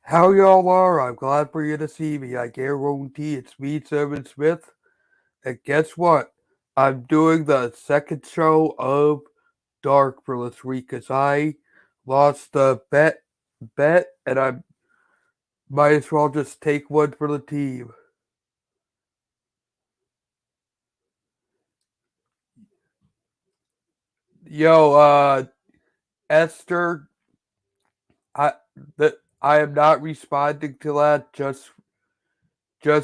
How y'all are? I'm glad for you to see me. I guarantee it's me, Synnamon Smith. And guess what? I'm doing the second show of Dark for this week because I lost the bet, and I might as well just take one for the team. Yo, Esther, I I am not responding to that just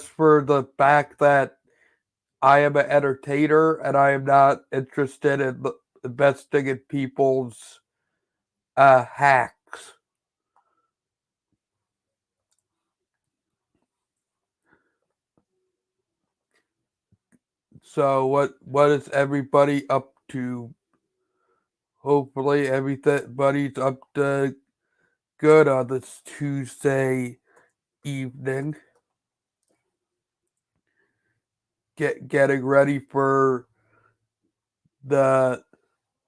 for the fact that I am an entertainer and I am not interested in investing in people's hacks. So what is everybody up to? Hopefully everybody's up to good on this Tuesday evening. Getting ready for the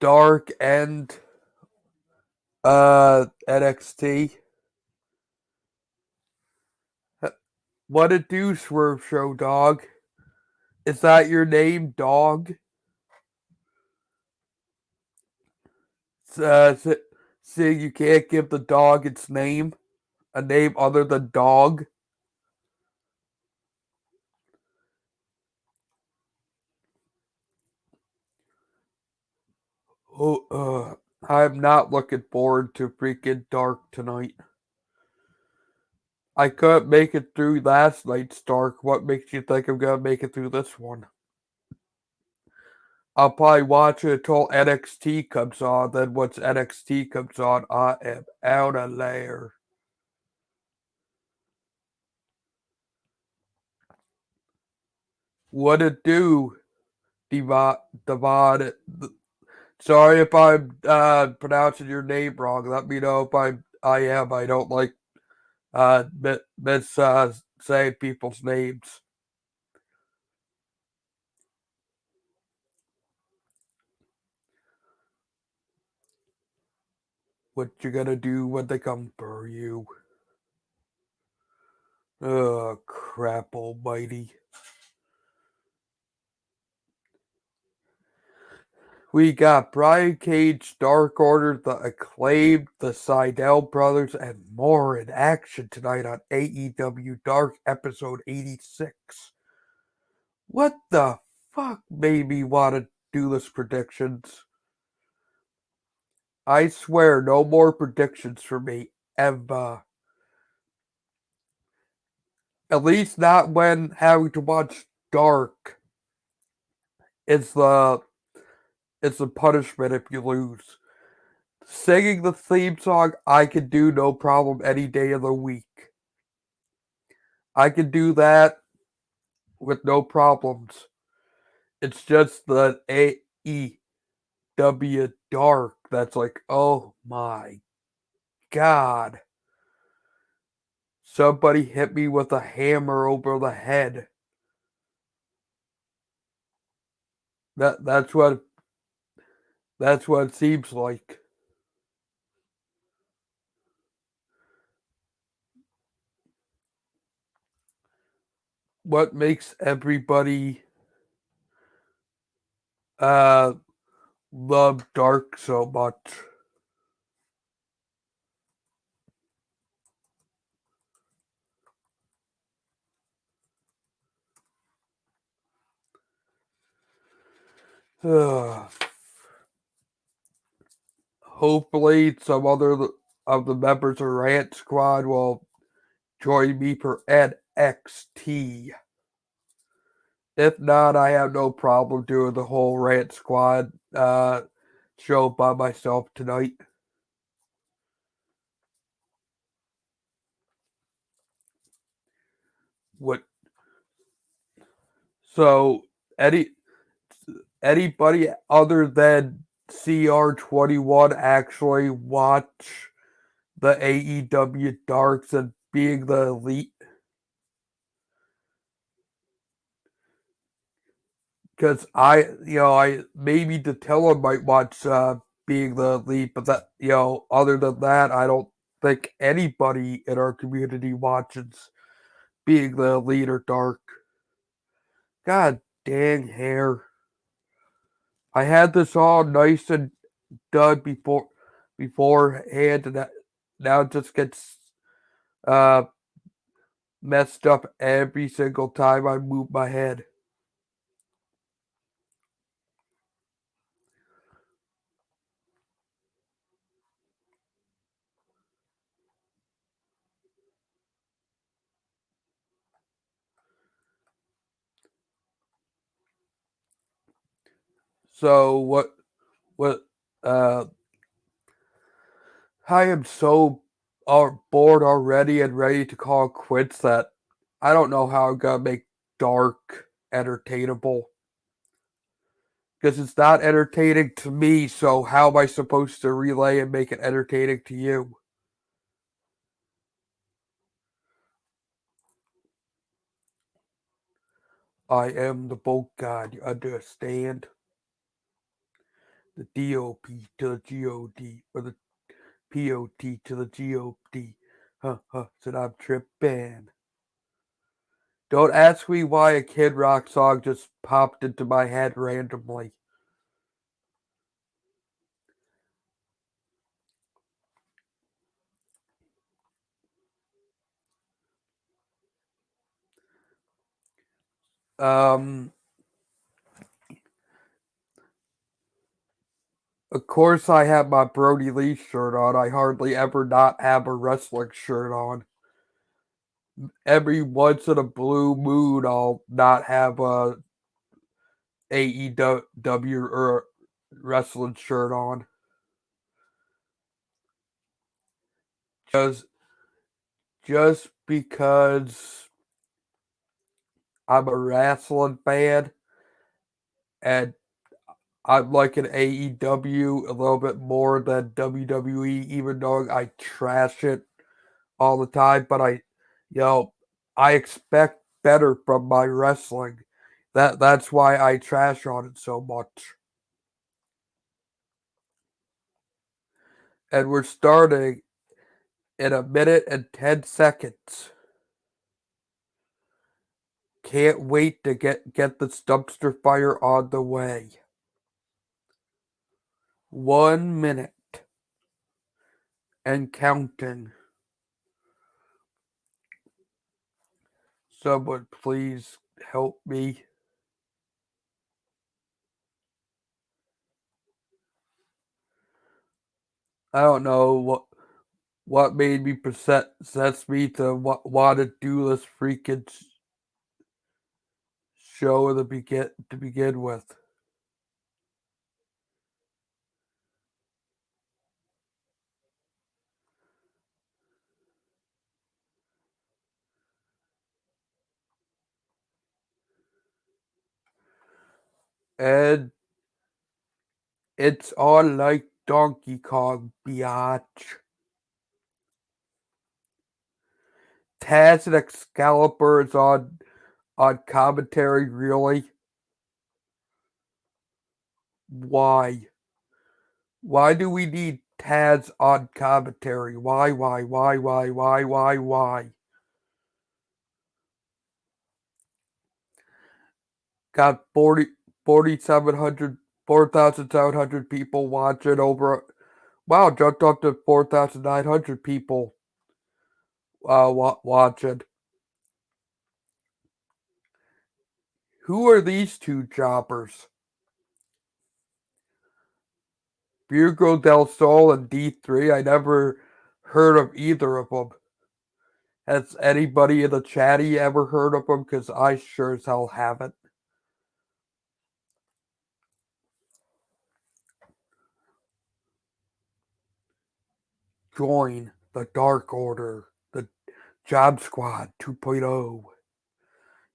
Dark and NXT. What a do, Swerve Show, dog? Is that your name, dog? Seeing you can't give the dog its name, a name other than dog. I'm not looking forward to freaking Dark tonight. I couldn't make it through last night's Dark. What makes you think I'm gonna make it through this one? I'll probably watch it until NXT comes on. Then once NXT comes on, I am out of there. What it do, Devon? Sorry if I'm pronouncing your name wrong. Let me know if I am. I don't like miss saying people's names. What you gonna do when they come for you? Oh, crap almighty. We got Brian Cage, Dark Order, The Acclaimed, the Seidel Brothers, and more in action tonight on AEW Dark episode 86. What the fuck made me want to do this predictions? I swear, no more predictions for me, ever. At least not when having to watch Dark. It's the punishment if you lose. Singing the theme song, I can do no problem any day of the week. I can do that with no problems. It's just the AEW Dark that's like, oh my god. Somebody hit me with a hammer over the head. That's what it seems like. What makes everybody love Dark so much? Hopefully some other of the members of Rant Squad will join me for NXT. If not, I have no problem doing the whole Rant Squad show by myself tonight. What? So anybody other than CR21 actually watch the AEW Darks and being the elite? Because I maybe Datello might watch being the elite, but that other than that, I don't think anybody in our community watches being the leader, Dark. God dang hair. I had this all nice and done beforehand, and now it just gets messed up every single time I move my head. So what I am so bored already and ready to call quits that I don't know how I'm gonna make Dark entertainable. Because it's not entertaining to me, so how am I supposed to relay and make it entertaining to you? I am the boat god, you understand? The DOP to the GOD, or the POT to the GOD. Said I'm tripping. Don't ask me why a Kid Rock song just popped into my head randomly. Of course I have my Brody Lee shirt on. I hardly ever not have a wrestling shirt on. Every once in a blue moon, I'll not have a AEW or wrestling shirt on. Just because I'm a wrestling fan and I'm like an AEW a little bit more than WWE, even though I trash it all the time. But I expect better from my wrestling. That's why I trash on it so much. And we're starting in a minute and 10 seconds. Can't wait to get this dumpster fire on the way. 1 minute and counting. Someone please help me. I don't know what made me possess me to want to do this freaking show to begin with. And it's on like Donkey Kong, biatch. Taz and Excalibur is on commentary, really? Why? Why do we need Taz on commentary? Why? Got 4,700 people watching over. Wow, jumped up to 4,900 people watching. Who are these two jobbers? Virgo del Sol and D3. I never heard of either of them. Has anybody in the chatty ever heard of them? Because I sure as hell haven't. Join the Dark Order, the Job Squad 2.0.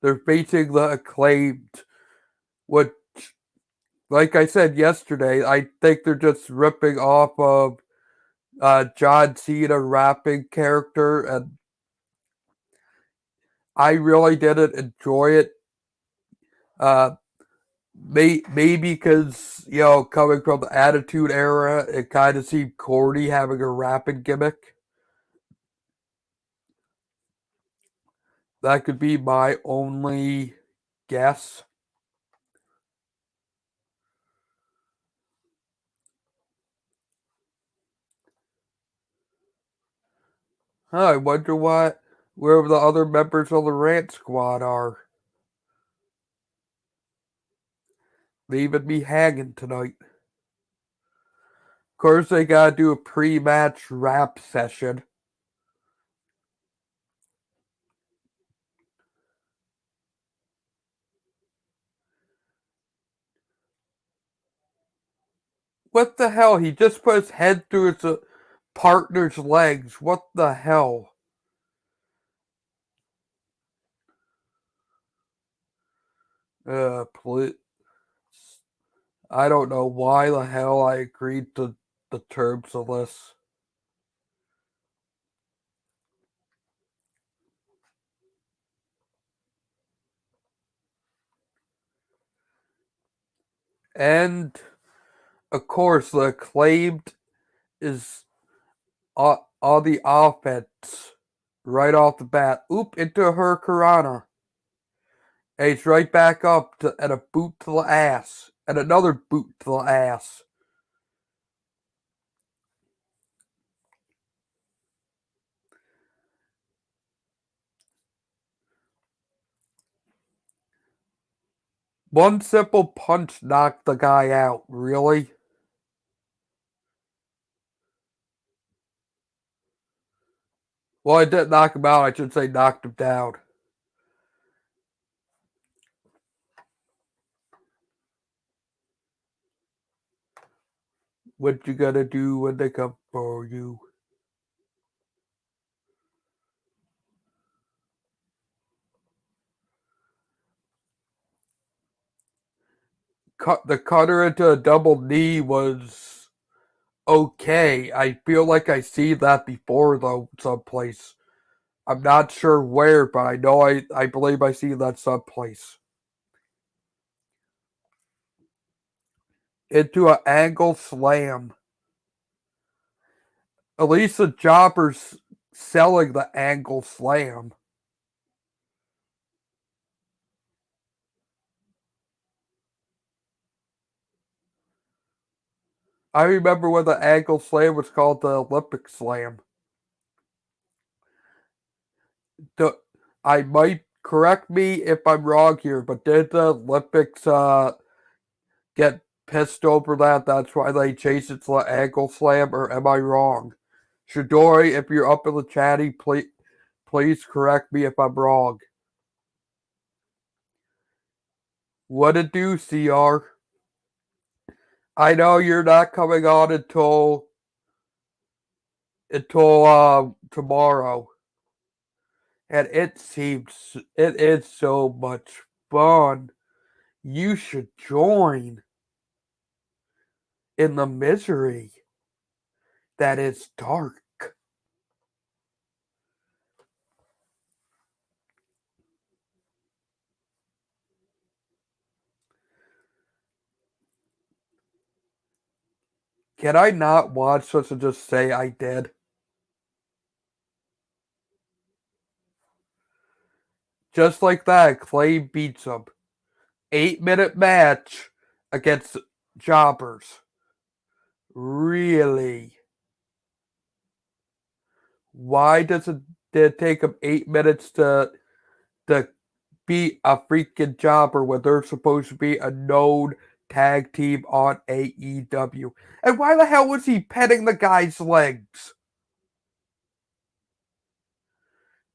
They're facing the Acclaimed, which, like I said yesterday, I think they're just ripping off of John Cena rapping character, and I really didn't enjoy it. Maybe because, coming from the Attitude Era, it kind of seemed corny having a rapping gimmick. That could be my only guess. I wonder where the other members of the Rant Squad are. Leaving me hanging tonight. Of course, they gotta do a pre-match rap session. What the hell? He just put his head through his partner's legs. What the hell? Please. I don't know why the hell I agreed to the terms of this. And, of course, the Acclaimed is on the offense right off the bat. Oop, into a Hurricanrana. And he's right back up and a boot to the ass. And another boot to the ass. One simple punch knocked the guy out. Really? Well, I didn't knock him out. I should say knocked him down. What you gonna do when they come for you? The cutter into a double knee was okay. I feel like I see that before though, someplace. I'm not sure where, but I know I believe I see that someplace. Into an angle slam. At least the jobber's selling the angle slam. I remember when the ankle slam was called the Olympic slam. I might correct me if I'm wrong here, but did the Olympics get pissed over that? That's why they changed it to the ankle slam, or am I wrong? Chidori, if you're up in the chatty, please correct me if I'm wrong. What it do, CR? I know you're not coming on until tomorrow. And it is so much fun. You should join in the misery that is dark. Can I not watch this and just say I did? Just like that, Clay beats him. 8-minute match against jobbers. Really? Why did it take him 8 minutes to beat a freaking jobber when they're supposed to be a known tag team on AEW? And why the hell was he petting the guy's legs?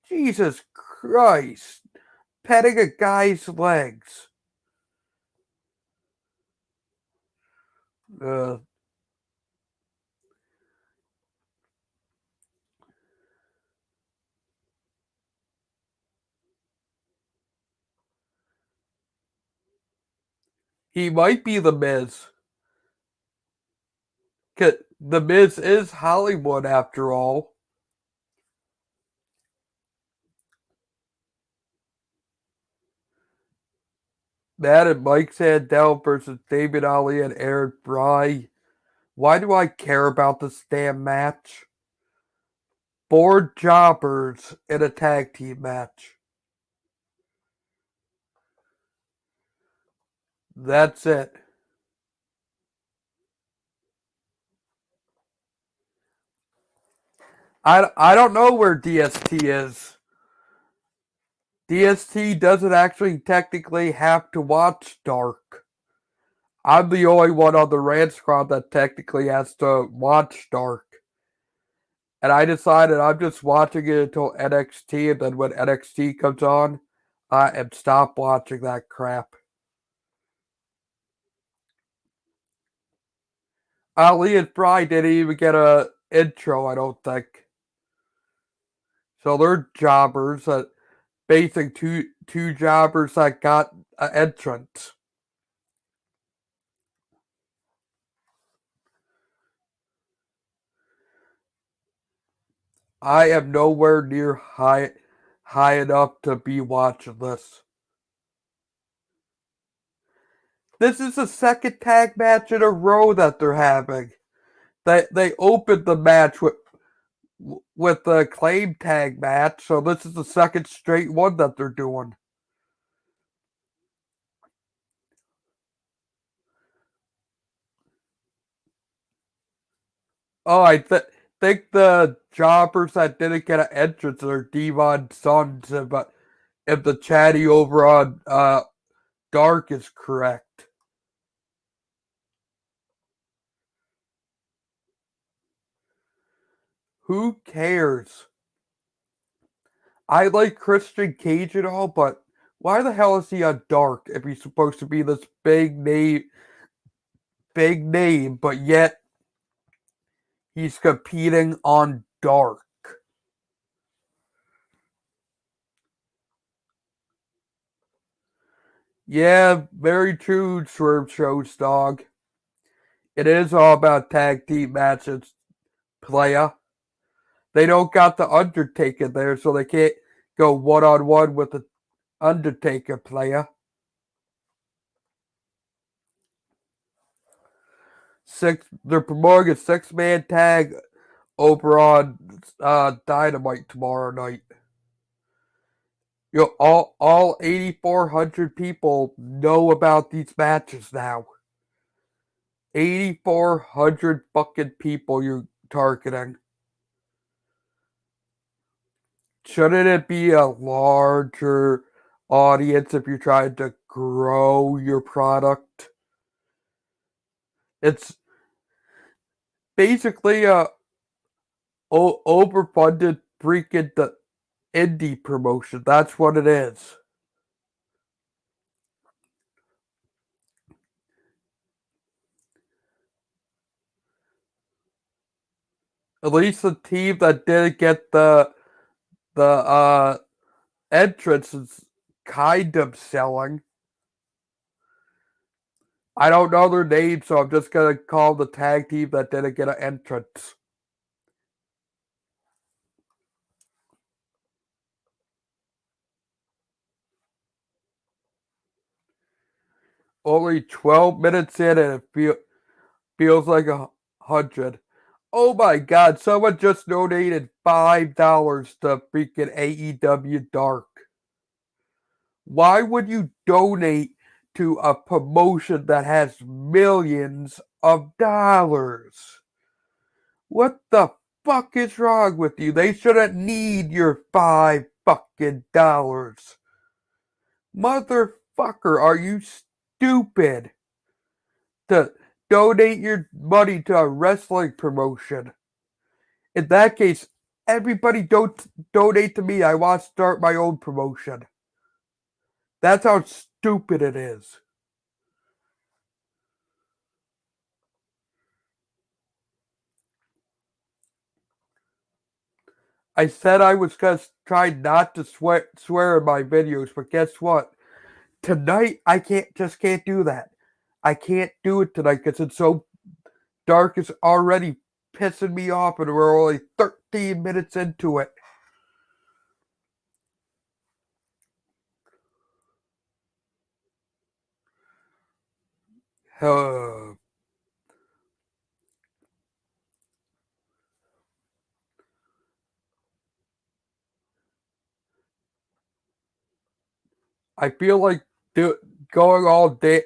Jesus Christ. Petting a guy's legs. Uh, he might be the Miz. The Miz is Hollywood after all. That and Mike Sandel versus David Ali and Aaron Bry. Why do I care about this damn match? 4 jobbers in a tag team match. That's it. I don't know where DST is. DST doesn't actually technically have to watch Dark. I'm the only one on the Rant squad that technically has to watch Dark. And I decided I'm just watching it until NXT, and then when NXT comes on, I am stop watching that crap. Ali and Fry didn't even get a intro, I don't think. So they're jobbers, basically two jobbers that got an entrance. I am nowhere near high enough to be watching this. This is the second tag match in a row that they're having. They opened the match with the claim tag match, so this is the second straight one that they're doing. Oh, think the jobbers that didn't get an entrance are Devon's sons, but if the chatty over on Dark is correct. Who cares? I like Christian Cage and all, but why the hell is he on Dark if he's supposed to be this big name, but yet he's competing on Dark? Yeah, very true, Swerve Show's dog. It is all about tag team matches, playa. They don't got the Undertaker there, so they can't go one-on-one with the Undertaker playa. They're promoting a six-man tag over on Dynamite tomorrow night. All 8,400 people know about these matches now. 8,400 fucking people you're targeting. Shouldn't it be a larger audience if you're trying to grow your product? It's basically a overfunded freaking the indie promotion. That's what it is. At least the team that didn't get the entrance is kind of selling. I don't know their name, so I'm just gonna call the tag team that didn't get an entrance. Only 12 minutes in, and feels like 100. Oh my god, someone just donated $5 to freaking AEW Dark. Why would you donate to a promotion that has millions of dollars? What the fuck is wrong with you? They shouldn't need your $5 fucking. Motherfucker, are you stupid to donate your money to a wrestling promotion? In that case, everybody don't donate to me. I want to start my own promotion. That's how stupid it is. I said I was going to try not to swear in my videos, but guess what? Tonight, I can't do that. I can't do it tonight because it's so dark. It's already pissing me off, and we're only 13 minutes into it. Uh, I feel like going all day,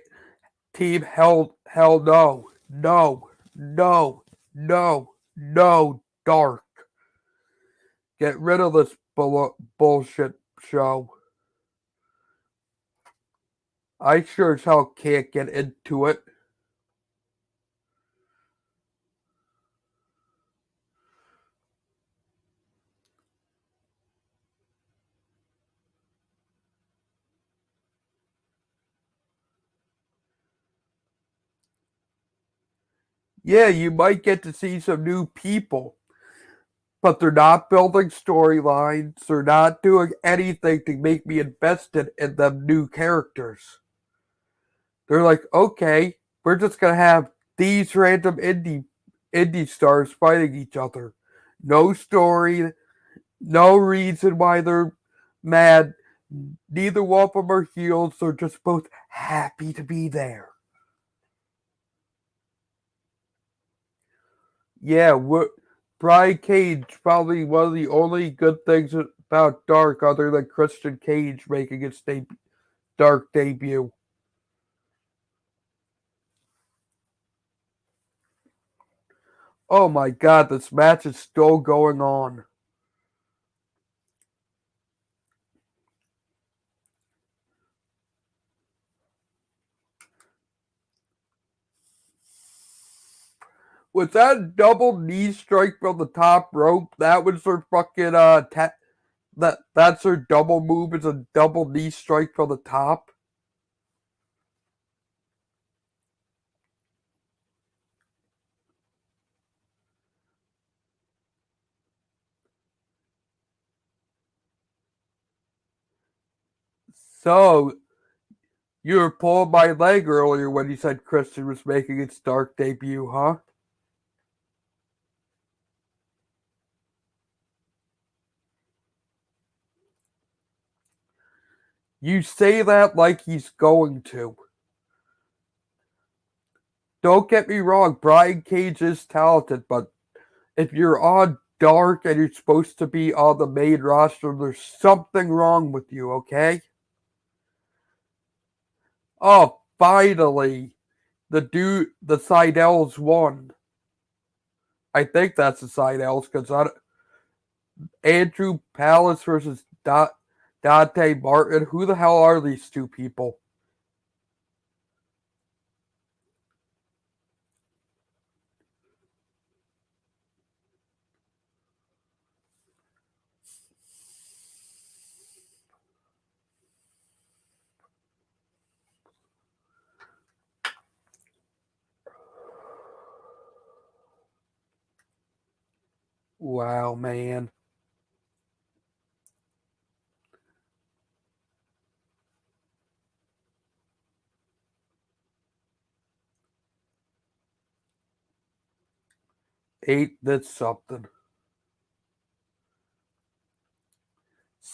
Team hell no. No. No. No. No. Dark. Get rid of this bullshit show. I sure as hell can't get into it. Yeah, you might get to see some new people, but they're not building storylines. They're not doing anything to make me invested in them new characters. They're like, okay, we're just gonna have these random indie stars fighting each other. No story, no reason why they're mad. Neither one of them are heels. They're just both happy to be there. Yeah, Brian Cage, probably one of the only good things about Dark, other than Christian Cage making his Dark debut. Oh my god, this match is still going on. Was that a double knee strike from the top rope? That was their fucking that's their double move, is a double knee strike from the top. So you were pulling my leg earlier when you said Christian was making its Dark debut, huh? You say that like he's going to. Don't get me wrong, Brian Cage is talented, but if you're on Dark and you're supposed to be on the main roster, there's something wrong with you, okay? Oh, finally, the Seidels won. I think that's the Seidels because Andrew Palace versus Dante Martin. Who the hell are these two people? Wow, man. Ain't this something?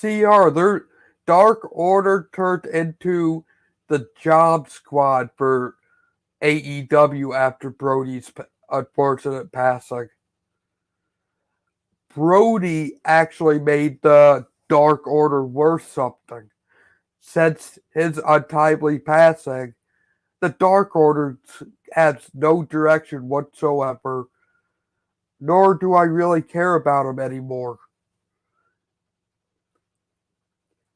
their Dark Order turned into the job squad for AEW after Brody's unfortunate passing. Brody actually made the Dark Order worth something. Since his untimely passing, the Dark Order has no direction whatsoever, nor do I really care about him anymore.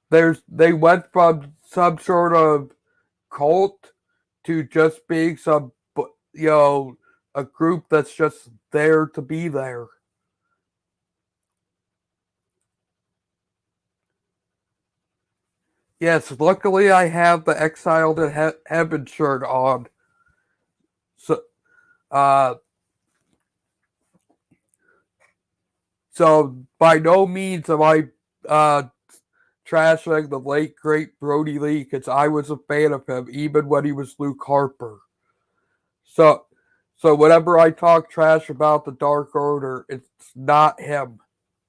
They went from some sort of cult to just being a group that's just there to be there. Yes, luckily I have the Exiled in Heaven shirt on. So, uh, so by no means am I trashing the late great Brody Lee, because I was a fan of him even when he was Luke Harper. So, so whenever I talk trash about the Dark Order, it's not him.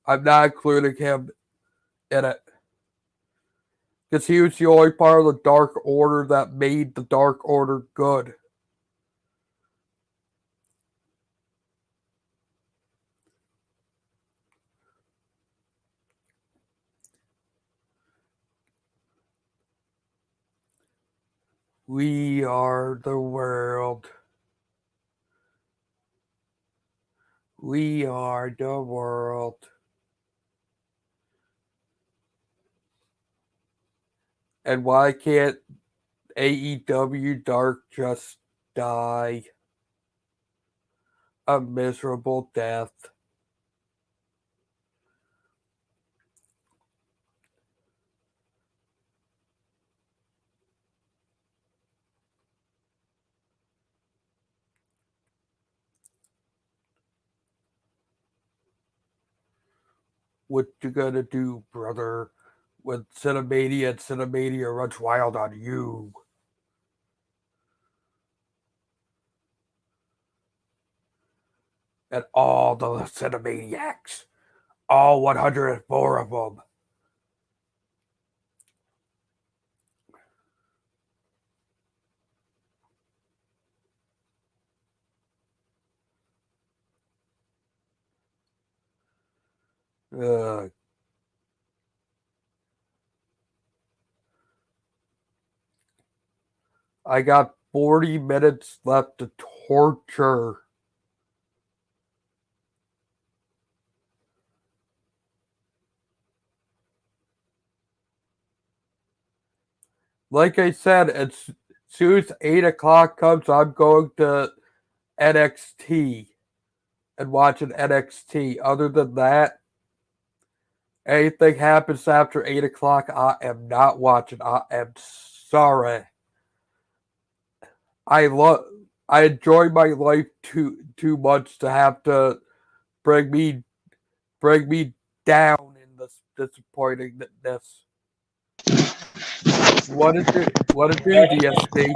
I'm not including him in it. Because he was the only part of the Dark Order that made the Dark Order good. We are the world. We are the world. And why can't AEW Dark just die a miserable death? What you gonna do, brother, when Synnamania and Synnamania runs wild on you? And all the Synnamaniacs, all 104 of them. I got 40 minutes left to torture. Like I said, as soon as 8 o'clock comes, I'm going to NXT and watching NXT. Other than that, anything happens after 8 o'clock, I am not watching. I am sorry. I enjoy my life too much to have to bring me down in this disappointingness. What to do, DST?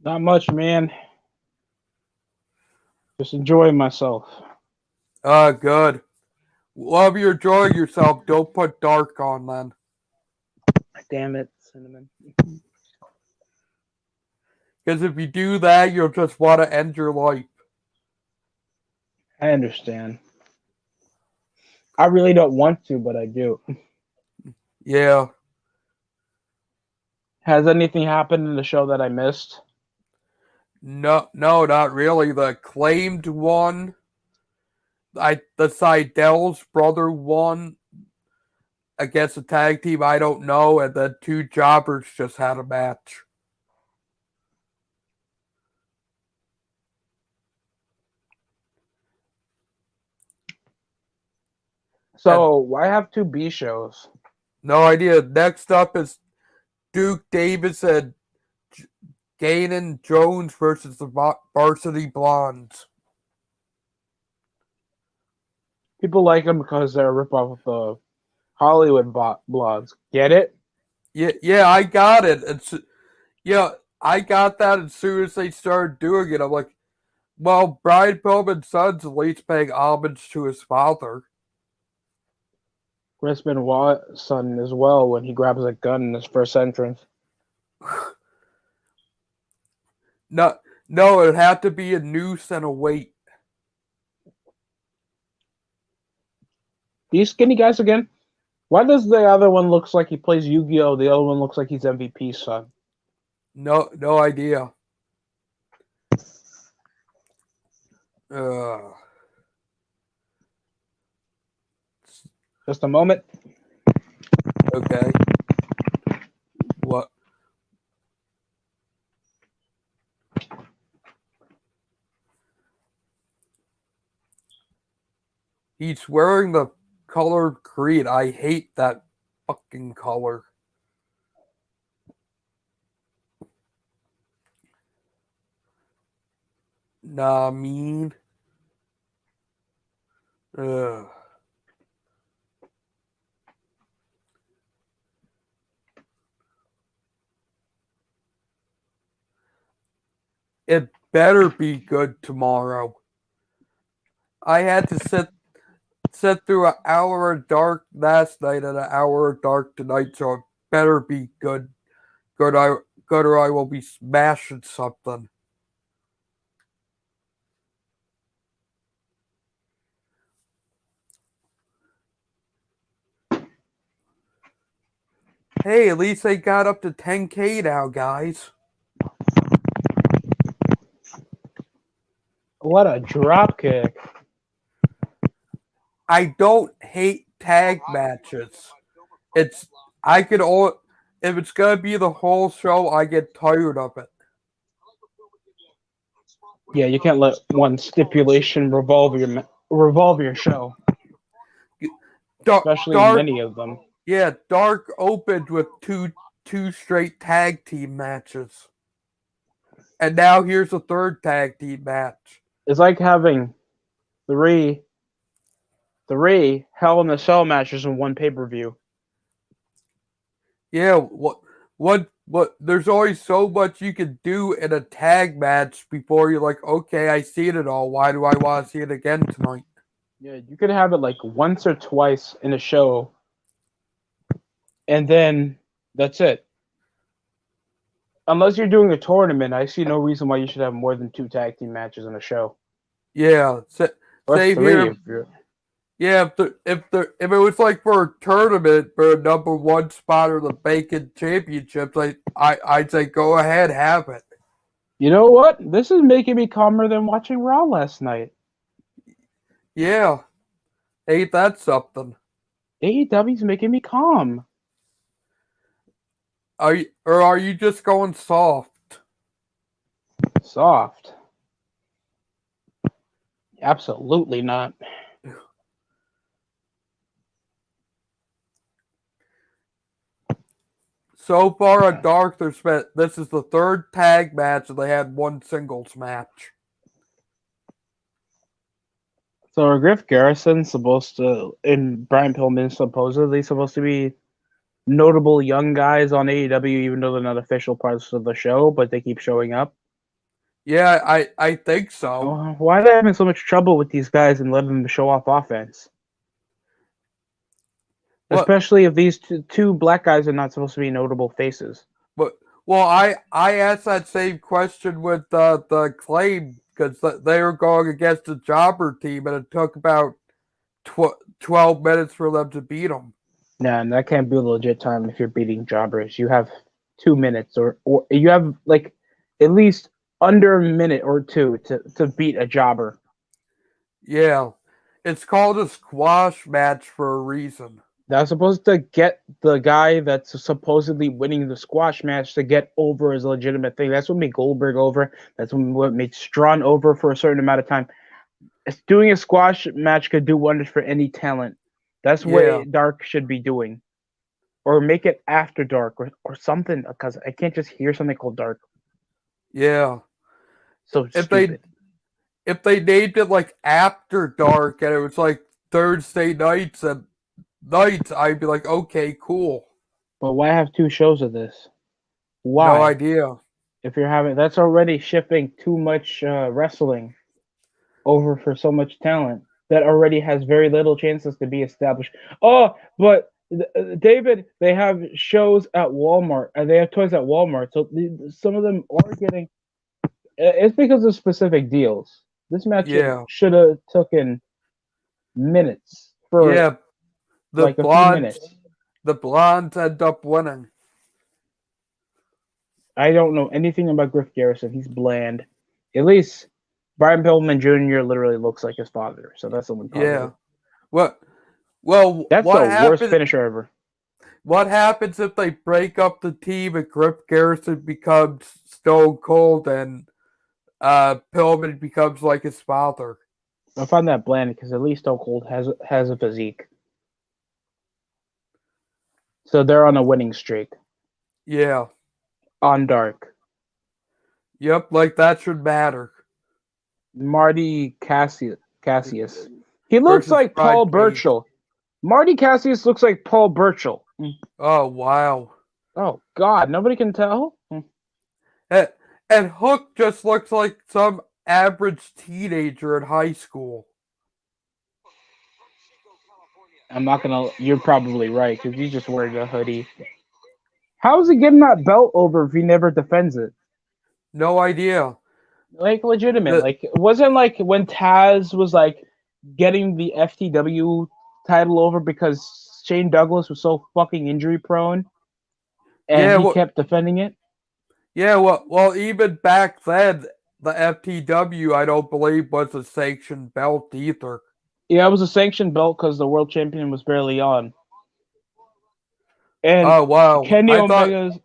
Not much, man. Just enjoying myself. Good. Love you're enjoying yourself. Don't put Dark on then. Damn it, Synnamon. Because if you do that, you'll just want to end your life. I understand. I really don't want to, but I do. Yeah. Has anything happened in the show that I missed? No, not really. The claimed one, the Seidel's brother won against a tag team. I don't know, and the two jobbers just had a match. So why have two B shows? No idea. Next up is Duke Davis and Ganon Jones versus the Varsity Blondes. People like them because they're a ripoff of the Hollywood blogs. Get it? Yeah, I got it. I got that as soon as they started doing it. I'm like, well, Brian Pillman's son's at least paying homage to his father. Chris Benoit's son as well when he grabs a gun in his first entrance. No, it had to be a noose and a weight. These skinny guys again? Why does the other one looks like he plays Yu-Gi-Oh? The other one looks like he's MVP's son. No idea. Just a moment. Okay. What? He's wearing the color green. I hate that fucking color. Nah, mean. It better be good tomorrow. I had to sit through an hour of Dark last night and an hour of Dark tonight, so it better be good. Good, or I will be smashing something. Hey, at least they got up to 10K now, guys. What a drop kick. I don't hate tag matches. I could all if it's gonna be the whole show, I get tired of it. Yeah, you can't let one stipulation revolve your show, especially Dark, many of them. yeah, Dark opened with two straight tag team matches, and now here's a third tag team match. It's like having three Hell in a Cell matches in one pay-per-view. Yeah, what? There's always so much you can do in a tag match before you're like, okay, I seen it all. Why do I want to see it again tonight? Yeah, you could have it like once or twice in a show, and then that's it. Unless you're doing a tournament, I see no reason why you should have more than 2 tag team matches in a show. Yeah, Or save 3 here. if you're... Yeah, if it was like for a tournament for a #1 spot or the Bacon Championships, I'd say go ahead, have it. You know what? This is making me calmer than watching Raw last night. Yeah, ain't that something? AEW's making me calm. Are you just going soft? Soft. Absolutely not. So far on Dark, this is the third tag match, and they had one singles match. So are Griff Garrison supposed to, and Brian Pillman supposedly supposed to be notable young guys on AEW, even though they're not official parts of the show, but they keep showing up? Yeah, I think so. Why are they having so much trouble with these guys and letting them show off offense? What? Especially if these two black guys are not supposed to be notable faces. But well, I asked that same question with the Claim because they were going against the Jobber team, and it took about 12 minutes for them to beat them. Nah, and that can't be a legit time if you're beating jobbers. You have 2 minutes, or you have like at least under a minute or two to beat a jobber. Yeah, it's called a squash match for a reason. That's supposed to get the guy that's supposedly winning the squash match to get over as a legitimate thing. That's what made Goldberg over. That's what made Strawn over for a certain amount of time. Doing a squash match could do wonders for any talent. That's what Dark should be doing. Or make it after Dark or something, because I can't just hear something called Dark. Yeah. So stupid. If they named it like After Dark and it was like Thursday nights, I'd be like, okay, cool. But why have 2 shows of this? Why? No idea. If you're having, that's already shipping too much wrestling over for so much talent that already has very little chances to be established. Oh, but David, they have shows at Walmart, and they have toys at Walmart, so some of them are getting. It's because of specific deals. This match should have taken minutes for a few minutes. The blondes end up winning. I don't know anything about Griff Garrison. He's bland. At least Brian Pillman Jr. literally looks like his father, so that's something positive. Yeah. Well, that's the worst finisher ever. What happens if they break up the team and Griff Garrison becomes Stone Cold and Pillman becomes like his father? I find that bland because at least Stone Cold has a physique. So they're on a winning streak. Yeah. On Dark. Yep, like that should matter. Marty Cassius. He looks like Paul Burchill. Marty Cassius looks like Paul Burchill. Oh, wow. Oh, God. Nobody can tell? And Hook just looks like some average teenager in high school. I'm not going to... You're probably right, because he's just wearing a hoodie. How is he getting that belt over if he never defends it? No idea. Like, legitimate. Like, it wasn't like when Taz was, like, getting the FTW title over because Shane Douglas was so fucking injury prone. and he kept defending it. Yeah, well, even back then, the FTW, I don't believe, was a sanctioned belt either. Yeah, it was a sanctioned belt because the world champion was barely on. And oh wow, Kenny Omega's.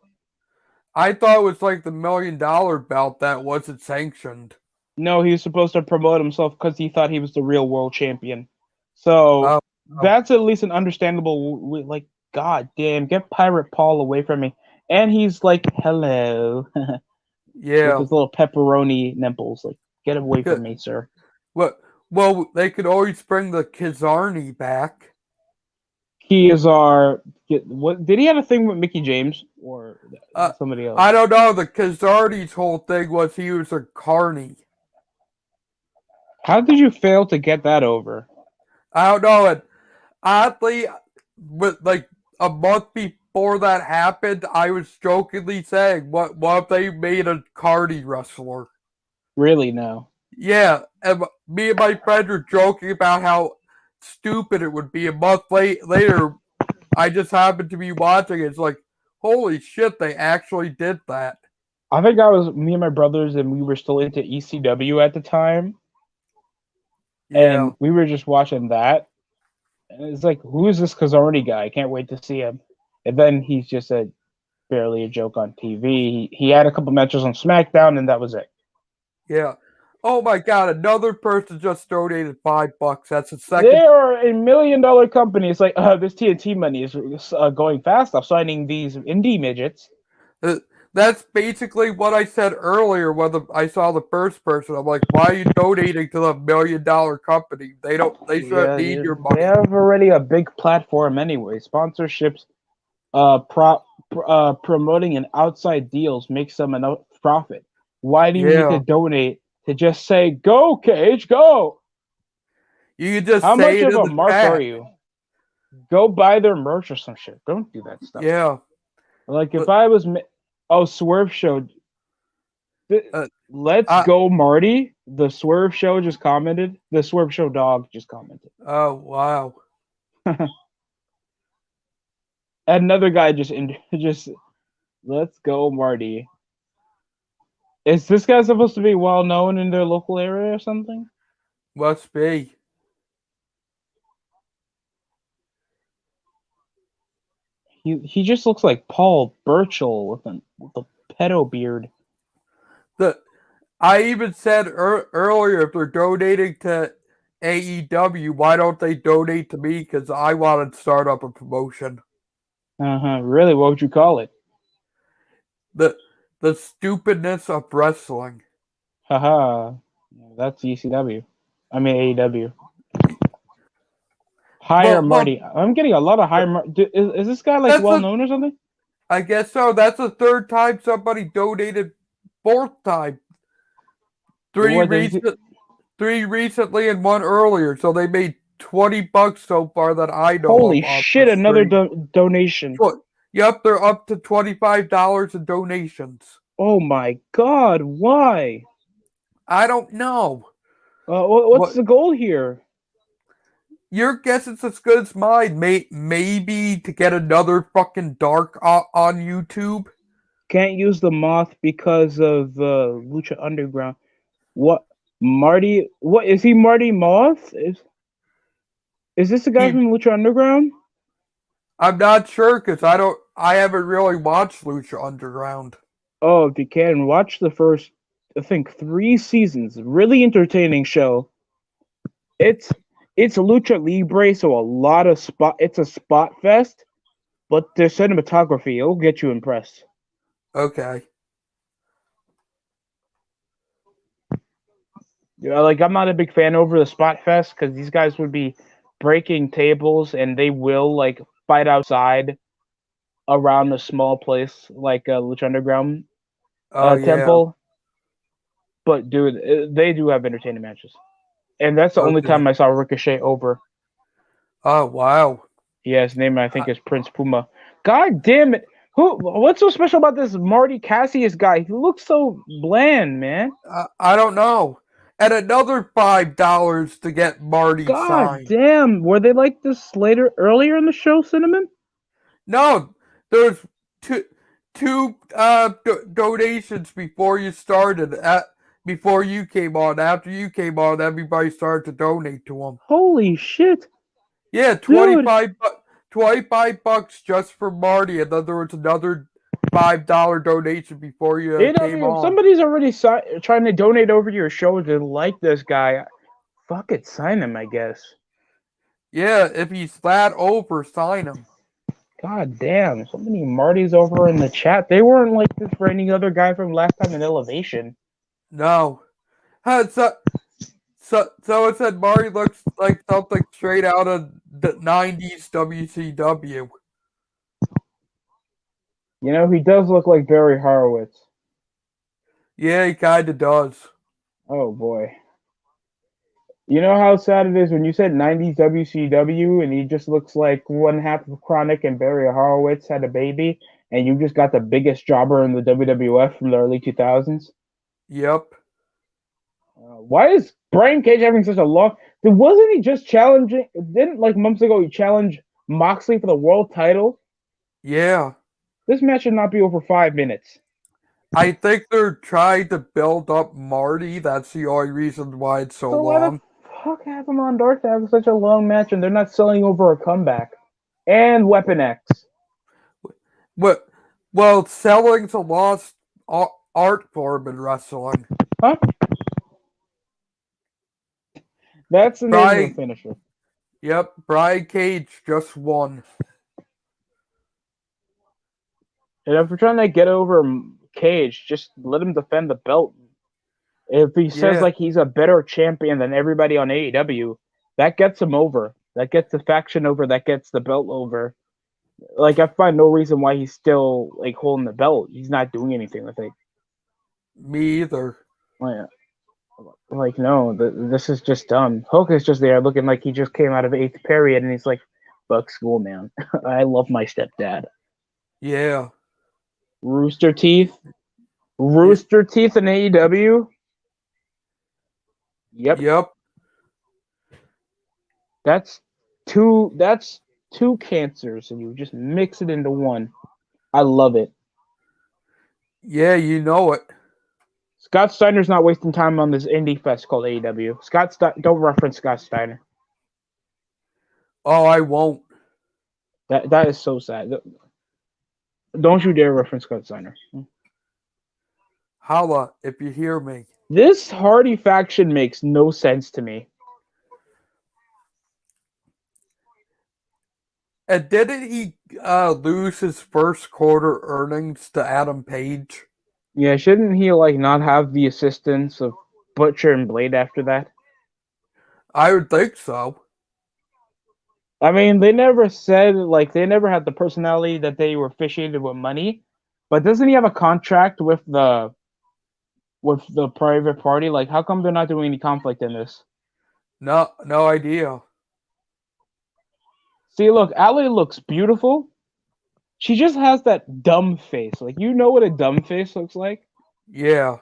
I thought it was like the $1 million belt that wasn't sanctioned. No, he was supposed to promote himself because he thought he was the real world champion. So that's at least an understandable. Like, god damn, get Pirate Paul away from me. And he's like, hello. Yeah. With his little pepperoni nipples. Like, get away from me, sir. Well, they could always bring the Kizarny back. What did he have a thing with Mickey James or somebody else? I don't know. The Kizarny's whole thing was he was a carny. How did you fail to get that over? I don't know. And oddly, with like a month before that happened, I was jokingly saying, "What if they made a carny wrestler?" Really? No. Yeah, and me and my friend were joking about how stupid it would be. A month later, I just happened to be watching it. It's like, holy shit, they actually did that. I think me and my brothers, and we were still into ECW at the time. Yeah. And we were just watching that. And it's like, who is this Kazarni guy? I can't wait to see him. And then he's just barely a joke on TV. He had a couple matches on SmackDown, and that was it. Yeah. Oh my god, another person just donated $5. That's the second. They are a $1 million company. It's like, this TNT money is going fast. I'm signing these indie midgets. That's basically what I said earlier when I saw the first person. I'm like, why are you donating to the $1 million company? They shouldn't need your money. They have already a big platform anyway. Sponsorships, promoting and outside deals makes them enough profit. Why do you need to donate to just say, go, Cage, go? You can just How say much of a mark are you? Go buy their merch or some shit. Don't do that stuff. Yeah. Like, if I was... Swerve Show. Let's go, Marty. The Swerve Show just commented. The Swerve Show dog just commented. Oh, wow. Another guy just let's go, Marty. Is this guy supposed to be well known in their local area or something? Must be. He just looks like Paul Burchill with a pedo beard. I even said earlier, if they're donating to AEW, why don't they donate to me? Because I want to start up a promotion. Really? What would you call it? The stupidness of wrestling. Haha. That's ECW. I mean AEW. Hire Marty. I'm getting a lot of hire Marty. Is this guy like well known or something? I guess so. That's the third time somebody donated. Fourth time. Three recently and one earlier. So they made $20 so far that I know. Holy shit! Another donation. Yep, they're up to $25 in donations. Oh my god! Why? I don't know. What's the goal here? Your guess is as good as mine. Maybe to get another fucking Dark on YouTube. Can't use the moth because of Lucha Underground. What Marty? What is he? Marty Moth? Is this the guy from Lucha Underground? I'm not sure because I haven't really watched Lucha Underground. Oh, if you can watch the first, I think 3 seasons. Really entertaining show. It's Lucha Libre, so a lot of it's a spot fest, but their cinematography will get you impressed. Okay. Yeah, like I'm not a big fan over the spot fest because these guys would be breaking tables and they will like fight outside around a small place like Lucha Underground temple. But dude, they do have entertaining matches, and that's the only time I saw Ricochet over. Oh wow! Yeah, his name I think is Prince Puma. God damn it! What's so special about this Marty Cassius guy? He looks so bland, man. I don't know. And another $5 to get Marty signed. God damn! Were they like this earlier in the show, Synnamon? No, there's two. two donations before you started. Before you came on. After you came on, everybody started to donate to him. Holy shit. Yeah, Dude. $25 just for Marty, and then there was another $5 donation before you came AEW, if on. somebody's already trying to donate over to your show to like this guy, fuck it, sign him, I guess. Yeah, if he's that over, sign him. God damn, so many Martys over in the chat. They weren't like this for any other guy from last time in Elevation. No. So it said Marty looks like something straight out of the 90s WCW. You know, he does look like Barry Horowitz. Yeah, he kind of does. Oh boy. You know how sad it is when you said 90s WCW and he just looks like one half of Chronic and Barry Horowitz had a baby, and you just got the biggest jobber in the WWF from the early 2000s? Yep. Why is Brian Cage having such a long? Wasn't he just challenging? Didn't like months ago he challenged Moxley for the world title? Yeah. This match should not be over 5 minutes. I think they're trying to build up Marty. That's the only reason why it's so Why long. the fuck have him on Dark to have such a long match and they're not selling over a comeback? And Weapon X. Well, selling's a lost art form in wrestling. Huh? That's the name of the finisher. Yep, Brian Cage just won. And if we're trying to get over Cage, just let him defend the belt. If he says like he's a better champion than everybody on AEW, that gets him over. That gets the faction over. That gets the belt over. Like, I find no reason why he's still like holding the belt. He's not doing anything with it. Me either. Like no, this is just dumb. Hook is just there looking like he just came out of 8th period, and he's like, "Fuck school, man. I love my stepdad." Yeah. Rooster Teeth. Rooster Teeth in AEW. Yep. That's two cancers, and you just mix it into one. I love it. Yeah, you know it. Scott Steiner's not wasting time on this indie fest called AEW. Don't reference Scott Steiner. Oh, I won't. That is so sad. Don't you dare reference Scott Steiner. Holla if you hear me. This Hardy faction makes no sense to me. And didn't he lose his first quarter earnings to Adam Page? Yeah, shouldn't he like not have the assistance of Butcher and Blade after that? I would think so. I mean, they never said they never had the personality that they were officiated with money. But doesn't he have a contract with the private party? Like, how come they're not doing any conflict in this? No idea. See, look, Allie looks beautiful. She just has that dumb face. Like, you know what a dumb face looks like? Yeah.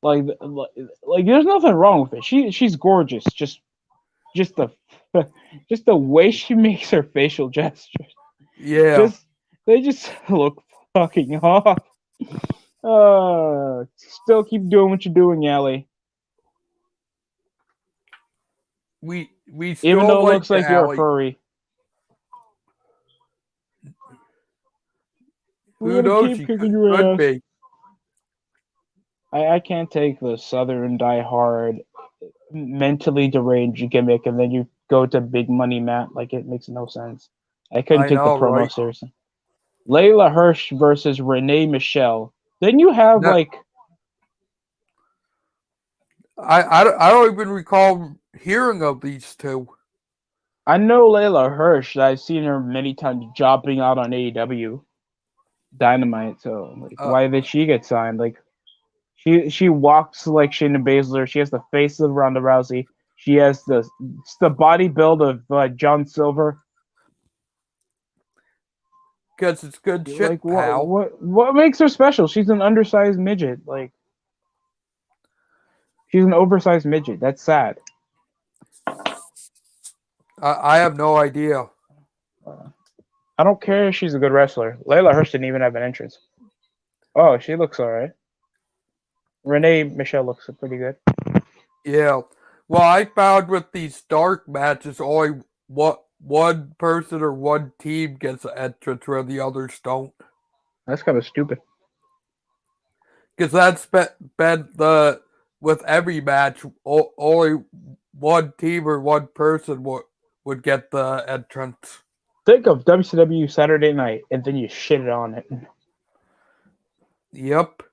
Like there's nothing wrong with it. She's gorgeous. Just the way she makes her facial gestures. Yeah. They just look fucking off. Still keep doing what you're doing, Allie. We still even though it looks like Allie. You're a furry. Who knows? She could be. I can't take the Southern die-hard, mentally deranged gimmick, and then you go to big money Matt. Like, it makes no sense. I couldn't take the promo seriously. Layla Hirsch versus Renee Michelle. Then you have I don't even recall hearing of these two. I know Layla Hirsch. I've seen her many times jobbing out on AEW Dynamite. So why did she get signed? Like, she walks like Shayna Baszler. She has the face of Ronda Rousey. She has the body build of John Silver. Because it's good shit, like, pal. What makes her special? She's an undersized midget. Like, she's an oversized midget. That's sad. I have no idea. I don't care if she's a good wrestler. Layla Hirsch didn't even have an entrance. Oh, she looks alright. Renee Michelle looks pretty good. Yeah. Well, I found with these dark matches, only one person or one team gets an entrance where the others don't. That's kind of stupid. Because that's been the with every match, only one team or one person would get the entrance. Think of WCW Saturday Night, and then you shit on it. Yep.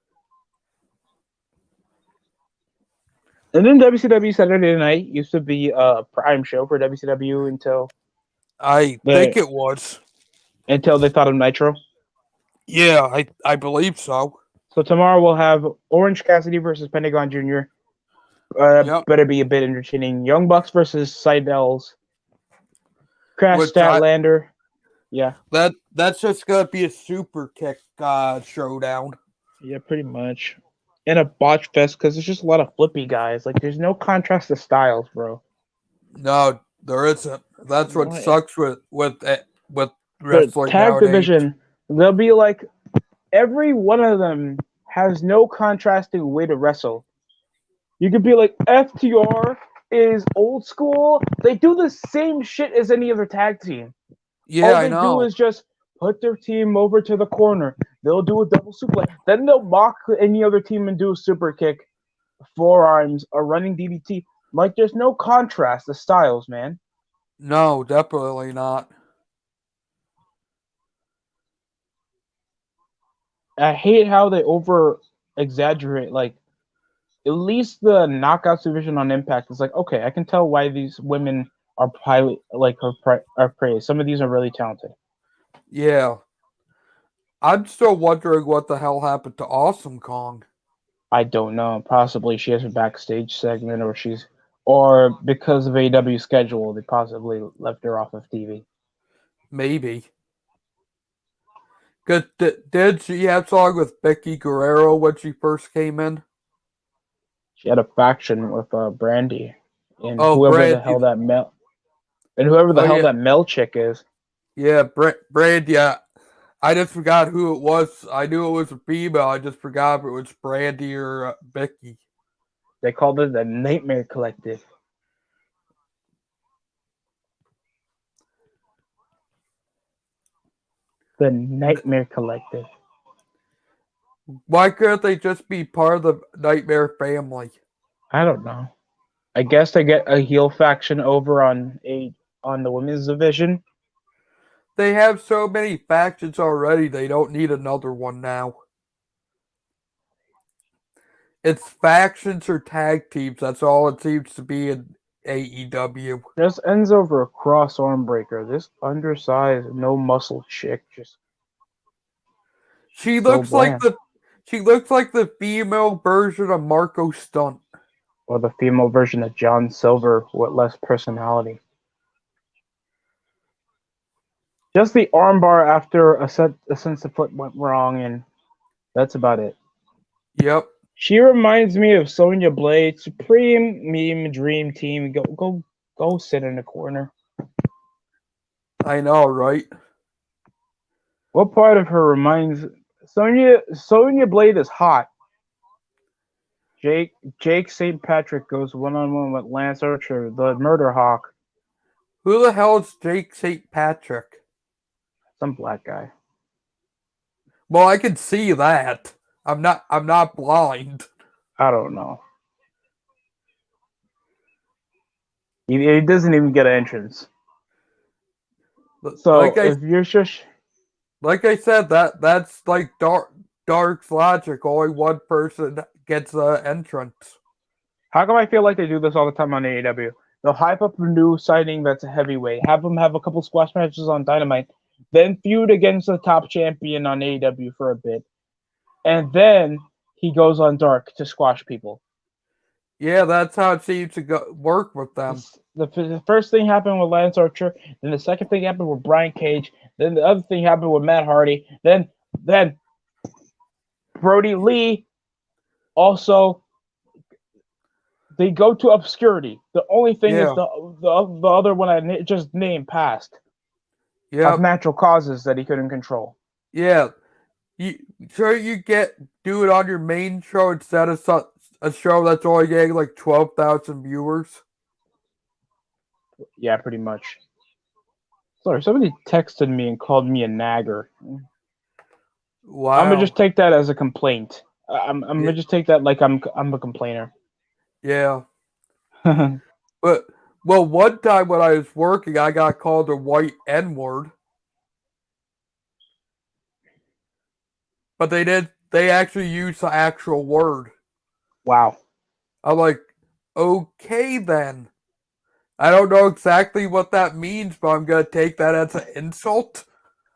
And then WCW Saturday Night used to be a prime show for WCW I think it was. until they thought of Nitro. Yeah, I believe so. So tomorrow we'll have Orange Cassidy versus Pentagon Jr. Yep. Better be a bit entertaining. Young Bucks versus Seidels. Crash Statlander. Yeah. That's just gonna be a super kick showdown. Yeah, pretty much. And a botch fest because there's just a lot of flippy guys. Like, there's no contrast to styles, bro. No, there isn't. That's what sucks with wrestling. The tag nowadays. division, they'll be like, every one of them has no contrasting way to wrestle. You could be like, FTR is old school. They do the same shit as any other tag team. Yeah, All they do is just put their team over to the corner. They'll do a double suplex. Then they'll mock any other team and do a super kick, forearms, a running DDT. Like, there's no contrast to styles, man. No, definitely not. I hate how they over exaggerate. Like, at least the knockouts division on Impact is like, okay, I can tell why these women are highly are praised. Some of these are really talented. Yeah. I'm still wondering what the hell happened to Awesome Kong. I don't know. Possibly she has a backstage segment, or because of AEW schedule, they possibly left her off of TV. Maybe. Cause did she have song with Becky Guerrero when she first came in? She had a faction with Brandy and Oh, whoever Brandy. the hell that that Mel chick is. Yeah, Brandy. Yeah, I just forgot who it was. I knew it was a female. I just forgot if it was Brandy or Becky. They called it the Nightmare Collective. The Nightmare Collective. Why couldn't they just be part of the Nightmare family? I don't know. I guess they get a heel faction over on the women's division. They have so many factions already, they don't need another one now. It's factions or tag teams, that's all it seems to be in AEW. Just ends over a cross arm breaker. This undersized, no muscle chick just She looks like the female version of Marco Stunt. Or the female version of John Silver with less personality. Just the armbar after a sense foot went wrong, and that's about it. Yep. She reminds me of Sonya Blade, Supreme Meme Dream Team. Go sit in the corner. I know, right? What part of her reminds Sonya Blade is hot. Jake St. Patrick goes one-on-one with Lance Archer, the Murder Hawk. Who the hell is Jake St. Patrick? Some black guy. Well, I can see that. I'm not blind. I don't know. He doesn't even get an entrance. So if you're just like I said, that's like Dark's logic. Only one person gets an entrance. How come I feel like they do this all the time on AEW? They'll hype up a new sighting that's a heavyweight, have them have a couple squash matches on Dynamite, then feud against the top champion on AEW for a bit, and then he goes on Dark to squash people. Yeah, that's how it seems to work with them. The first thing happened with Lance Archer, then the second thing happened with Brian Cage, then the other thing happened with Matt Hardy, then Brody Lee. Also, they go to obscurity. The only thing is the other one I just named passed. Of natural causes that he couldn't control. Yeah. You do it on your main show instead of a show that's only getting like 12,000 viewers? Yeah, pretty much. Sorry, somebody texted me and called me a nagger. I'm gonna just Wow. take that as a complaint. I'm gonna just take that like I'm a complainer. Yeah. But well, one time when I was working, I got called a white N-word. But they did. They actually used the actual word. Wow. I'm like, okay then. I don't know exactly what that means, but I'm gonna take that as an insult.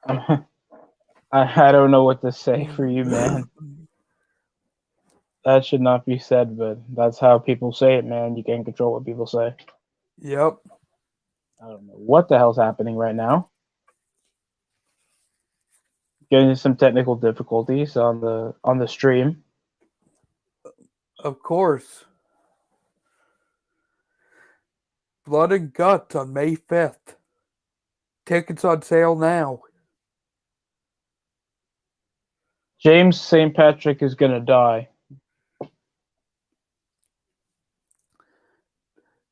I don't know what to say for you, man. That should not be said, but that's how people say it, man. You can't control what people say. Yep. I don't know what the hell's happening right now. Getting some technical difficulties on the stream. Of course. Blood and Guts on May 5th. Tickets on sale now. James St. Patrick is gonna die.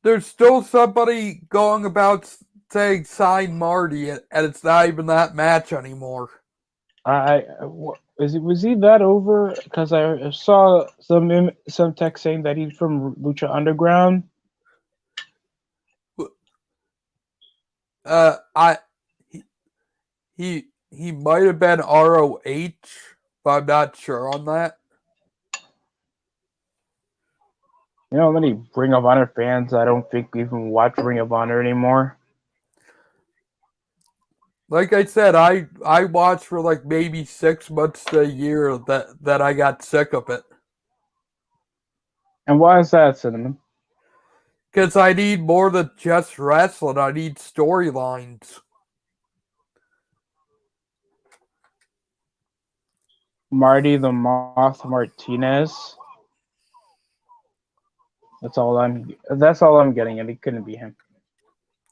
There's still somebody going about saying sign Marty, and it's not even that match anymore. Was he that over? Because I saw some text saying that he's from Lucha Underground. I he might have been ROH, but I'm not sure on that. You know, many Ring of Honor fans I don't think even watch Ring of Honor anymore. Like I said, I watched for like maybe 6 months to a year that I got sick of it. And why is that, Synnamon? Because I need more than just wrestling. I need storylines. Marty the Moth Martinez. That's all I'm getting, and it couldn't be him.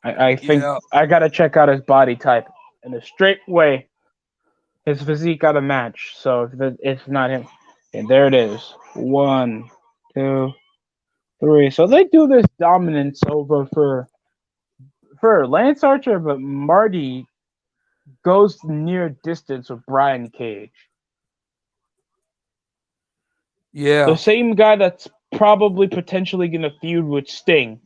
I think I gotta check out his body type in a straight way. His physique got a match, so if it's not him, and there it is. 1, 2, 3. So they do this dominance over for Lance Archer, but Marty goes near distance with Brian Cage. Yeah. The same guy that's probably potentially gonna feud with Sting.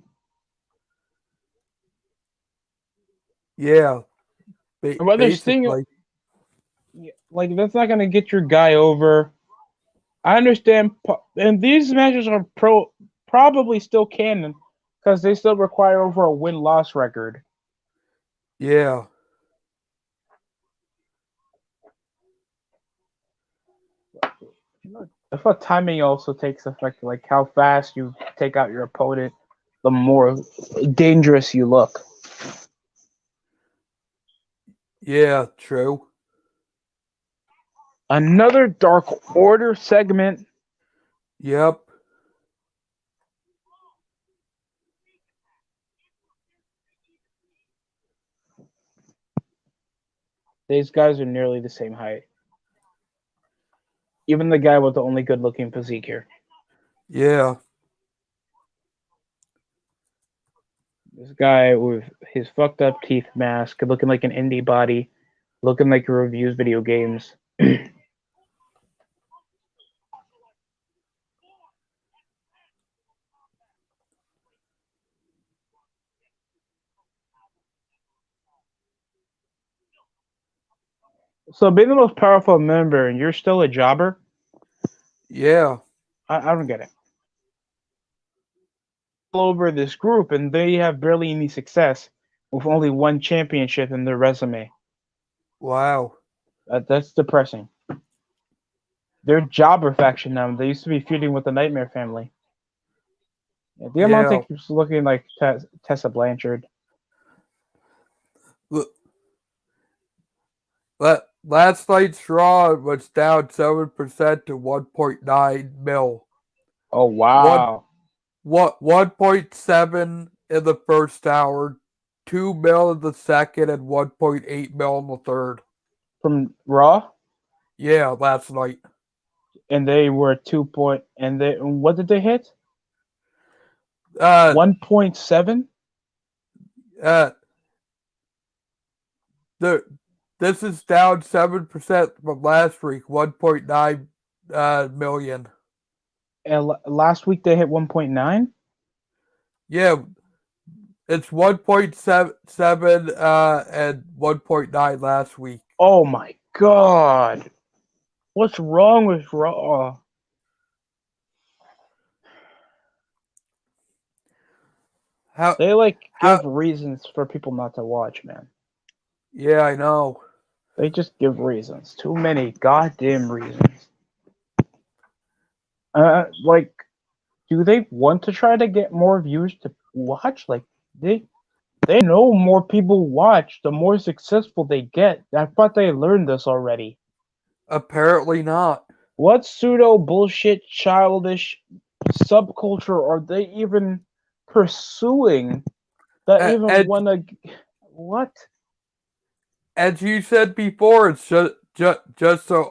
Yeah. Whether Sting, like, that's not gonna get your guy over. I understand, and these matches are probably still canon because they still require over a win-loss record. Yeah. I thought timing also takes effect, like how fast you take out your opponent, the more dangerous you look. Yeah, true. Another Dark Order segment. Yep. These guys are nearly the same height. Even the guy with the only good-looking physique here. Yeah. This guy with his fucked up teeth mask, looking like an indie body, looking like he reviews video games. So being the most powerful member and you're still a jobber? Yeah. I don't get it. All over this group and they have barely any success with only one championship in their resume. Wow. That's depressing. They're jobber faction now. They used to be feuding with the Nightmare family. Yeah, Diamante keeps looking like Tessa Blanchard. Last night's Raw was down 7% to 1.9 mil. Oh wow. 1.7 in the first hour, 2 mil in the second, and 1.8 mil in the third. From Raw? Yeah, last night. And they were 2 point. And they what did they hit? Uh, 1.7. uh, the this is down 7% from last week, 1.9 million. And last week they hit 1.9. Yeah, it's 1.7 and 1.9 last week. Oh my god! What's wrong with Raw? How They like how give reasons for people not to watch, man. Yeah, I know. They just give reasons. Too many goddamn reasons. Like, do they want to try to get more views to watch? Like, they know more people watch, the more successful they get. I thought they learned this already. Apparently not. What pseudo bullshit childish subculture are they even pursuing that even And want to? What? as you said before, it's just a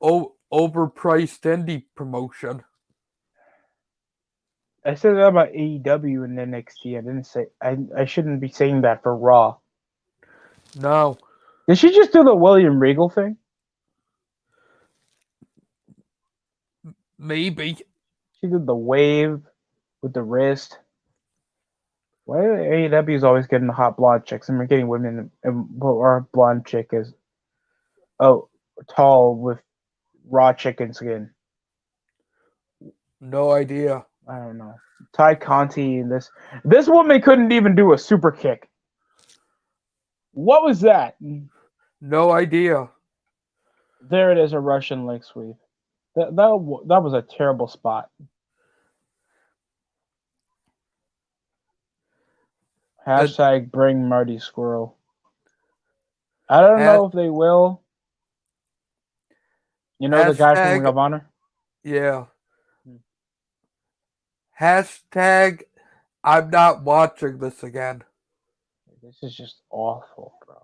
overpriced indie promotion. I said that about AEW and NXT. I didn't say I shouldn't be saying that for Raw. No, Did she just do the William Regal thing? maybe. She did the wave with the wrist. Why do AEW's always getting the hot blonde chicks and we're getting women and our blonde chick is tall with raw chicken skin. No idea. I don't know. Ty Conti and this woman couldn't even do a super kick. What was that? No idea. There it is, a Russian leg sweep. That was a terrible spot. Hashtag bring Marty Squirrel. I don't know if they will. You know the guy from Ring of Honor? Yeah. Hashtag I'm not watching this again. This is just awful, bro.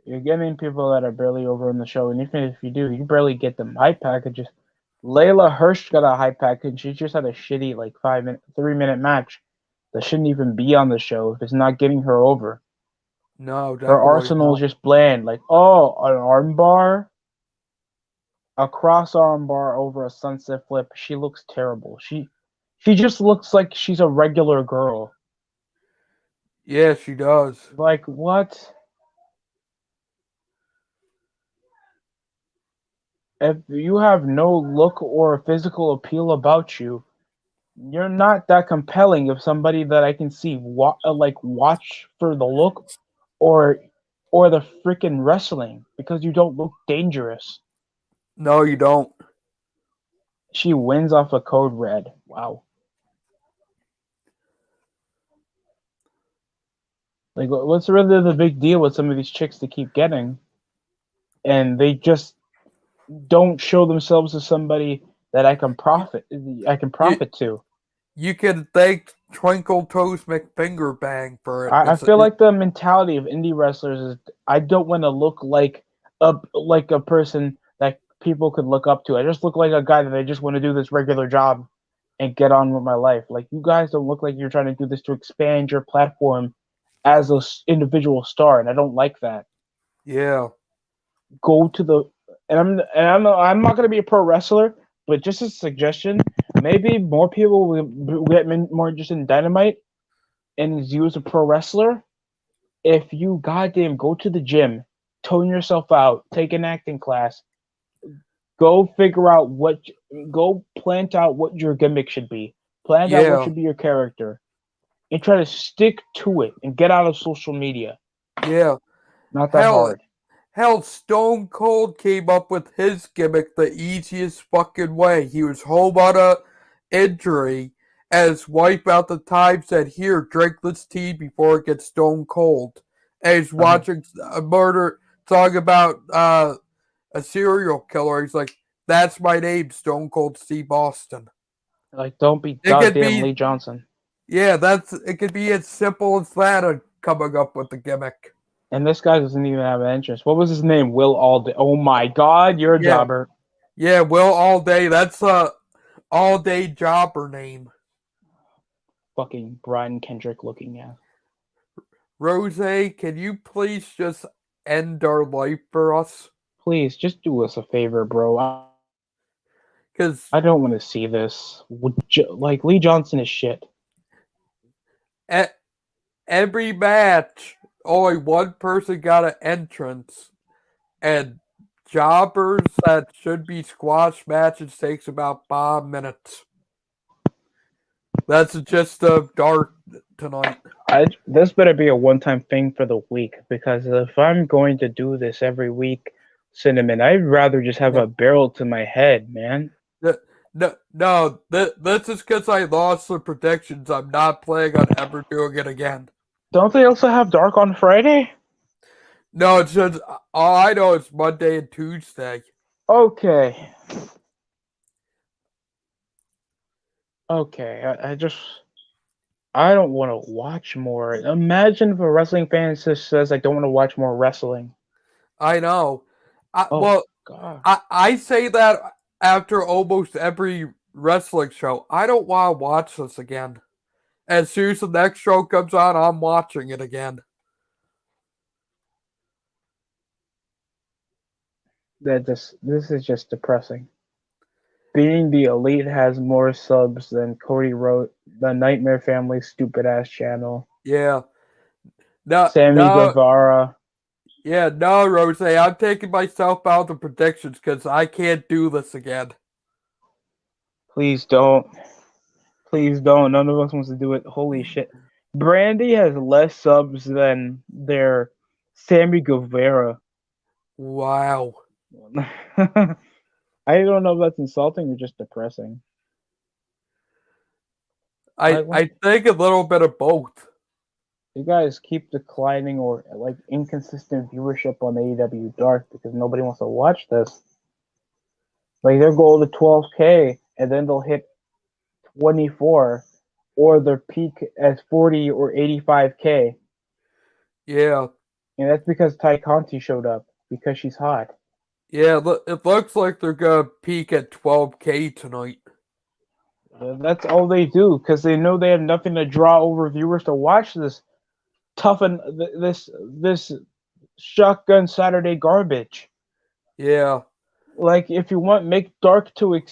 You're getting people that are barely over in the show, and even if you do, you barely get them hype packages. Layla Hirsch got a hype package. She just had a shitty 3-minute match that shouldn't even be on the show if it's not getting her over. No, definitely her arsenal is just bland. Like, oh, an armbar, a cross armbar over a sunset flip. She looks terrible. She just looks like she's a regular girl. Yeah, she does. Like, what? If you have no look or physical appeal about you, you're not that compelling of somebody that I can see watch for the look or the freaking wrestling because you don't look dangerous. No, you don't. She wins off a code red. Wow. Like, what's really the big deal with some of these chicks to keep getting? And they just don't show themselves as somebody that I can profit to. You can thank Twinkle Toes McFingerbang for it. I feel like the mentality of indie wrestlers is I don't want to look like a person that people could look up to. I just look like a guy that I just want to do this regular job and get on with my life. Like, you guys don't look like you're trying to do this to expand your platform as an individual star, and I don't like that. Yeah. Go to the and I'm not going to be a pro wrestler, but just a suggestion, maybe more people will get more interested in Dynamite and you as a pro wrestler. If you goddamn go to the gym, tone yourself out, take an acting class, go plant out what your gimmick should be, plant out what should be your character, and try to stick to it and get out of social media. Yeah. Not that hard. Hell, Stone Cold came up with his gimmick the easiest fucking way. He was home on a injury, and his wife at the time said, "Here, drink this tea before it gets stone cold." And he's watching a murder song about a serial killer. He's like, "That's my name, Stone Cold Steve Austin." Like, don't be goddamn Lee Johnson. Yeah, it could be as simple as that of coming up with the gimmick. And this guy doesn't even have an entrance. What was his name? Will Alday. Oh my God, you're a Yeah. jobber. Yeah, Will All Day. That's a all day jobber name. Fucking Brian Kendrick looking at. Rosé, can you please just end our life for us? Please, just do us a favor, bro. Because I don't want to see this. Like, Lee Johnson is shit. every match, only one person got an entrance. And jobbers that should be squash matches takes about 5 minutes. That's just the Dark tonight. This better be a one-time thing for the week, because if I'm going to do this every week, Synnamon, I'd rather just have Yeah. a barrel to my head, man. No, this is because I lost the predictions. I'm not planning on ever doing it again. Don't they also have Dark on Friday? No, it's just, all I know is Monday and Tuesday. Okay. Okay, I don't want to watch more. Imagine if a wrestling fan just says, I don't want to watch more wrestling. I know. Oh, God. I say that after almost every wrestling show. I don't want to watch this again. As soon as the next show comes on, I'm watching it again. This is just depressing. Being the Elite has more subs than Cody wrote the Nightmare Family stupid ass channel. Yeah. No, Sammy no, Guevara. yeah, no, Rose. I'm taking myself out of the predictions because I can't do this again. Please don't. Please don't. None of us wants to do it. Holy shit. Brandy has less subs than their Sammy Guevara. Wow. I don't know if that's insulting or just depressing. I think a little bit of both. You guys keep declining or like inconsistent viewership on AEW Dark because nobody wants to watch this. Like their goal to 12K and then they'll hit 24 or their peak as 40 or 85K. Yeah. And that's because Ty Conti showed up because she's hot. Yeah, it looks like they're going to peak at 12K tonight. That's all they do because they know they have nothing to draw over viewers to watch this this shotgun Saturday garbage. Yeah. Like if you want make Dark to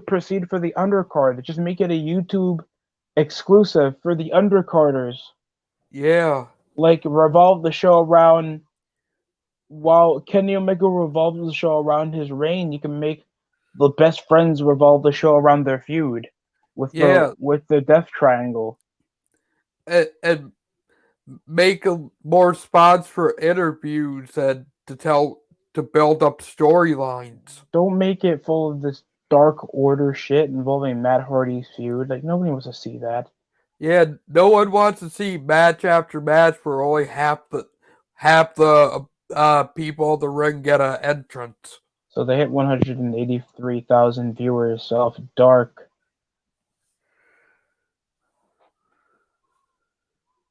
proceed for the undercard, just make it a YouTube exclusive for the undercarders. Yeah. Like revolve the show around while Kenny Omega revolves the show around his reign, you can make the best friends revolve the show around their feud with the Death Triangle. And make more spots for interviews and to build up storylines. Don't make it full of this Dark Order shit involving Matt Hardy's feud. Like nobody wants to see that. Yeah, no one wants to see match after match where only half the people in the ring get an entrance. So they hit 183,000 viewers of Dark.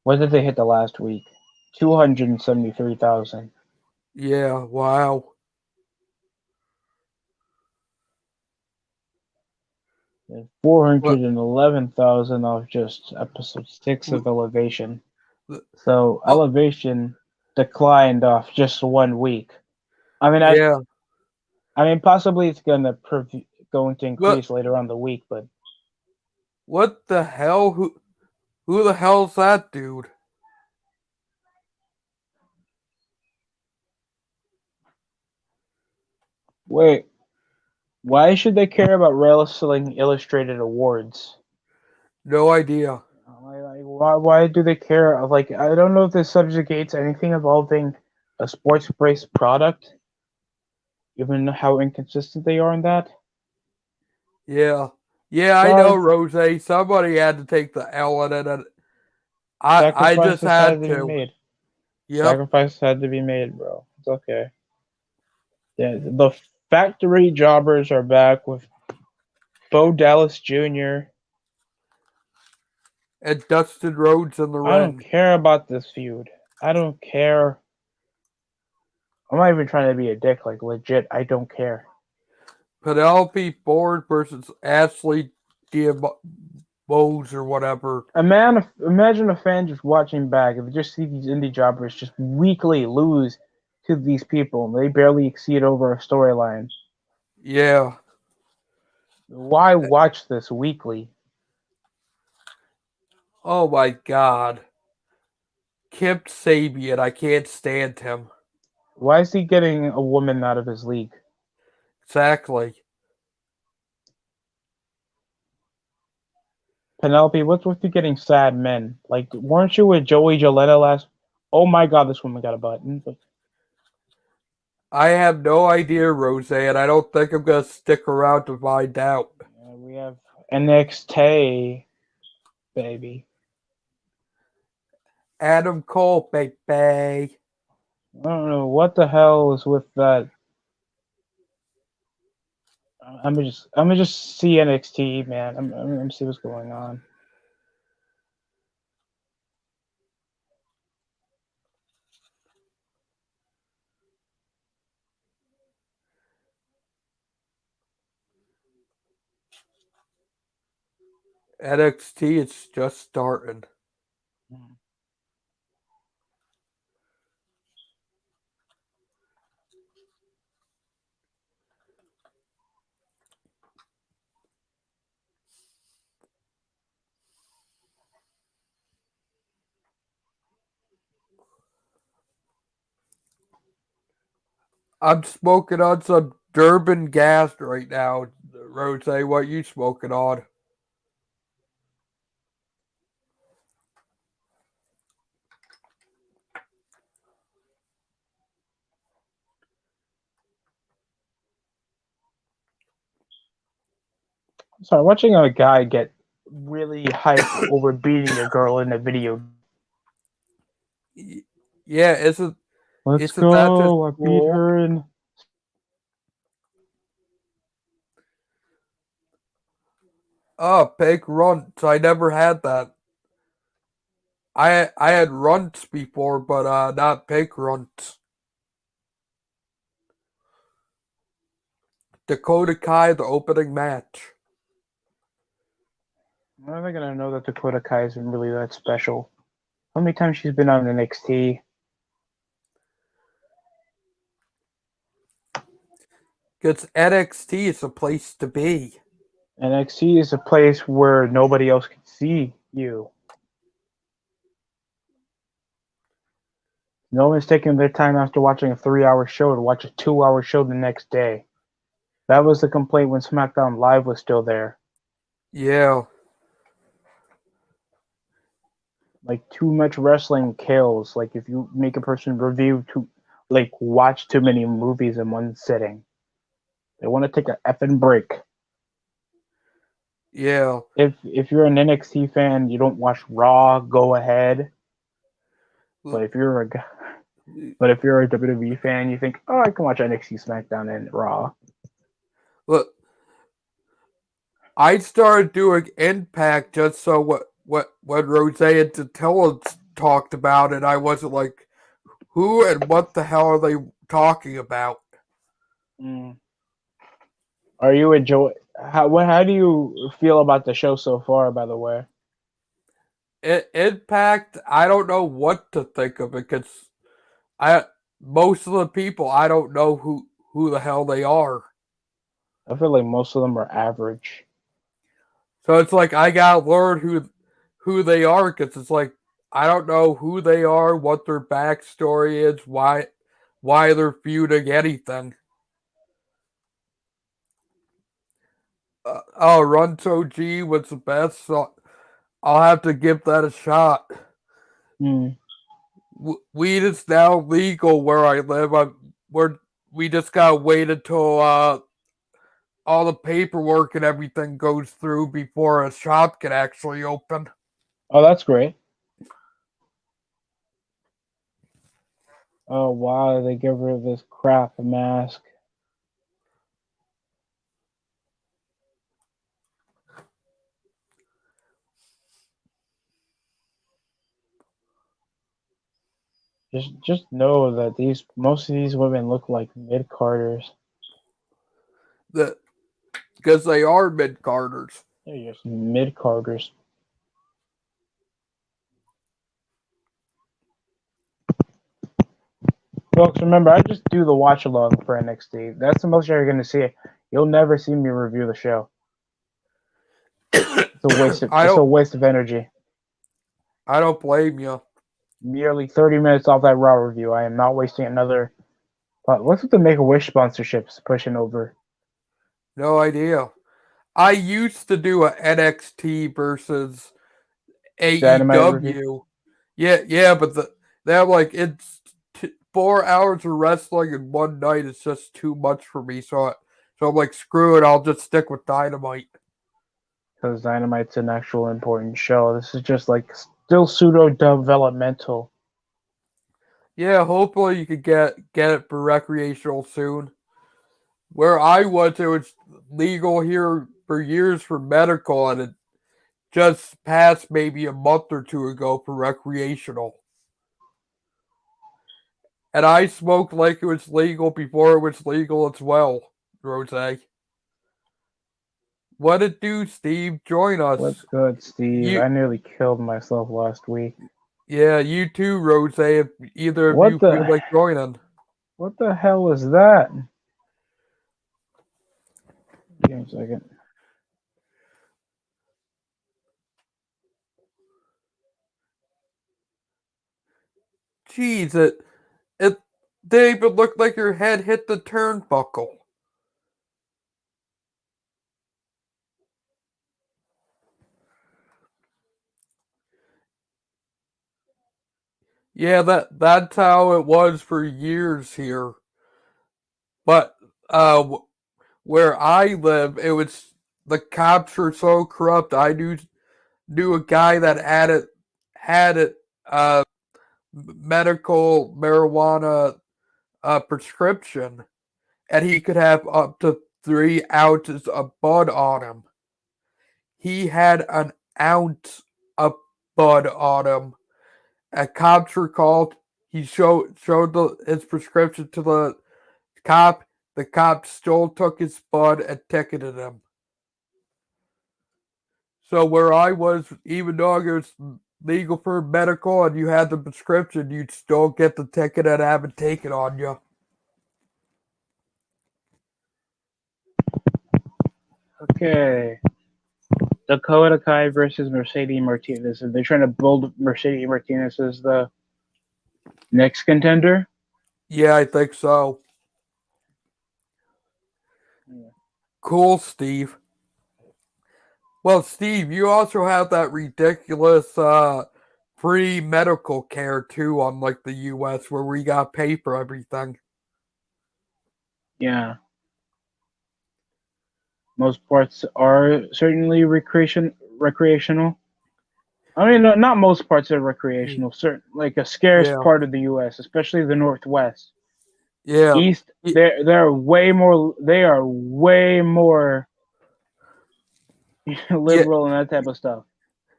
What did they hit the last week? 273,000. Yeah, wow. 411,000 of just episode 6 of Elevation. So Elevation declined off just 1 week. I mean, I mean, possibly it's going to increase later on the week, but what the hell? Who the hell's that dude? wait, why should they care about Wrestling Illustrated awards? No idea. Why do they care? Like, I don't know if this subjugates anything involving a sports-based product, given how inconsistent they are in that. Yeah. Yeah, I know, Rose. Somebody had to take the L in it. I just had to. Be made. Yep. Sacrifices had to be made, bro. It's okay. Yeah, the factory jobbers are back with Bo Dallas Jr. And Dustin Rhodes in the ring. I don't care about this feud. I don't care. I'm not even trying to be a dick. Like legit, I don't care. Penelope Ford versus Ashley Diabose or whatever. Imagine a fan just watching back and they just see these indie jobbers just weekly lose to these people and they barely exceed over a storyline. Yeah. Why watch this weekly? Oh my god. Kip Sabian, I can't stand him. Why is he getting a woman out of his league? Exactly. Penelope, what's with you getting sad men? Like, weren't you with Joey Joletta last? Oh my god, this woman got a button. I have no idea, Rose, and I don't think I'm gonna stick around to find out. We have NXT, baby. Adam Cole, baby. I don't know what the hell is with that. I'm gonna just see NXT, man. I'm gonna see what's going on. NXT is just starting. I'm smoking on some Durban gas right now. Rose, what you smoking on? Sorry, watching a guy get really hyped over beating a girl in a video. Yeah, isn't Let's that just go! I beat cool? her in. Oh, pig runts. I never had that. I had runts before, but not pig runts. Dakota Kai, the opening match. When am I gonna know that Dakota Kai isn't really that special? How many times she's been on NXT? Because NXT is a place to be. NXT is a place where nobody else can see you. No one's taking their time after watching a 3-hour show to watch a 2-hour show the next day. That was the complaint when SmackDown Live was still there. Yeah. Like too much wrestling kills. Like if you make a person watch too many movies in one sitting, they want to take an effing break. Yeah. If you're an NXT fan, you don't watch Raw. Go ahead. But if you're a WWE fan, you think, oh, I can watch NXT, SmackDown, and Raw. Look, I started doing Impact just so when Rosé and Totilla talked about it, I wasn't like, who and what the hell are they talking about? Mm. Are you enjoy? How do you feel about the show so far? By the way, Impact, I don't know what to think of it because most of the people I don't know who the hell they are. I feel like most of them are average. So it's like I gotta learn who they are because it's like I don't know who they are, what their backstory is, why they're feuding anything. Runto G was the best, so I'll have to give that a shot. Mm. Weed is now legal where I live. We just gotta wait until all the paperwork and everything goes through before a shop can actually open. Oh, that's great. Oh wow, they get rid of this crap mask. Just know that most of these women look like mid-carders. Because they are mid-carders. They're just mid-carders. Folks, remember, I just do the watch along for NXT. That's the most you're going to see. You'll never see me review the show. It's a waste of energy. I don't blame you. Merely 30 minutes off that Raw review. I am not wasting another. What's with the Make-A-Wish sponsorships pushing over? No idea. I used to do a NXT versus AEW. Yeah, but they're like it's 4 hours of wrestling in one night. It's just too much for me. So I'm like, screw it. I'll just stick with Dynamite. Because Dynamite's an actual important show. This is just like still pseudo developmental. Yeah, hopefully you could get it for recreational soon. Where I was, it was legal here for years for medical, and it just passed maybe a month or two ago for recreational. And I smoked like it was legal before it was legal as well, Rosé. What it do, Steve? Join us. What's good, Steve? I nearly killed myself last week. Yeah, you too, Rosé, if either of you feel like joining. What the hell is that? Give me a second. Jeez, it David looked like your head hit the turnbuckle. Yeah, that's how it was for years here. But where I live, it was the cops were so corrupt. I knew a guy that had it medical marijuana prescription, and he could have up to 3 ounces of bud on him. He had an ounce of bud on him. And cops were called. He showed his prescription to the cop. The cop still took his bud and ticketed him. So where I was, even though it was legal for medical and you had the prescription, you'd still get the ticket and have it taken on you. Okay. Dakota Kai versus Mercedes Martinez. They're trying to build Mercedes Martinez as the next contender? Yeah, I think so. Yeah. Cool, Steve. Well, Steve, you also have that ridiculous free medical care too, unlike the US where we got to pay for everything. Yeah. Most parts are certainly recreational. I mean, not most parts are recreational. Certain, like a scarce part of the U.S., especially the Northwest. Yeah. East, they're way more. They are way more liberal and that type of stuff.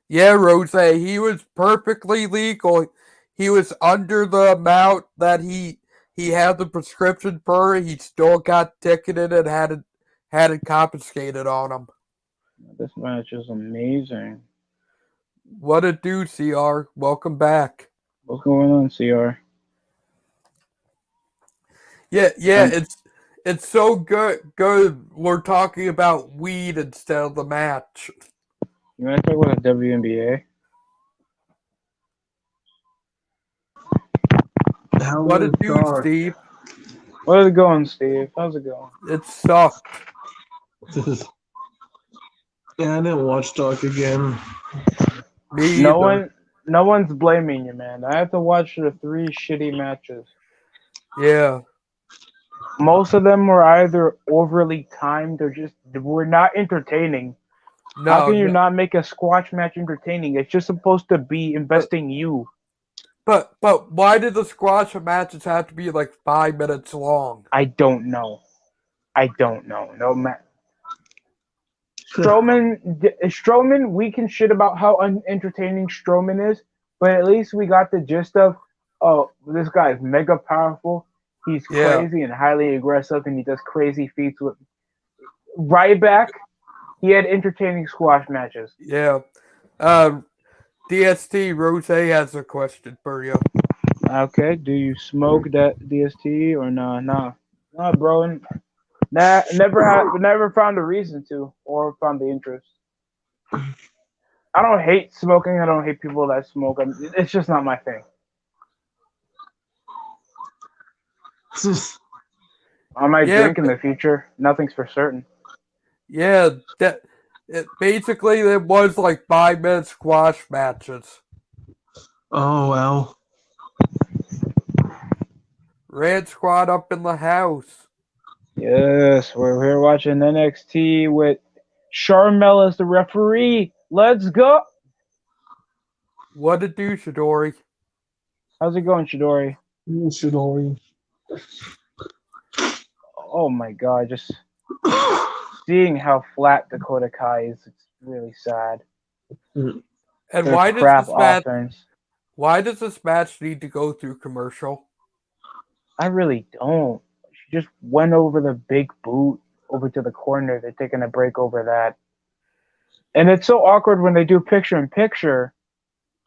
Yeah, Rosé, he was perfectly legal. He was under the amount that he had the prescription for. He still got ticketed and had it confiscated on him. This match is amazing. What it do, CR? Welcome back. What's going on, CR? Yeah, it's so good. We're talking about weed instead of the match. You want to talk about the WNBA? What it do, Steve? How's it going, Steve? How's it going? It sucked. Yeah, I didn't watch Dark again. Me either. No one's blaming you, man. I have to watch the 3 shitty matches. Yeah. Most of them were either overly timed or just were not entertaining. No, how can you not make a squash match entertaining? It's just supposed to be investing you. But why did the squash matches have to be like 5 minutes long? I don't know. No man. Strowman, we can shit about how unentertaining Strowman is, but at least we got the gist of Oh, this guy is mega powerful. He's Yeah. crazy and highly aggressive, and he does crazy feats with Ryback. He had entertaining squash matches. Yeah. DST Rose has a question for you. Okay, do you smoke that DST or nah? Nah, bro. Nah, never found a reason to or found the interest. I don't hate smoking. I don't hate people that smoke. It's just not my thing. I might Yeah, drink in the future. Nothing's for certain. yeah. Basically it was like 5 minute squash matches. Oh well. Rant squad up in the house. Yes, we're here watching NXT with Charmel as the referee. Let's go. What to do, Chidori? How's it going, Chidori? Chidori. Oh my god, just seeing how flat Dakota Kai is, it's really sad. And Their why does crap this match? offense. Why does this match need to go through commercial? I really don't. She just went over the big boot over to the corner. They're taking a break over that. And it's so awkward when they do picture in picture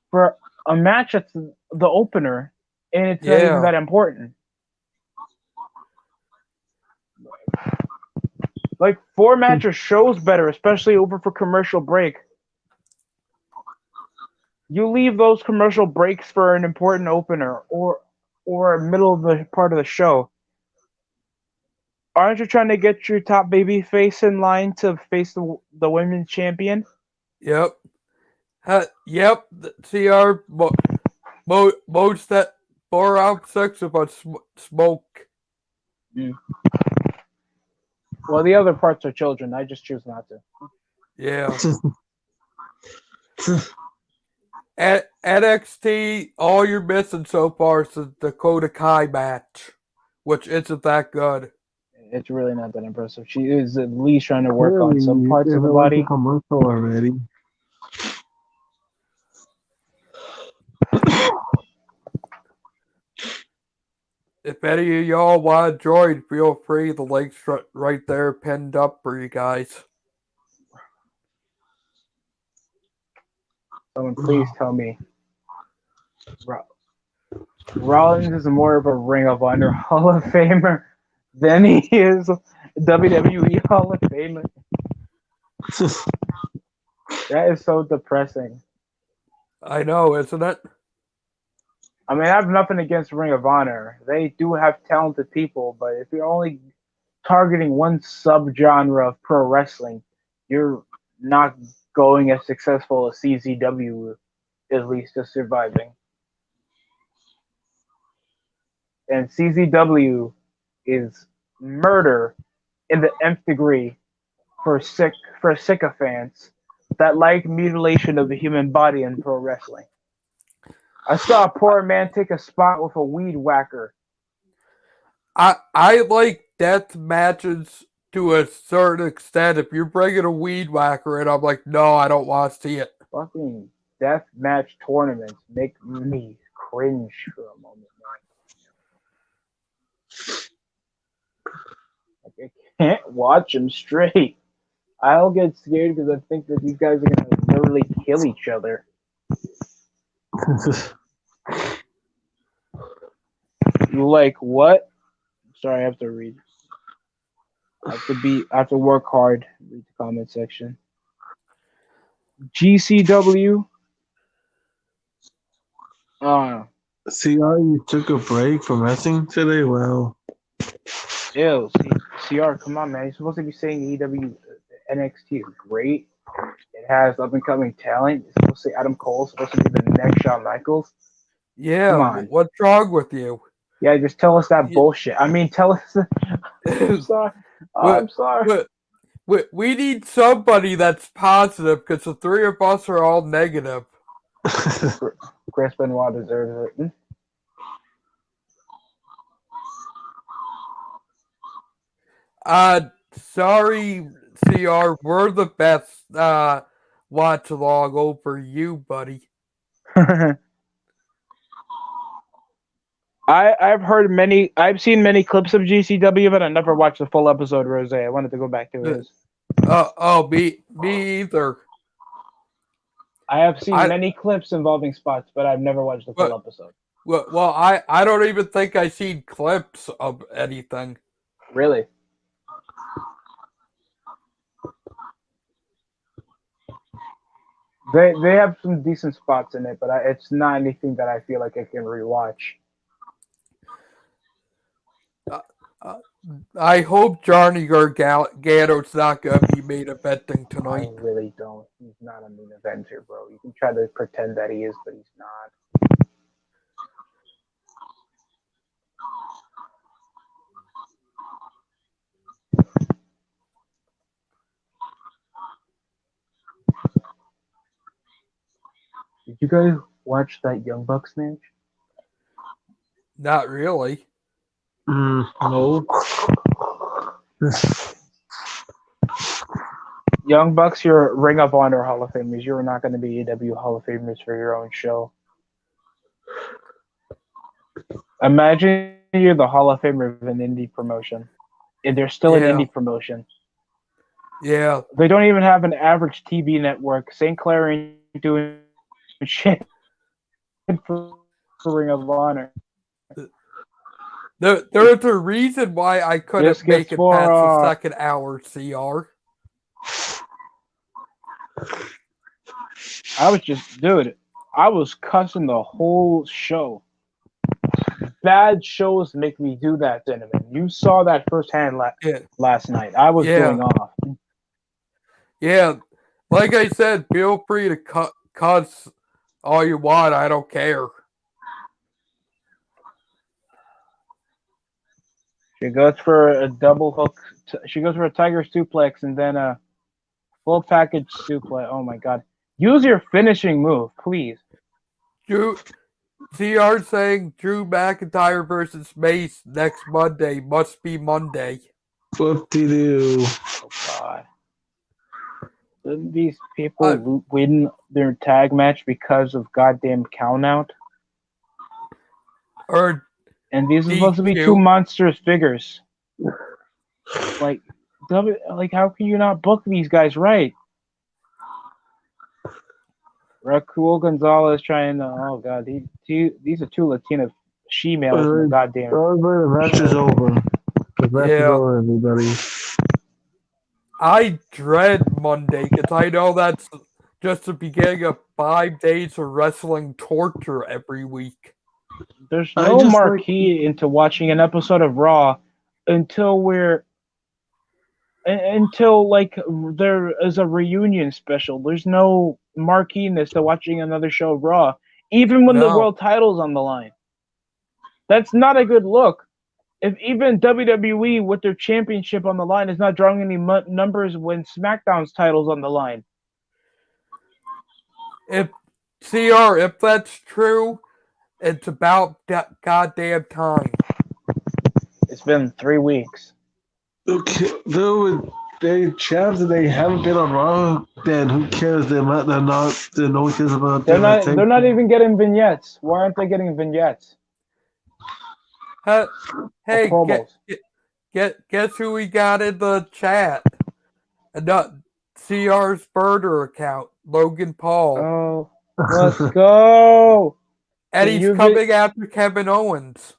for a match that's the opener, and it's not even Yeah. that important. Like 4 matches shows better, especially over for commercial break. You leave those commercial breaks for an important opener or middle of the part of the show. Aren't you trying to get your top baby face in line to face the women's champion? Yep. Yep. CR most that 4 out 6 about smoke. Well, the other parts are children. I just choose not to. Yeah. At NXT, all you're missing so far is the Dakota Kai match, which isn't that good. It's really not that impressive. She is at least trying to work on some parts of the body. Commercial already. If any of y'all want to join, feel free. The link's right there pinned up for you guys. Someone please tell me. Rollins is more of a Ring of Honor Hall of Famer than he is a WWE Hall of Famer. That is so depressing. I know, isn't it? I mean, I have nothing against Ring of Honor. They do have talented people, but if you're only targeting one subgenre of pro wrestling, you're not going as successful as CZW, at least as surviving. And CZW is murder in the nth degree for sycophants that like mutilation of the human body in pro wrestling. I saw a poor man take a spot with a weed whacker. I like death matches to a certain extent. If you're bringing a weed whacker in, I'm like, no, I don't want to see it. Fucking death match tournaments make me cringe for a moment, man. Like, I can't watch them straight. I'll get scared because I think that these guys are gonna literally kill each other. Like what? Sorry, I have to read. I have to work hard. Read the comment section. GCW. See how you took a break from wrestling today? Well, Ew, CR, come on, man. You're supposed to be saying AEW NXT is great. It has up and coming talent. You're supposed to say Adam Cole's supposed to be the next Shawn Michaels. Yeah, Come on. what's wrong with you? Yeah, just tell us that bullshit. I mean, tell us. I'm sorry. I'm sorry. We need somebody that's positive because the 3 of us are all negative. Chris Benoit deserves it. Sorry, CR, we're the best watch along over you, buddy. I've seen many clips of GCW, but I never watched the full episode. Rose, I wanted to go back to his. Me either. I have seen many clips involving spots, but I've never watched the full episode. Well, I don't even think I've seen clips of anything. Really? They have some decent spots in it, but it's not anything that I feel like I can rewatch. I hope Johnny Gargano's not going to be main eventing tonight. I really don't. He's not a main eventer, bro. You can try to pretend that he is, but he's not. Did you guys watch that Young Bucks match? Not really. No. Young Bucks, you're Ring of Honor Hall of Famers. You're not going to be AEW Hall of Famers for your own show. Imagine you're the Hall of Famer of an indie promotion. And they're still an indie promotion. Yeah. They don't even have an average TV network. St. Clair ain't doing shit for Ring of Honor. There's a reason why I couldn't make it past the second hour, CR. I was cussing the whole show. Bad shows make me do that, Synnamon. You saw that firsthand last night. I was going off. Yeah, like I said, feel free to cuss all you want. I don't care. She goes for a double hook. She goes for a tiger suplex and then a full package suplex. Oh my god! Use your finishing move, please. CR saying Drew McIntyre versus Mace next Monday. Must be Monday. Whoop-de-doo. Oh god! Didn't these people win their tag match because of goddamn count out? And these are supposed to be two monstrous figures. Like, how can you not book these guys right? Raquel Gonzalez trying to. Oh god, these are two Latina she-males in the goddamn. The match is over. The match is over, everybody. I dread Monday because I know that's just the beginning of 5 days of wrestling torture every week. There's no marquee into watching an episode of Raw until there is a reunion special. There's no marqueeness to watching another show of Raw, even when the world title's on the line. That's not a good look. If even WWE with their championship on the line is not drawing any numbers when SmackDown's title's on the line. If that's true, it's about that goddamn time. It's been 3 weeks. Okay, they champs and they haven't been on Raw. Then who cares? They're not. No one cares about. They're not even getting vignettes. Why aren't they getting vignettes? Hey, guess who we got in the chat? CR's burner account, Logan Paul. Oh, let's go. And he's coming after Kevin Owens.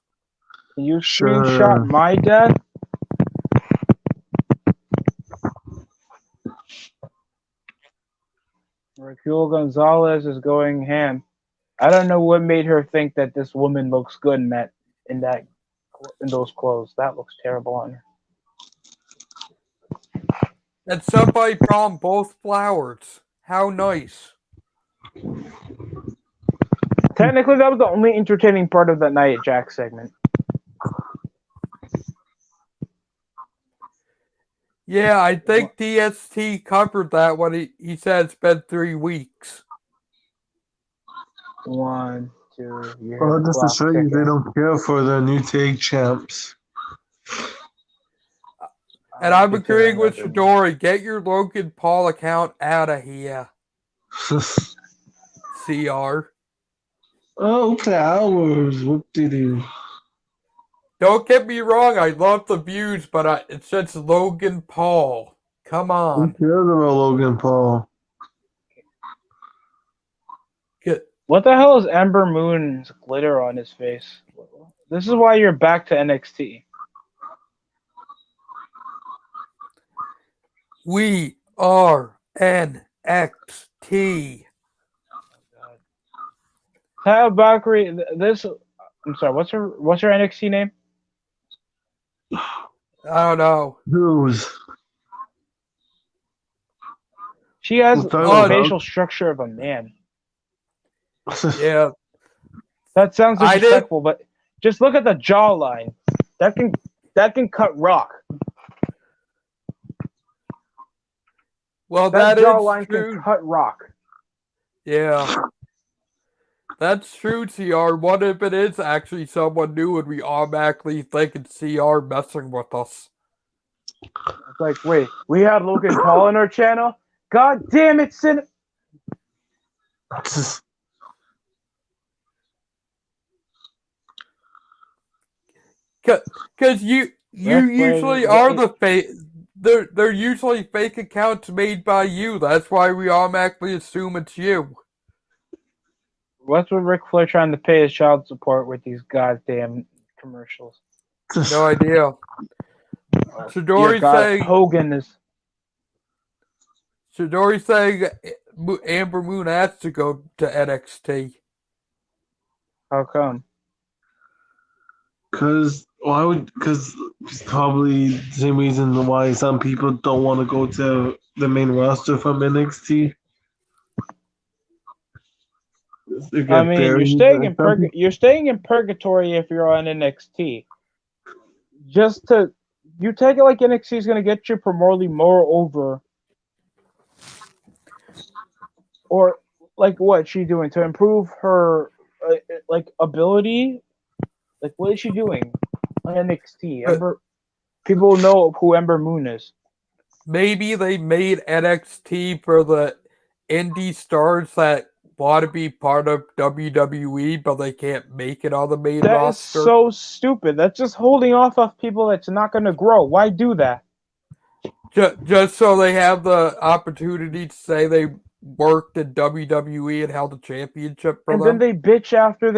Can you screenshot my death? Raquel Gonzalez is going ham. I don't know what made her think that this woman looks good in those clothes. That looks terrible on her. And somebody brought them both flowers. How nice. Technically, that was the only entertaining part of that Nia Jax segment. Yeah, I think DST covered that when he said it's been 3 weeks. 1, 2, well, just to show you they don't care for the new tag champs. And I'm agreeing with Chidori. Get your Logan Paul account out of here. CR. Oh, flowers. Whoop-de-doo. Don't get me wrong, I love the views, but it's just Logan Paul. Come Who on. cares about Logan Paul? What the hell is Ember Moon's glitter on his face? This is why you're back to NXT. We are NXT. Taya Valkyrie, this. I'm sorry. What's her NXT name? I don't know. Who's? She has Who's the talking facial about? structure of a man. Yeah. That sounds I did- disrespectful, but just look at the jawline. That can cut rock. Well, That that jawline is true. can cut rock. Yeah. That's true, CR. What if it is actually someone new and we automatically think it's CR messing with us? It's like, wait, we had Logan Paul on our channel? God damn it, Synnamon. Because you usually are the fake. They're usually fake accounts made by you. That's why we automatically assume it's you. What's with Ric Flair trying to pay his child support with these goddamn commercials? No idea. Chidori God, saying Hogan is. Chidori saying Amber Moon has to go to NXT. How come? Because it's probably the same reason why some people don't want to go to the main roster from NXT. I mean, you're staying in purgatory if you're on NXT. You take it like NXT is gonna get you promoted more over, or like what's she doing to improve her ability? Like what is she doing on NXT? People know who Ember Moon is. Maybe they made NXT for the indie stars that want to be part of WWE, but they can't make it on the main That is roster. so stupid. That's just holding off of people that's not going to grow. Why do that? Just so they have the opportunity to say they worked in WWE and held a championship for and them. Then they bitch after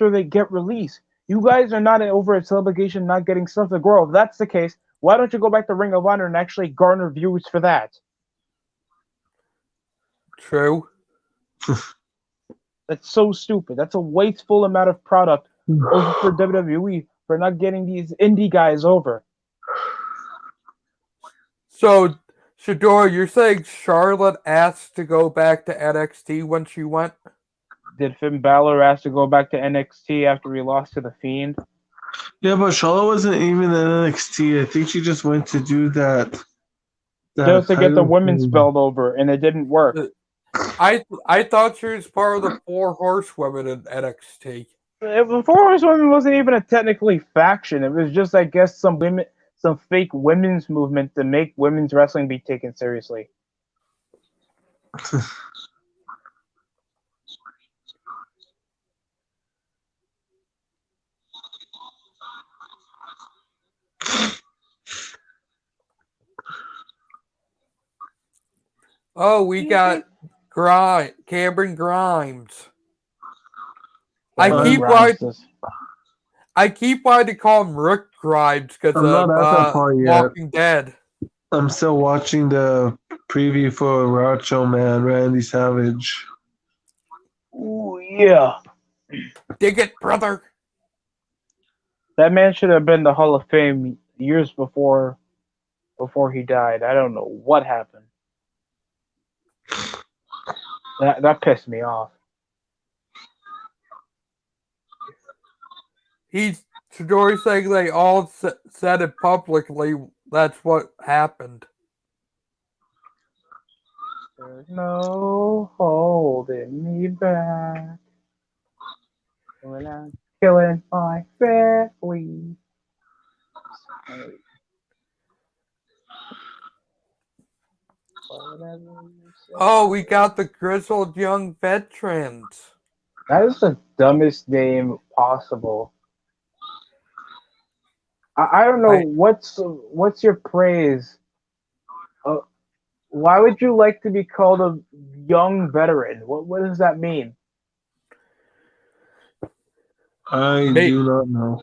they get released. You guys are not over its obligation not getting stuff to grow. If that's the case, why don't you go back to Ring of Honor and actually garner views for that? True. That's so stupid. That's a wasteful amount of product over for WWE for not getting these indie guys over. So, Chidori, you're saying Charlotte asked to go back to NXT when she went? Did Finn Balor ask to go back to NXT after he lost to The Fiend? Yeah, but Charlotte wasn't even in NXT. I think she just went to do that Just to get the title women's thing. belt over, and it didn't work. I thought she was part of the 4 Horsewomen in NXT. The Four Horsewomen wasn't even a technically faction. It was just, I guess, some fake women's movement to make women's wrestling be taken seriously. Oh, we got Cameron Grimes. I keep wanting to call him Rick Grimes because I'm of not at that part yet. Walking Dead. I'm still watching the preview for Macho Man, Randy Savage. Ooh, yeah. Dig it, brother. That man should have been the Hall of Fame years before he died. I don't know what happened. That pissed me off. Chidori saying they all said it publicly. That's what happened. There's no holding me back when I'm killing my family. Oh, we got the grizzled young veterans. That is the dumbest name possible. I don't know what's your praise. Why would you like to be called a young veteran? What does that mean? I do not know.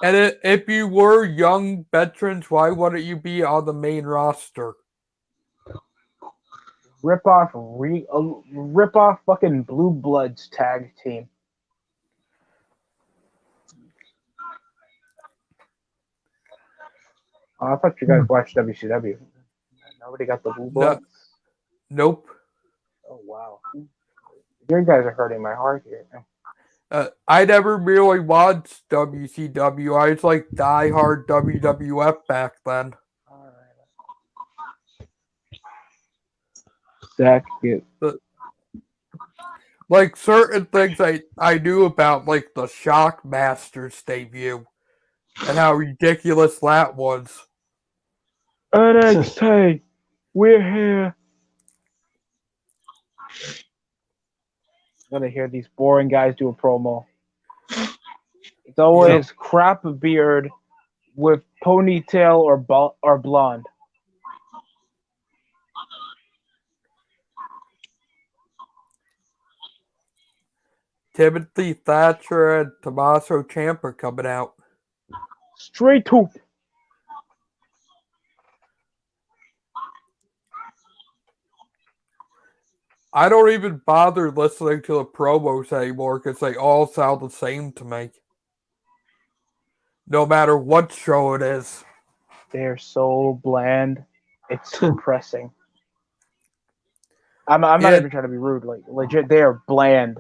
And if you were young veterans, why wouldn't you be on the main roster? Rip off fucking Blue Bloods tag team. Oh, I thought you guys watched WCW. Nobody got the Blue Bloods? Nope. Oh, wow. You guys are hurting my heart here. I never really watched WCW. I was like diehard WWF back then. All right. Zach, like certain things I knew about, like the Shockmasters debut and how ridiculous that was. NXT, we're here. I'm gonna hear these boring guys do a promo. It's always crap beard with ponytail or blonde. Timothy Thatcher and Tommaso Ciampa coming out. Straight to. I don't even bother listening to the promos anymore because they all sound the same to me. No matter what show it is. They're so bland. It's depressing. I'm not even trying to be rude. Like legit, they are bland.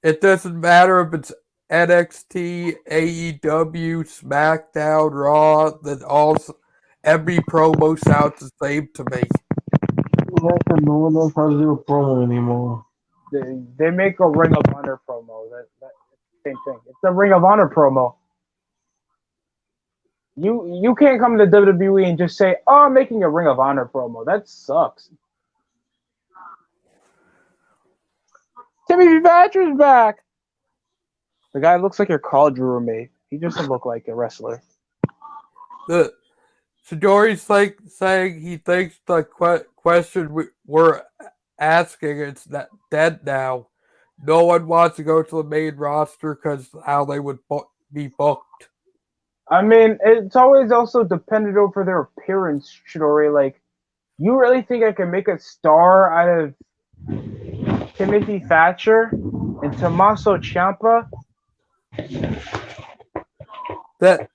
It doesn't matter if it's NXT, AEW, SmackDown, Raw. That every promo sounds the same to me. No one knows how to do a promo anymore. They make a Ring of Honor promo. That's the same thing. It's a Ring of Honor promo. You can't come to WWE and just say, "Oh, I'm making a Ring of Honor promo." That sucks. Timothy Thatcher's back. The guy looks like your college roommate. He doesn't look like a wrestler. The Chidori's like saying he thinks the question we're asking is dead now. No one wants to go to the main roster because how they would be booked. I mean, it's always also dependent over their appearance, Chidori. Like, you really think I can make a star out of Timothy Thatcher and Tommaso Ciampa? That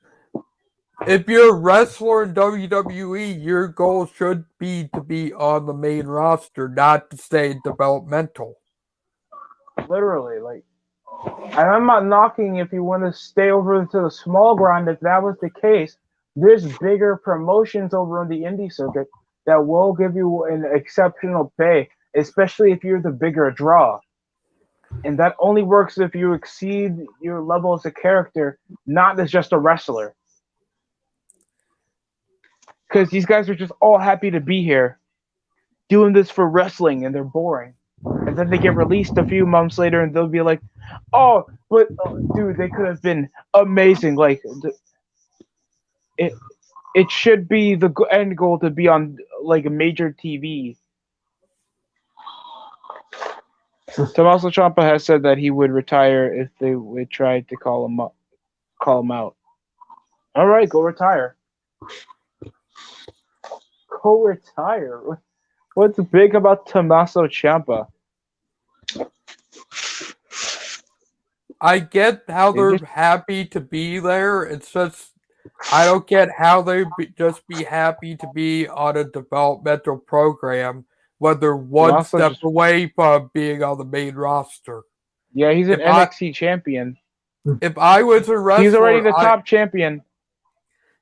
if you're a wrestler in WWE, your goal should be to be on the main roster, not to stay developmental. Literally, like, and I'm not knocking if you want to stay over to the small ground. If that was the case, there's bigger promotions over on the indie circuit that will give you an exceptional pay, especially if you're the bigger draw. And that only works if you exceed your level as a character, not as just a wrestler. Because these guys are just all happy to be here, doing this for wrestling, and they're boring. And then they get released a few months later, and they'll be like, "Oh, but dude, they could have been amazing." Like, it should be the end goal to be on like a major TV. Tommaso Ciampa has said that he would retire if they would try to call him out. All right, go retire. Go retire. What's big about Tommaso Ciampa? I get how they're happy to be there. It's just I don't get how they just be happy to be on a developmental program when they're one step away from being on the main roster. Yeah, he's an NXT champion. If I was a wrestler, he's already the top champion.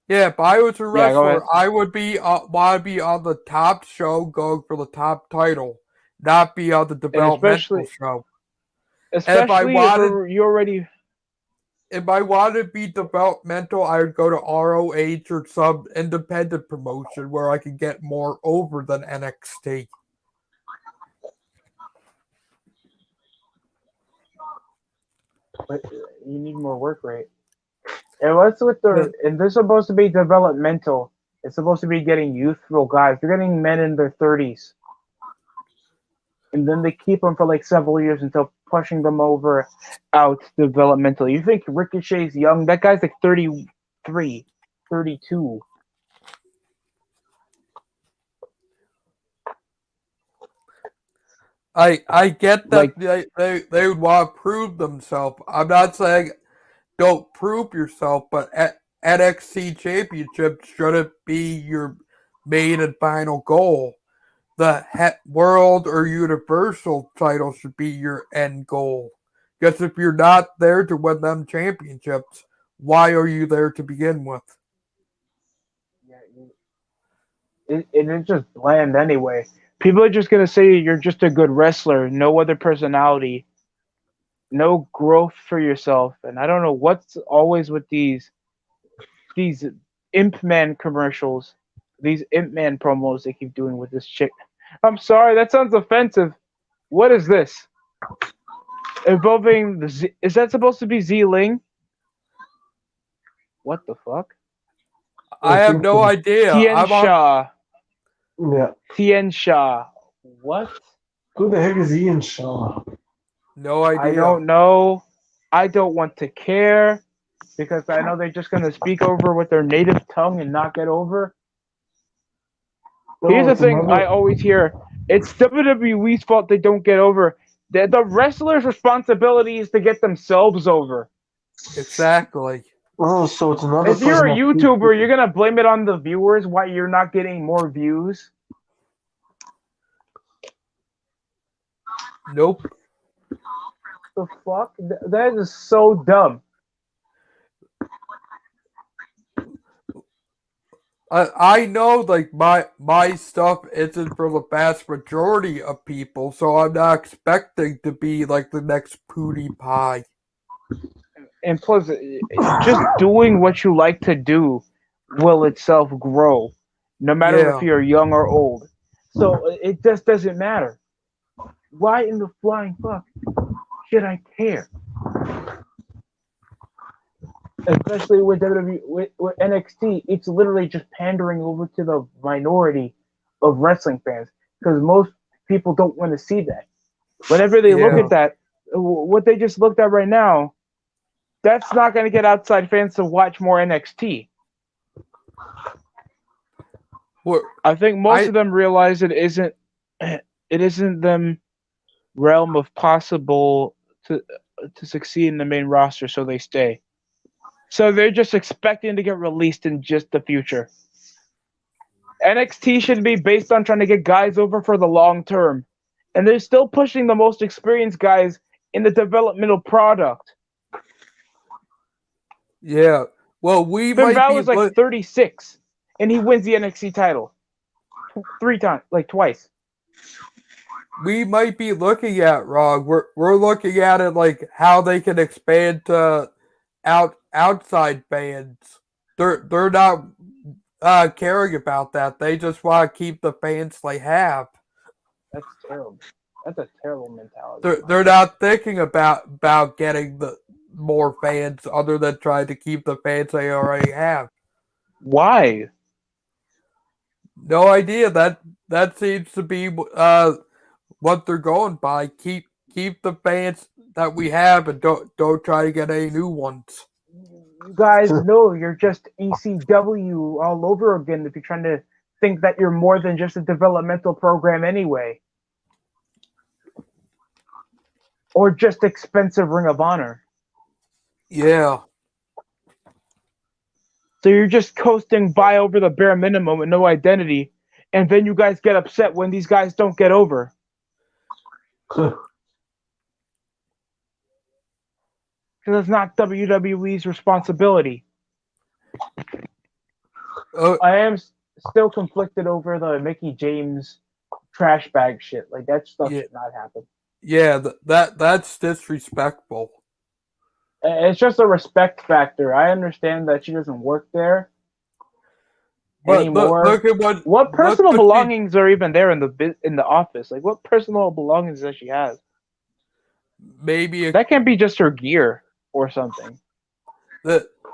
Yeah, if I was a wrestler, I would want to be on the top show, going for the top title, not be on the developmental show. Especially if you already. If I wanted to be developmental, I would go to ROH or some independent promotion where I could get more over than NXT. But you need more work rate. And what's with and they're supposed to be developmental. It's supposed to be getting youthful guys. They're getting men in their 30s. And then they keep them for like several years until pushing them over out developmentally. You think Ricochet's young? That guy's like 33, 32. I get that Like, they would want to prove themselves. I'm not saying don't prove yourself, but NXT Championship shouldn't be your main and final goal. The world or universal title should be your end goal. Because if you're not there to win them championships, why are you there to begin with? it's just bland anyway. People are just gonna say you're just a good wrestler, no other personality, no growth for yourself, and I don't know what's always with these Imp Man commercials, these Imp Man promos they keep doing with this chick. I'm sorry, that sounds offensive. What is this? Involving is that supposed to be Z-Ling? What the fuck? I have no idea. Tien Sha. Yeah. Tien Sha. What? Who the heck is Ian Shaw? No idea. I don't know. I don't want to care because I know they're just going to speak over with their native tongue and not get over. Here's the thing I always hear. It's WWE's fault they don't get over. The wrestler's responsibility is to get themselves over. Exactly. Oh, so it's another. If you're a YouTuber, you're going to blame it on the viewers why you're not getting more views. Nope. The fuck? That is so dumb. I know, like, my stuff isn't for the vast majority of people, so I'm not expecting to be like the next PewDiePie. And plus, just doing what you like to do will itself grow, no matter if you're young or old. So it just doesn't matter. Why in the flying fuck should I care? Especially with WWE, with NXT, it's literally just pandering over to the minority of wrestling fans because most people don't want to see that. Whenever they look at that, what they just looked at right now, that's not going to get outside fans to watch more NXT. I think most of them realize it isn't them realm of possible to succeed in the main roster, so they stay. So they're just expecting to get released in just the future. NXT should be based on trying to get guys over for the long term. And they're still pushing the most experienced guys in the developmental product. Yeah. Well, Finn Balor is like 36, and he wins the NXT title 3 times, like twice. We might be looking at wrong. We're looking at it like how they can expand to outside fans. They're not caring about that. They just want to keep the fans they have. That's terrible. That's a terrible mentality. They're not thinking about getting the more fans other than trying to keep the fans they already have. Why? No idea. That seems to be what they're going by. Keep the fans that we have and don't try to get any new ones. You guys know you're just ECW all over again if you're trying to think that you're more than just a developmental program anyway. Or just expensive Ring of Honor. Yeah. So you're just coasting by over the bare minimum with no identity, and then you guys get upset when these guys don't get over. Because it's not WWE's responsibility. I am still conflicted over the Mickey James trash bag shit. Like, that stuff should not happen. Yeah, that's disrespectful. It's just a respect factor. I understand that she doesn't work there anymore. Look at what personal belongings are even there in the office? Like, what personal belongings does she have? Maybe that can't be just her gear or something.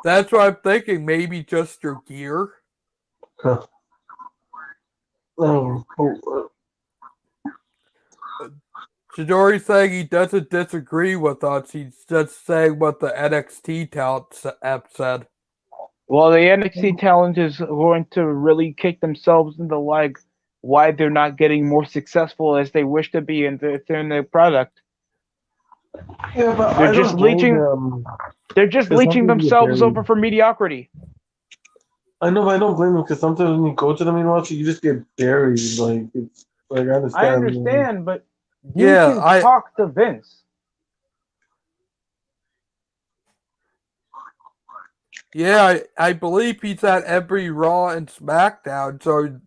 That's what I'm thinking. Maybe just your gear. Huh. Oh, Chidori saying he doesn't disagree with us. He's just saying what the NXT talent app said. Well, the NXT talent is going to really kick themselves in the leg why they're not getting more successful as they wish to be in their product. yeah, but They're I just don't blame leeching. them. They're just It's leeching something to get themselves buried. over for mediocrity. I know, but I don't blame them because sometimes when you go to the main roster, you just get buried. Like it's like I understand. I understand, but you Yeah, can talk to Vince. Yeah, I believe he's at every Raw and SmackDown, so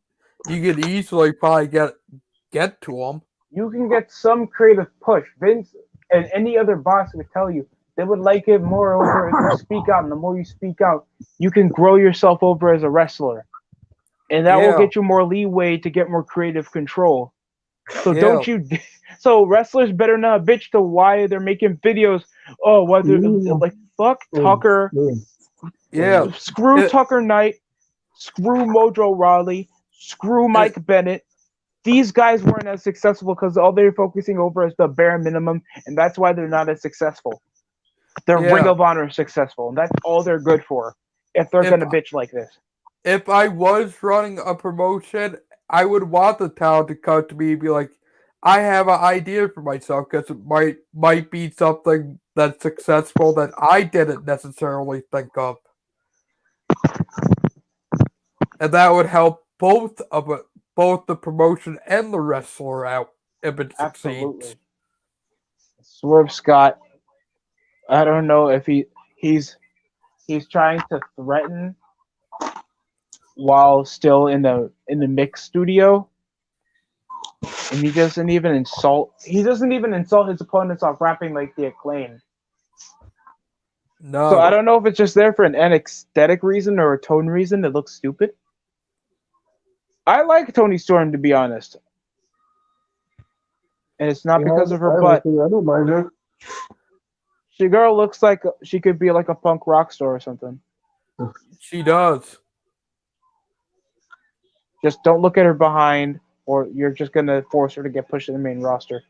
you could easily probably get to him. You can get some creative push. Vince and any other boss would tell you they would like it more over if you speak out. And the more you speak out, you can grow yourself over as a wrestler. And that will get you more leeway to get more creative control. So don't you? So wrestlers better not bitch to why they're making videos. Oh, why they're like fuck Tucker. Yeah. Screw Tucker Knight. Screw Mojo Rawley. Screw Mike Bennett. These guys weren't as successful because all they're focusing over is the bare minimum, and that's why they're not as successful. They're Ring of Honor successful, and that's all they're good for. If they're gonna bitch like this. If I was running a promotion, I would want the talent to come to me and be like, I have an idea for myself because it might be something that's successful that I didn't necessarily think of. And that would help both the promotion and the wrestler out if it succeeds. Swerve Scott, I don't know if he's trying to threaten while still in the mix studio, and he doesn't even insult his opponents off rapping like the Acclaim. No. So I don't know if it's just there for an aesthetic reason or a tone reason. It looks stupid. I like Toni Storm, to be honest, and it's not because of her butt. I don't mind her. She girl looks like she could be like a punk rock star or something. She does. Just don't look at her behind, or you're just gonna force her to get pushed to the main roster.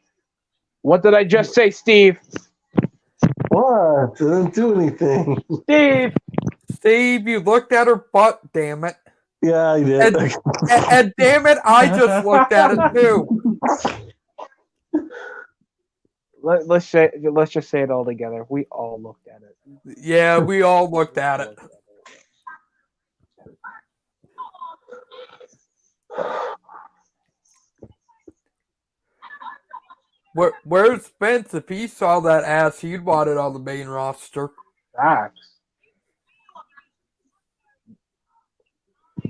What did I just say, Steve? What? I didn't do anything. Steve, you looked at her butt, damn it. Yeah, I did. And damn it, I just looked at it too. Let's just say it all together. We all looked at it. Yeah, we all looked at it. Where's Vince? If he saw that ass, he'd want it on the main roster. Facts.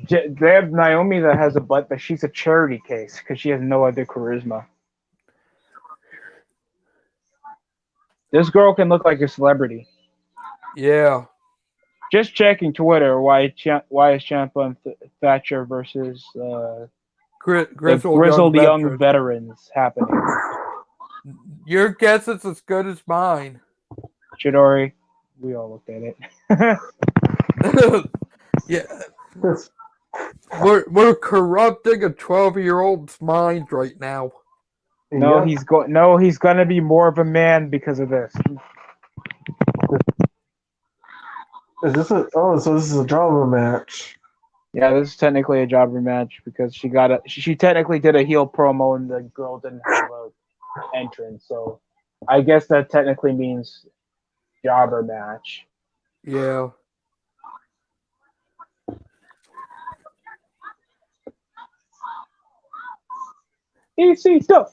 They have Naomi that has a butt, but she's a charity case because she has no other charisma. This girl can look like a celebrity. Yeah. Just checking Twitter. Why is Ciampa and Thatcher versus grizzled young veterans happening? Your guess is as good as mine. Chidori, we all looked at it. Yeah. We're corrupting a 12-year-old's mind right now. No, he's gonna be more of a man because of this. Is this so this is a drama match? Yeah, this is technically a jobber match because she technically did a heel promo and the girl didn't have an entrance, so I guess that technically means jobber match. Yeah. EC2.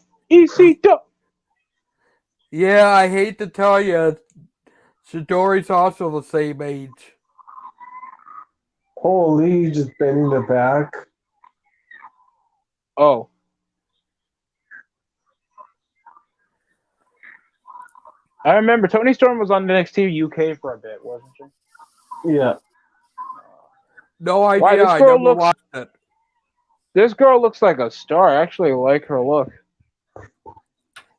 Yeah, I hate to tell you, Chidori's also the same age. Holy, just bending the back. Oh. I remember Toni Storm was on NXT UK for a bit, wasn't she? Yeah. No idea. I never watched it. This girl looks like a star. I actually like her look.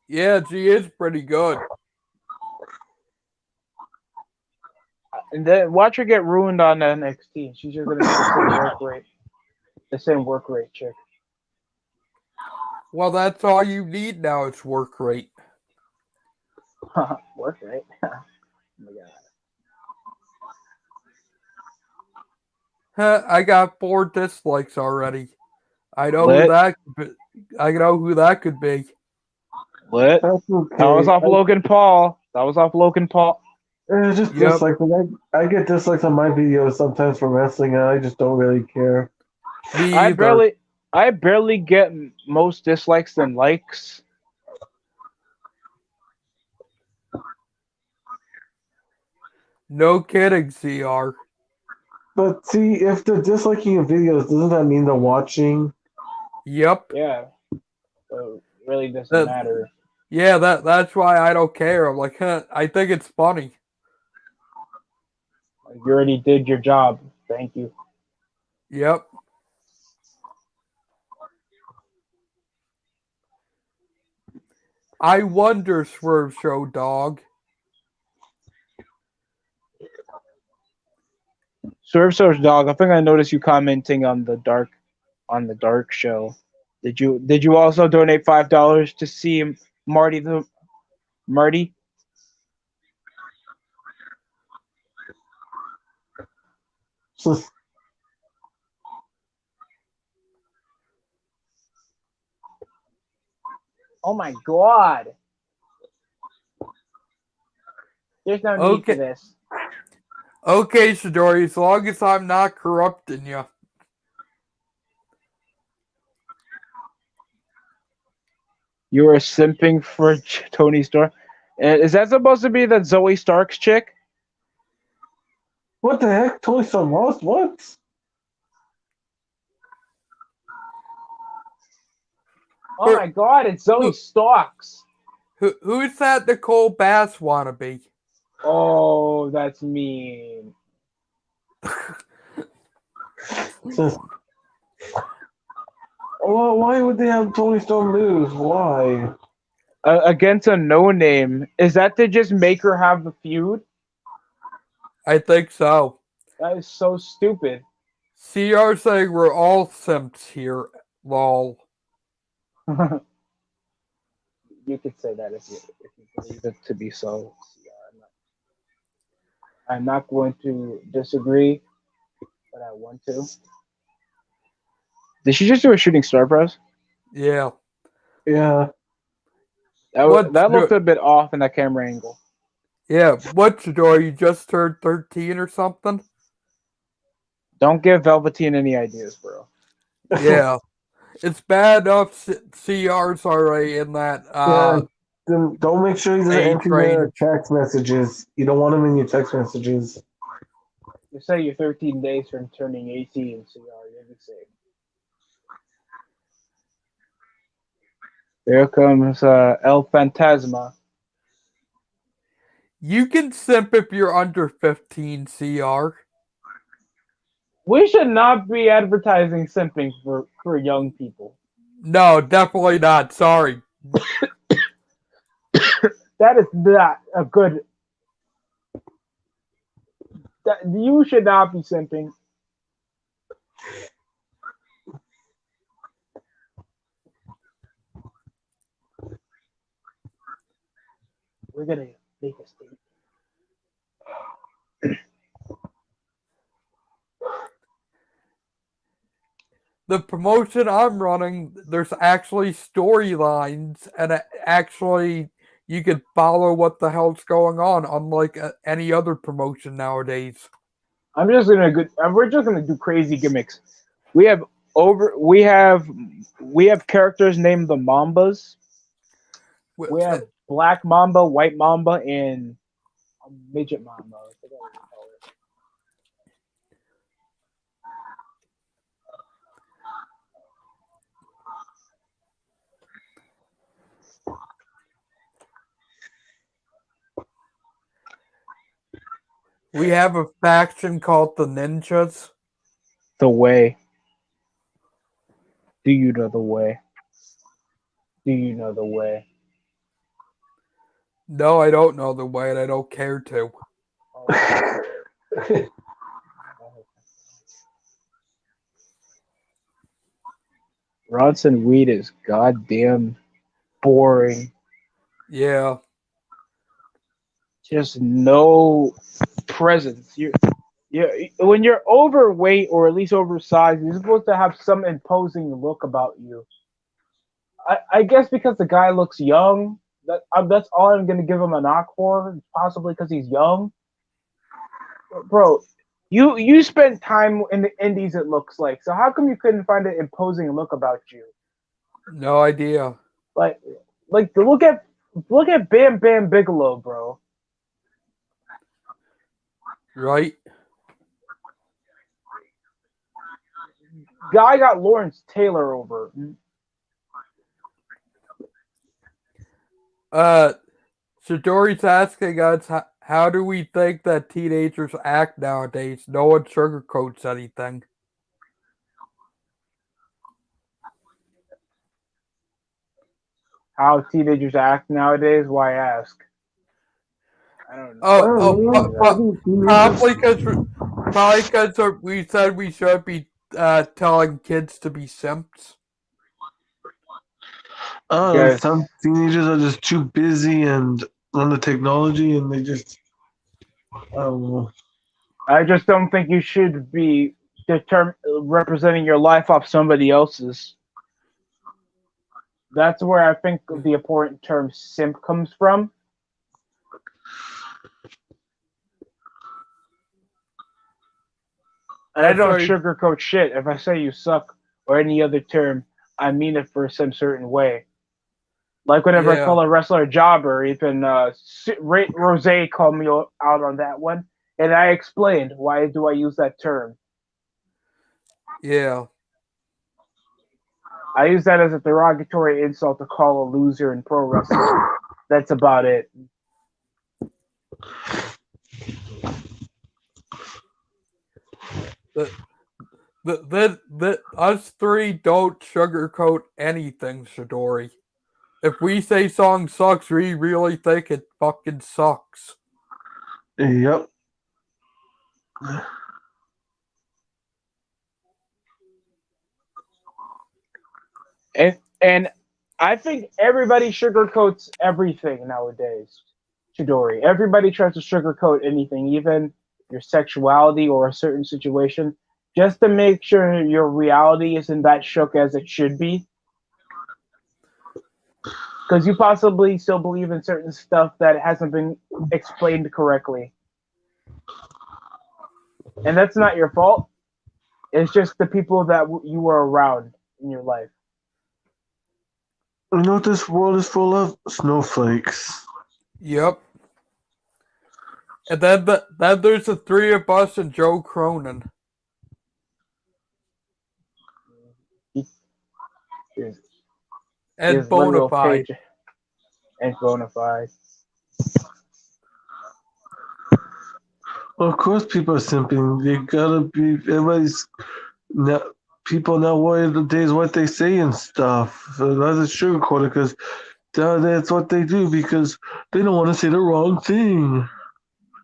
Yeah, she is pretty good. And then watch her get ruined on NXT. She's just gonna be the same work rate. The same work rate chick. Well, that's all you need now. It's work rate. Work rate. Oh my god. I got 4 dislikes already. I know Lit. who that. I know who that could be. Lit. That's okay. That was off Logan Paul. That was off Logan Paul. It's just Yep. dislikes. I get dislikes on my videos sometimes for wrestling, and I just don't really care. Me I either. barely get most dislikes than likes. No kidding, CR. But see, if they're disliking your videos, doesn't that mean they're watching? Yep. Yeah. So it really doesn't That- matter. Yeah, that's why I don't care. I'm like, I think it's funny. You already did your job. Thank you. Yep. I wonder, Swerve Show dog. Swerve Show's dog. I think I noticed you commenting on the Dark Show. Did you also donate $5 to see Marty? So, Oh my god. There's no need Okay. for this. Okay, Chidori, as long as I'm not corrupting you. You were simping for Tony Stark. Is that supposed to be that Zoe Stark's chick? what the heck? Totally so lost. What? Oh my god, it's Zoe Starks. Who's that Nicole Bass wannabe? Oh, that's mean. Well, why would they have Tony Storm lose? Why? Against a no-name. Is that to just make her have the feud? I think so. That is so stupid. CR saying we're all simps here. Lol. You could say that if you believe it to be so. I'm not going to disagree, but I want to. Did she just do a shooting star press? Yeah. Yeah. That looked a bit off in that camera angle. Yeah. What, Chidori? You just turned 13 or something? Don't give Velveteen any ideas, bro. Yeah. It's bad enough CR's already in that. Yeah. Then don't make sure he doesn't enter A-Train. your text messages. You don't want him in your text messages. You say you're 13 days from turning 18, so you'll be safe. There comes El Fantasma. You can simp if you're under 15, CR. We should not be advertising simping for young people. No, definitely not. Sorry. That is not a good. You should not be simping. We're gonna make a statement. The promotion I'm running, there's actually storylines, and actually you can follow what the hell's going on, unlike any other promotion nowadays. We're just gonna do crazy gimmicks. We have characters named the Mambas. We have Black Mamba, White Mamba, and Midget Mamba. I forgot what they call it. We have a faction called the Ninjas. The Way. Do you know the way? Do you know the way? No, I don't know the way, and I don't care to. Bronson Reed is goddamn boring. Yeah. Just no presence. When you're overweight or at least oversized, you're supposed to have some imposing look about you. I guess because the guy looks young, that's all I'm gonna give him a knock for. Possibly because he's young, bro. You spent time in the Indies. It looks like. So how come you couldn't find an imposing look about you? No idea. Like look at Bam Bam Bigelow, bro. Right? Guy got Lawrence Taylor over. Chidori's asking us, how do we think that teenagers act nowadays? No one sugarcoats anything. How teenagers act nowadays? Why ask? I don't know. Probably because we said we should be telling kids to be simps. Yes. Some teenagers are just too busy and on the technology, and they just, I don't know. I just don't think you should be representing your life off somebody else's. That's where I think the important term simp comes from. And I don't sugarcoat shit. If I say you suck or any other term, I mean it for some certain way. Like whenever I call a wrestler a jobber, even Rosé called me out on that one, and I explained why do I use that term. Yeah. I use that as a derogatory insult to call a loser in pro wrestling. That's about it. Us three don't sugarcoat anything, Chidori. If we say song sucks, we really think it fucking sucks. Yep. And I think everybody sugarcoats everything nowadays, Chidori. Everybody tries to sugarcoat anything, even your sexuality or a certain situation, just to make sure your reality isn't that shook as it should be. Because you possibly still believe in certain stuff that hasn't been explained correctly. And that's not your fault. It's just the people that you were around in your life. You know what this world is full of? Snowflakes. Yep. And then there's the three of us and Joe Cronin. And Bonafide. And Bonafide. Well, of course, people are simping. They gotta be. People now nowadays what they say and stuff. So that's sugarcoated because that's what they do because they don't want to say the wrong thing.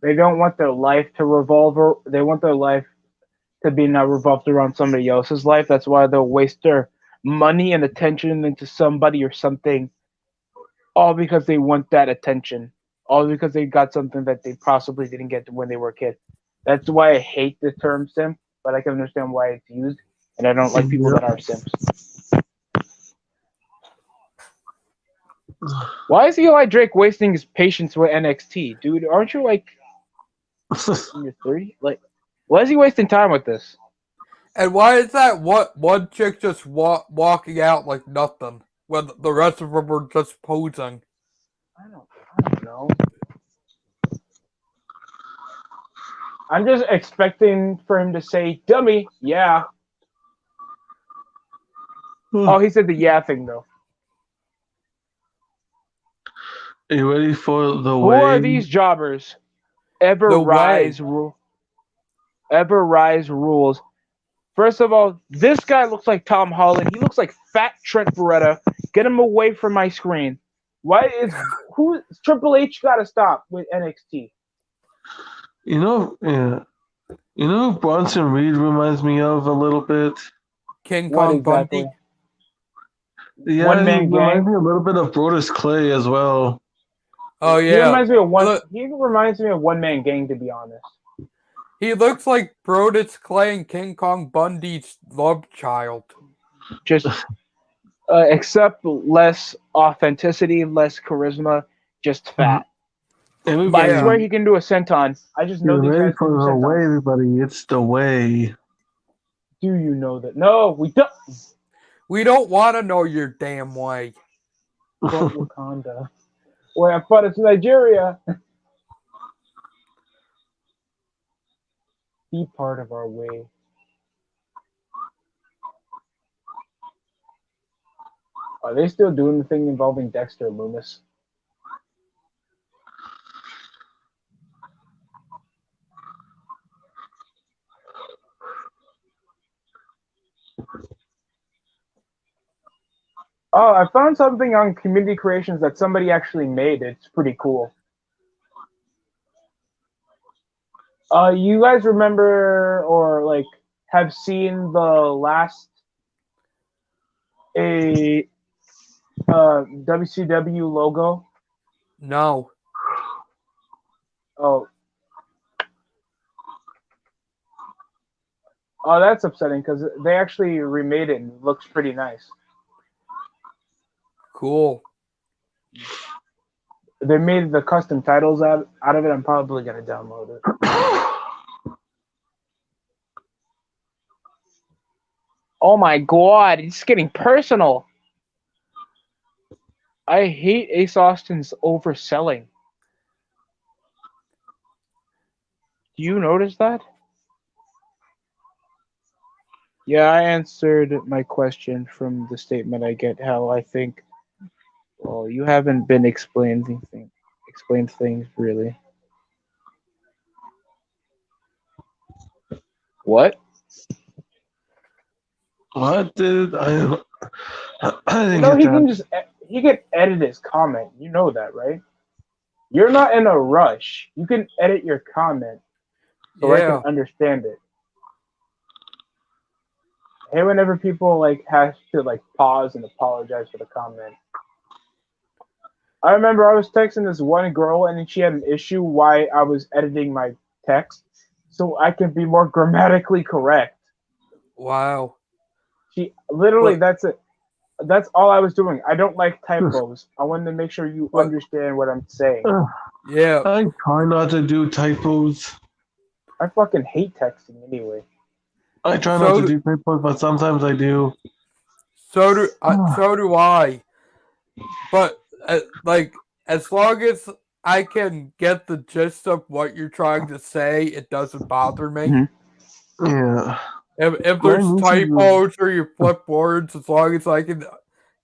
They don't want their life to they want their life to be now revolved around somebody else's life. That's why they'll waste their money and attention into somebody or something, all because they want that attention, all because they got something that they possibly didn't get when they were a kid. That's why I hate the term simp, but I can understand why it's used, and I don't like people that are simps. Why is Eli Drake wasting his patience with NXT? Dude, aren't you like in your 30? Like, why is he wasting time with this? And why is that one chick just walking out like nothing when the rest of them were just posing? I don't know. I'm just expecting for him to say, dummy, yeah. Oh, he said the yeah thing, though. Are you ready for the Who are these jobbers? Ever Rise rules. First of all, this guy looks like Tom Holland. He looks like fat Trent Beretta. Get him away from my screen. Triple H got to stop with NXT? You know, You know who Bronson Reed reminds me of a little bit? King What Kong exactly? Bundy. Yeah, One he man reminds gang. me a little bit of Brodus Clay as well. Oh He yeah. reminds me of one. Look, He reminds me of One Man Gang, to be honest. he looks like Brodus Clay and King Kong Bundy's love child. Just except less authenticity, less charisma, just fat. Everybody, But I Yeah. swear he can do a senton. I just know you're these ready guys can for do the way, senton. everybody. It's the way. Do you know that? No, we don't. We don't want to know your damn way. But Wakanda. Wait, I thought it's Nigeria. Be part of our way. Are they still doing the thing involving Dexter Loomis? Oh, I found something on Community Creations that somebody actually made. It's pretty cool. You guys remember or like have seen the last WCW logo? No. Oh, that's upsetting because they actually remade it and it looks pretty nice. Cool. They made the custom titles out of it. I'm probably gonna download it. Oh my god, it's getting personal. I hate Ace Austin's overselling. Do you notice that? Yeah, I answered my question from the statement I get how I think. Well, you haven't been explained things really. What? What did I? I You didn't know get that. he can edit his comment. You know that, right? You're not in a rush. You can edit your comment so I can Yeah. understand it. Hey, whenever people like have to like pause and apologize for the comment. I remember I was texting this one girl and she had an issue why I was editing my text so I can be more grammatically correct. Wow. She literally But that's it. That's all I was doing. I don't like typos. I wanted to make sure you but understand what I'm saying. yeah. I try not to do typos. I fucking hate texting anyway. I try not So to do, do typos, but sometimes I do. so do I. But like as long as I can get the gist of what you're trying to say, it doesn't bother me. Mm-hmm. Yeah. If My there's niece is typos or you flip words, as long as I can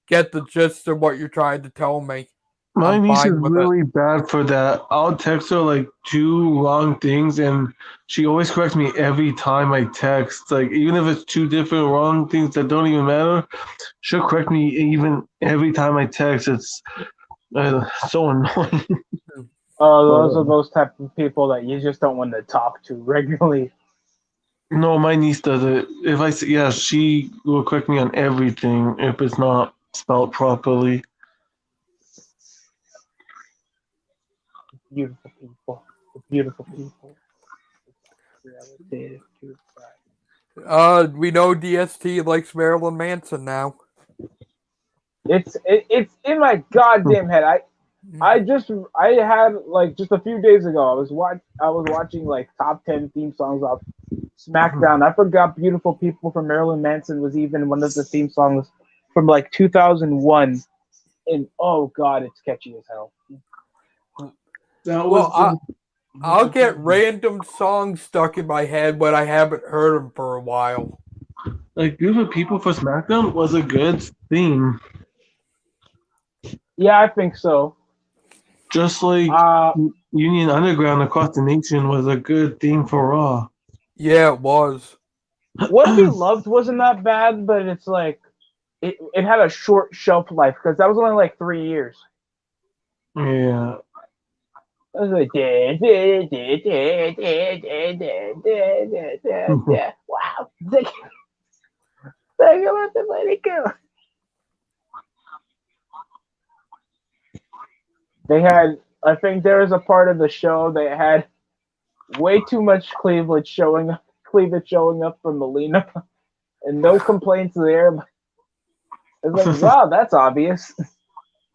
get the gist of what you're trying to tell me, my I'm niece is fine with it. really bad for that. I'll text her like two wrong things, and she always corrects me every time I text. Like even if it's two different wrong things that don't even matter, she'll correct me even every time I text. It's so annoying. Those are But, those type of people that you just don't want to talk to regularly. no, my niece does it. If I say yeah, she will correct me on everything if it's not spelled properly. Beautiful people. Beautiful people. Relative to pride. We know DST likes Marilyn Manson now. It's in my goddamn head. I had like just a few days ago. I was watching like top 10 theme songs of SmackDown. I forgot "Beautiful People" from Marilyn Manson was even one of the theme songs from like 2001. And oh god, it's catchy as hell. That was Well, I'll get random songs stuck in my head when I haven't heard them for a while. like Group of People for SmackDown was a good theme. Yeah, I think so. Just like Uh, Union Underground across the nation was a good theme for Raw. Yeah, it was. What Be Loved wasn't that bad, but it's like it had a short shelf life because that was only like 3 years. Yeah. I was like, wow, let it go. They had, I think there was a part of the show that had way too much cleavage showing up from Melina, and no complaints there. It's like, wow, that's obvious.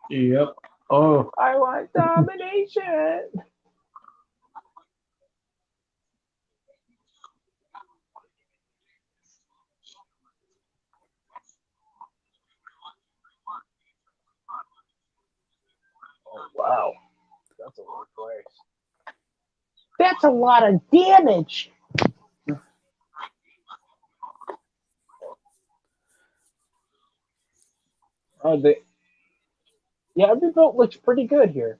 Yep. Oh. I want domination. Oh, wow. That's a lot of place. That's a lot of damage. Oh, every belt looks pretty good here.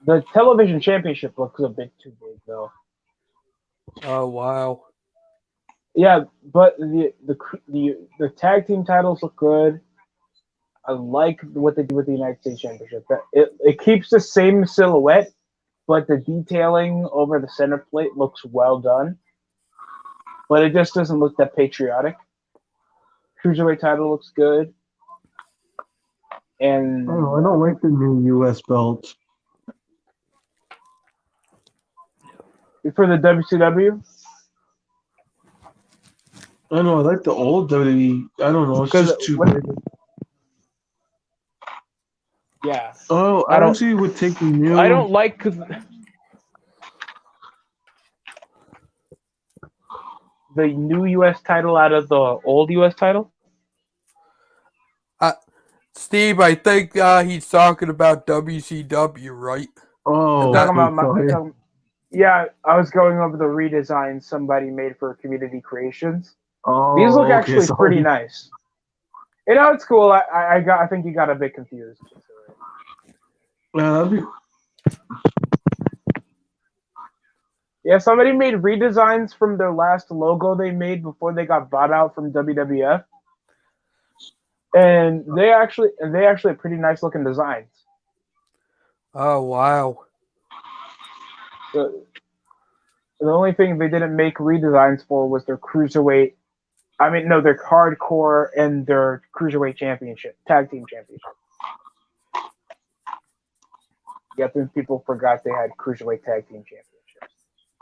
The television championship looks a bit too big, though. Oh wow. Yeah, but the tag team titles look good. I like what they do with the United States Championship. It keeps the same silhouette, but the detailing over the center plate looks well done. But it just doesn't look that patriotic. Cruiserweight title looks good. And Oh, I don't like the new U.S. belt. for the WCW, I know, I like the old WWE. I don't know, it's just too big. Yeah. Oh, I actually would take the new. I don't like the new U.S. title out of the old U.S. title. Steve, I think he's talking about WCW, right? Oh, Talking about sorry. yeah, I was going over the redesign somebody made for Community Creations. Oh, These look okay, actually sorry. pretty nice. You know, it's cool. I think you got a bit confused. Yeah, that'd be. Yeah, somebody made redesigns from their last logo they made before they got bought out from WWF, and they actually have pretty nice looking designs. Oh wow. The only thing they didn't make redesigns for was their cruiserweight. I mean, no, their hardcore and their cruiserweight championship, tag team championship. Yeah, I think people forgot they had cruiserweight tag team championships.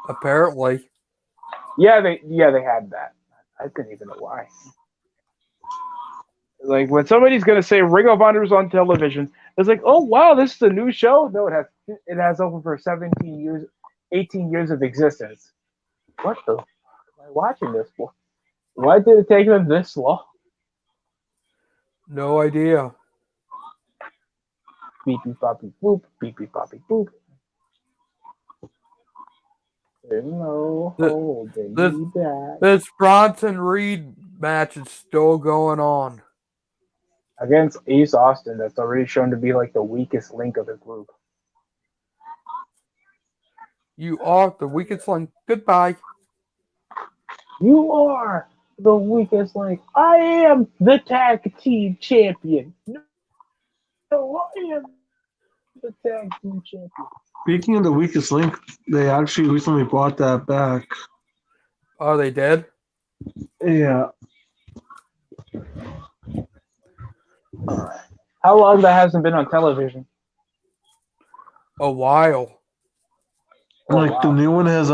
Apparently. Yeah, they had that. I couldn't even know why. Like when somebody's gonna say Ring of Honor is on television, it's like, oh wow, this is a new show. No, it has over 17 years, 18 years of existence. What the fuck am I watching this for? Why did it take them this long? No idea. Beep beep boppy boop, beep beep boppy boop. There's no holding me back. This Bronson Reed match is still going on. Against Ace Austin, that's already shown to be like the weakest link of the group. You are the weakest link. Goodbye. You are the weakest link. I am the tag team champion. No, I am the tag team champion. Speaking of the weakest link, they actually recently brought that back. Oh, they did? Yeah. How long that hasn't been on television? A while. The new one has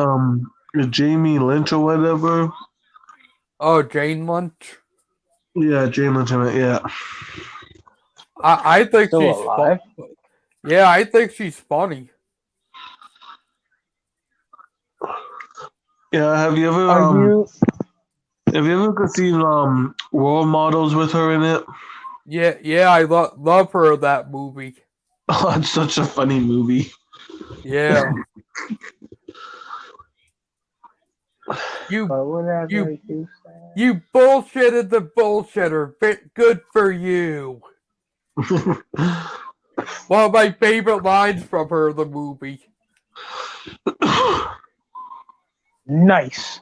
Jamie Lynch or whatever. Oh, Jane Lynch? Yeah, Jamie Lynch, yeah. I think Still she's alive? Yeah, I think she's funny. Yeah, have you ever seen Role Models with her in it? Yeah, I love her in that movie. Oh, it's such a funny movie. Yeah. You bullshitted the bullshitter. Good for you. One of my favorite lines from her in the movie. Nice.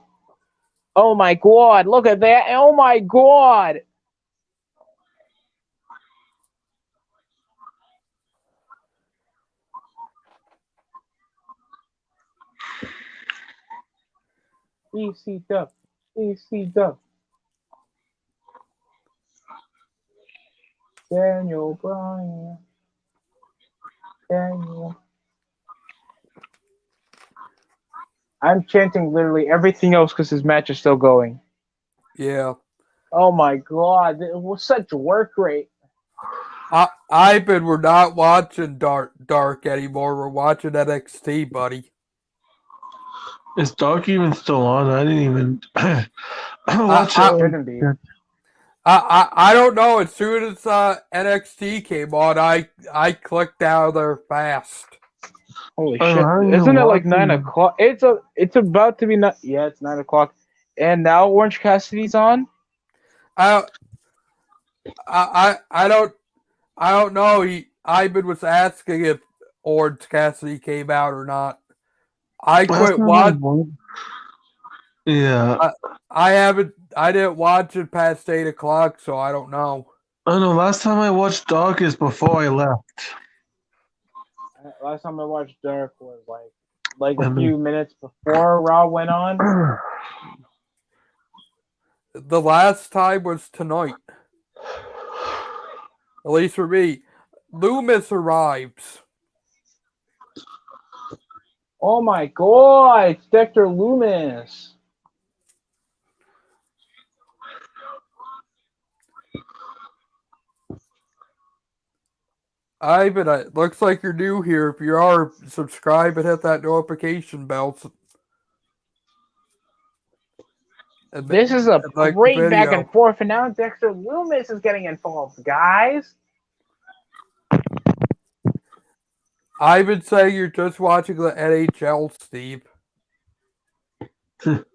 Oh my god, look at that. Oh my god. EC Dub. EC Dub. Daniel Bryan. Daniel. I'm chanting literally everything else because his match is still going. Yeah. Oh my god, it was such work rate. We're not watching Dark anymore. We're watching NXT, buddy. Is Dark even still on? I didn't even watch It it. shouldn't be. I don't know. As soon as NXT came on, I clicked out there fast. Holy I shit! haven't Isn't even it like watched 9 o'clock? It's about to be not. Yeah, it's 9 o'clock, and now Orange Cassidy's on. I don't know. Ivan was asking if Orange Cassidy came out or not. I Last quit time watching. Yeah. I didn't watch it past 8 o'clock, so I don't know. I know. Last time I watched Dark is before I left. Last time I watched Dark was like a few minutes before Raw went on. The last time was tonight. At least for me. Loomis arrives. Oh my god, it's Dexter Loomis. Ivan, it looks like you're new here. If you are, subscribe and hit that notification bell. This is a like great back and forth, and now Dexter Loomis is getting involved, guys. Ivan saying you're just watching the NHL, Steve. No,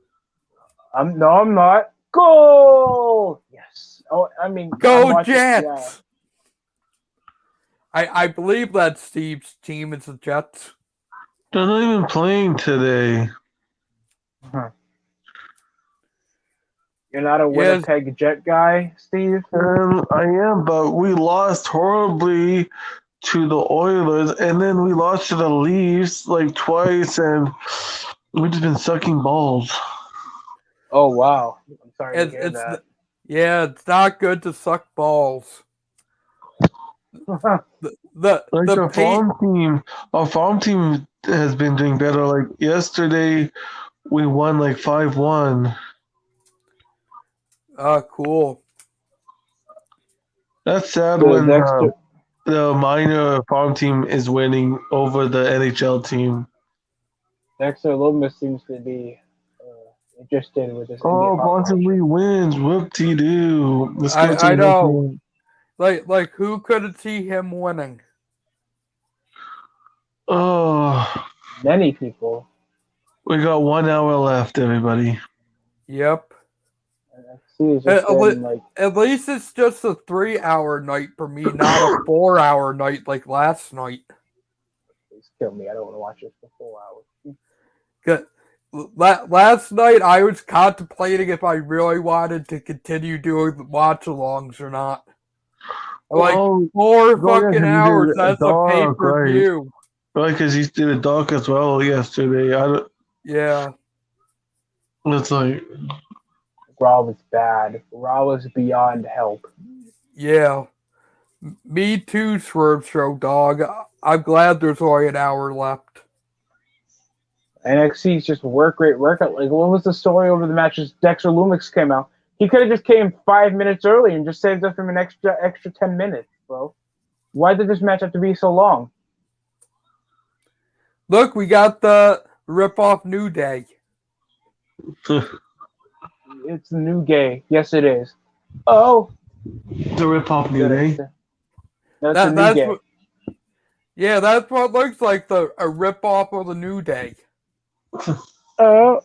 I'm not. Goal! Yes. Oh, I mean, go Jets! Yeah. I believe that Steve's team is the Jets. They're not even playing today. Huh. You're not a Winnipeg Jet guy, Steve? I am, but we lost horribly to the Oilers, and then we lost to the Leafs like twice, and we've just been sucking balls. Oh, wow. I'm sorry to hear that. It's not good to suck balls. Our farm team has been doing better. Like yesterday, we won like 5-1. Cool. That's sad when the minor farm team is winning over the NHL team. Dexter Loomis seems to be interested with this. Possibly wins. Whoop-de-doo. I know. Like who couldn't see him winning? Oh, many people. We got 1 hour left, everybody. Yep. At least it's just a 3-hour night for me, not a 4-hour night like last night. Please kill me. I don't want to watch this for 4 hours. Last night, I was contemplating if I really wanted to continue doing the watch-alongs or not. Like 4 fucking hours, that's a pay-per-view. Right, because he did a Dark as well yesterday. Yeah. It's like... Raw was bad. Raw was beyond help. Yeah. Me too, Swerve Show, dog. I'm glad there's only an hour left. NXT's just work rate. Like, what was the story over the matches? Dexter Loomis came out. He could have just came 5 minutes early and just saved us from an extra 10 minutes, bro. Why did this match have to be so long? Look, we got the rip-off New Day. It's the New Gay. Yes, it is. Oh. The rip-off New Day? That's the New Gay. Yeah, that's what it looks like, a rip-off of the New Day. Oh.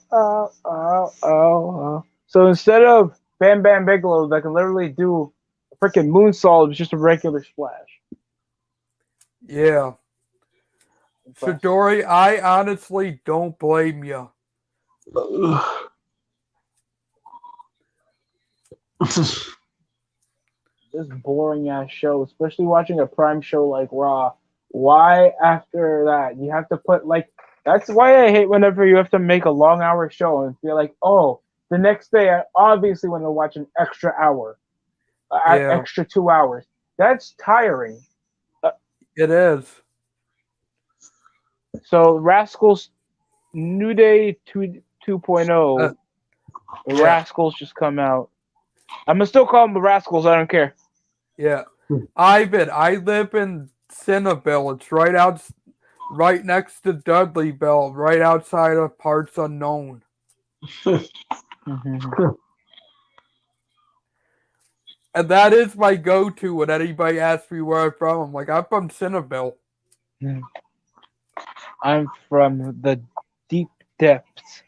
So instead of Bam Bam Bigelow that can literally do a freaking moonsault, it's just a regular splash. Yeah. Chidori, I honestly don't blame you. This boring ass show, especially watching a prime show like Raw, Why after that you have to put like? That's why I hate whenever you have to make a long hour show and feel like, oh, the next day I obviously want to watch an extra hour, Yeah, extra 2 hours. That's tiring. it is. So Rascals New Day 2.0, Uh, the yeah, Rascals just come out. I'm gonna still call them the Rascals. I don't care. yeah. Ivan, I live in Synnamon. It's right next to Dudleyville, right outside of Parts Unknown. And that is my go-to when anybody asks me where I'm from. I'm like, I'm from Synnamon. I'm from the deep depths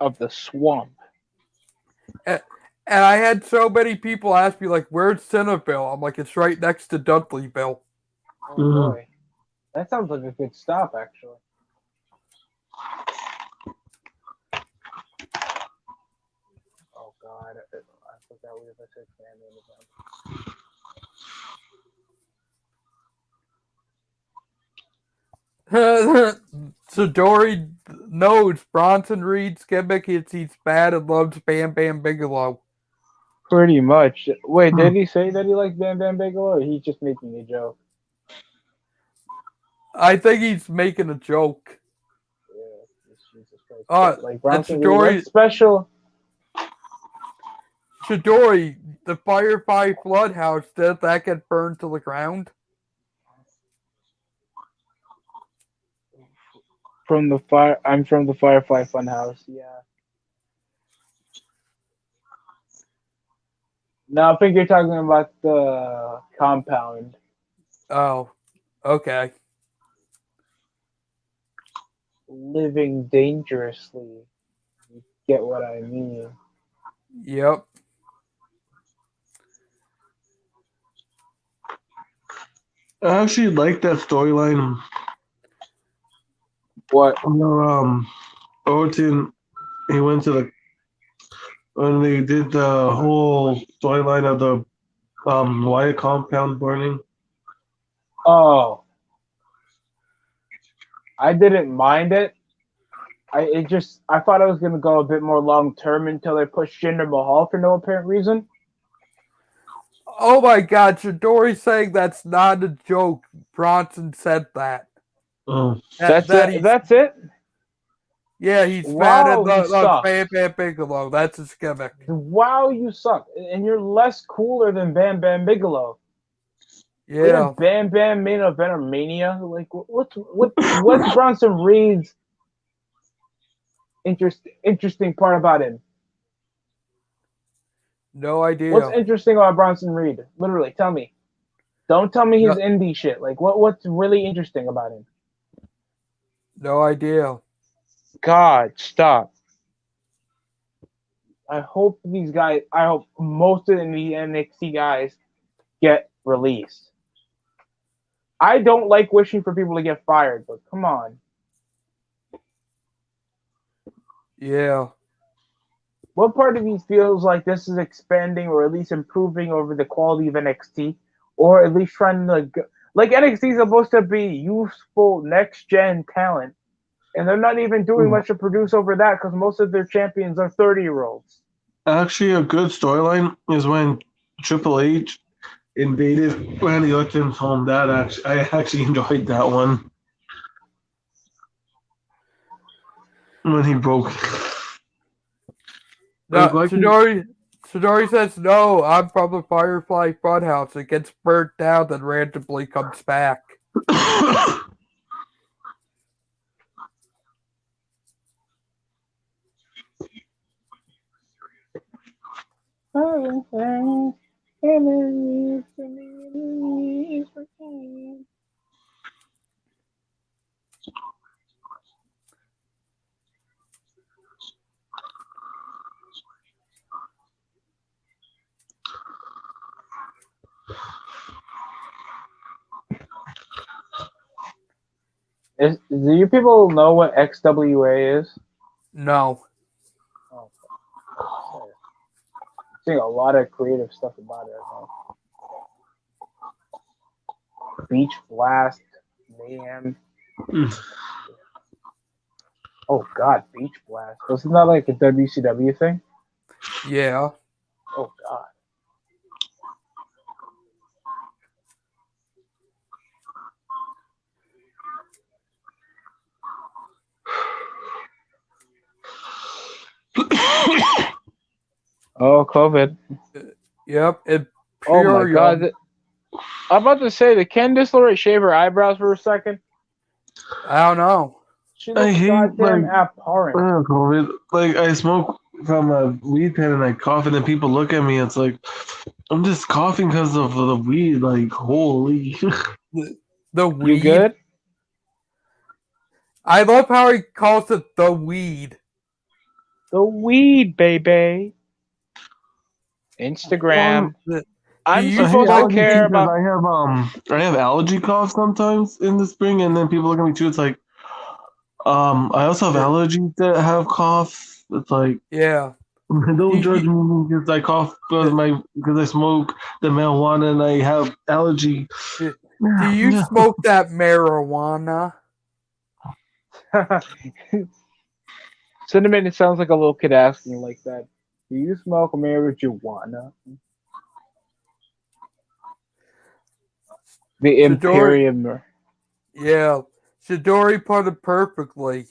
of the swamp. And I had so many people ask me, like, where's Synnamon? I'm like, it's right next to Dudleyville. Oh Mhm. boy, that sounds like a good stop, actually. Oh god, I forgot we have a 6-man main event. Chidori knows Bronson Reed's gimmick is he's bad and loves Bam Bam Bigelow. Pretty much. Wait, did he say that he likes Bam Bam Bigelow, or he's just making a joke? I think he's making a joke. Yeah, Jesus Christ. Like And Bronson Reed, what's special? Chidori, the Firefly Floodhouse, did that get burned to the ground? I'm from the Firefly Funhouse. Yeah. No, I think you're talking about the compound. Oh, okay. Living dangerously. You get what I mean? Yep. I actually like that storyline. What? Orton, he went to when they did the whole storyline of the Wyatt compound burning. Oh, I didn't mind it. I thought I was gonna go a bit more long term until they pushed Jinder Mahal for no apparent reason. Oh my god, Chidori's saying that's not a joke. Bronson said that. Oh, That's it. That's it. Yeah, he's mad at Wow, you the suck. Bam Bam Bigelow. That's his gimmick. Wow, you suck, and you're less cooler than Bam Bam Bigelow. Yeah. Bam Bam main event or Mania? Like what's Bronson Reed's interesting part about him? No idea. What's interesting about Bronson Reed? Literally, tell me. Don't tell me he's indie shit. Like what's really interesting about him? No idea. God, stop. I hope most of the NXT guys get released. I don't like wishing for people to get fired, but come on. Yeah. What part of you feels like this is expanding or at least improving over the quality of NXT? Or at least trying to... Like, NXT is supposed to be useful next-gen talent. And they're not even doing much to produce over that because most of their champions are 30-year-olds. actually, a good storyline is when Triple H invaded Randy Orton's home. I actually enjoyed that one when he broke. No, Chidori says, no, I'm from the Firefly Funhouse. It gets burnt down, then randomly comes back. Do you people know what XWA is? No. Oh, I'm seeing a lot of creative stuff about it. Beach Blast, Mayhem. Oh God, Beach Blast. Wasn't that like a WCW thing? Yeah. Oh God. Oh, COVID. Yep. And Oh my pure God. I'm about to say, did Candice LeRae shave her eyebrows for a second? I don't know. She I looks hate, goddamn like, abhorrent. COVID. Like, I smoke from a weed pen and I cough, and then people look at me. It's like, I'm just coughing because of the weed. Like, holy. The You weed. good? I love how he calls it the weed. The weed, baby. Instagram. I'm you I hate supposed to allergy care because about. I have allergy cough sometimes in the spring, and then people look at me too. It's like, I also have allergies that have cough. It's like, Yeah. don't judge You- me because I cough because I smoke the marijuana and I have allergy. Do you smoke that marijuana? Synnamon, it sounds like a little kid asking like that. Do you smoke marijuana? The Chidori, Imperium. yeah. Chidori put it perfectly.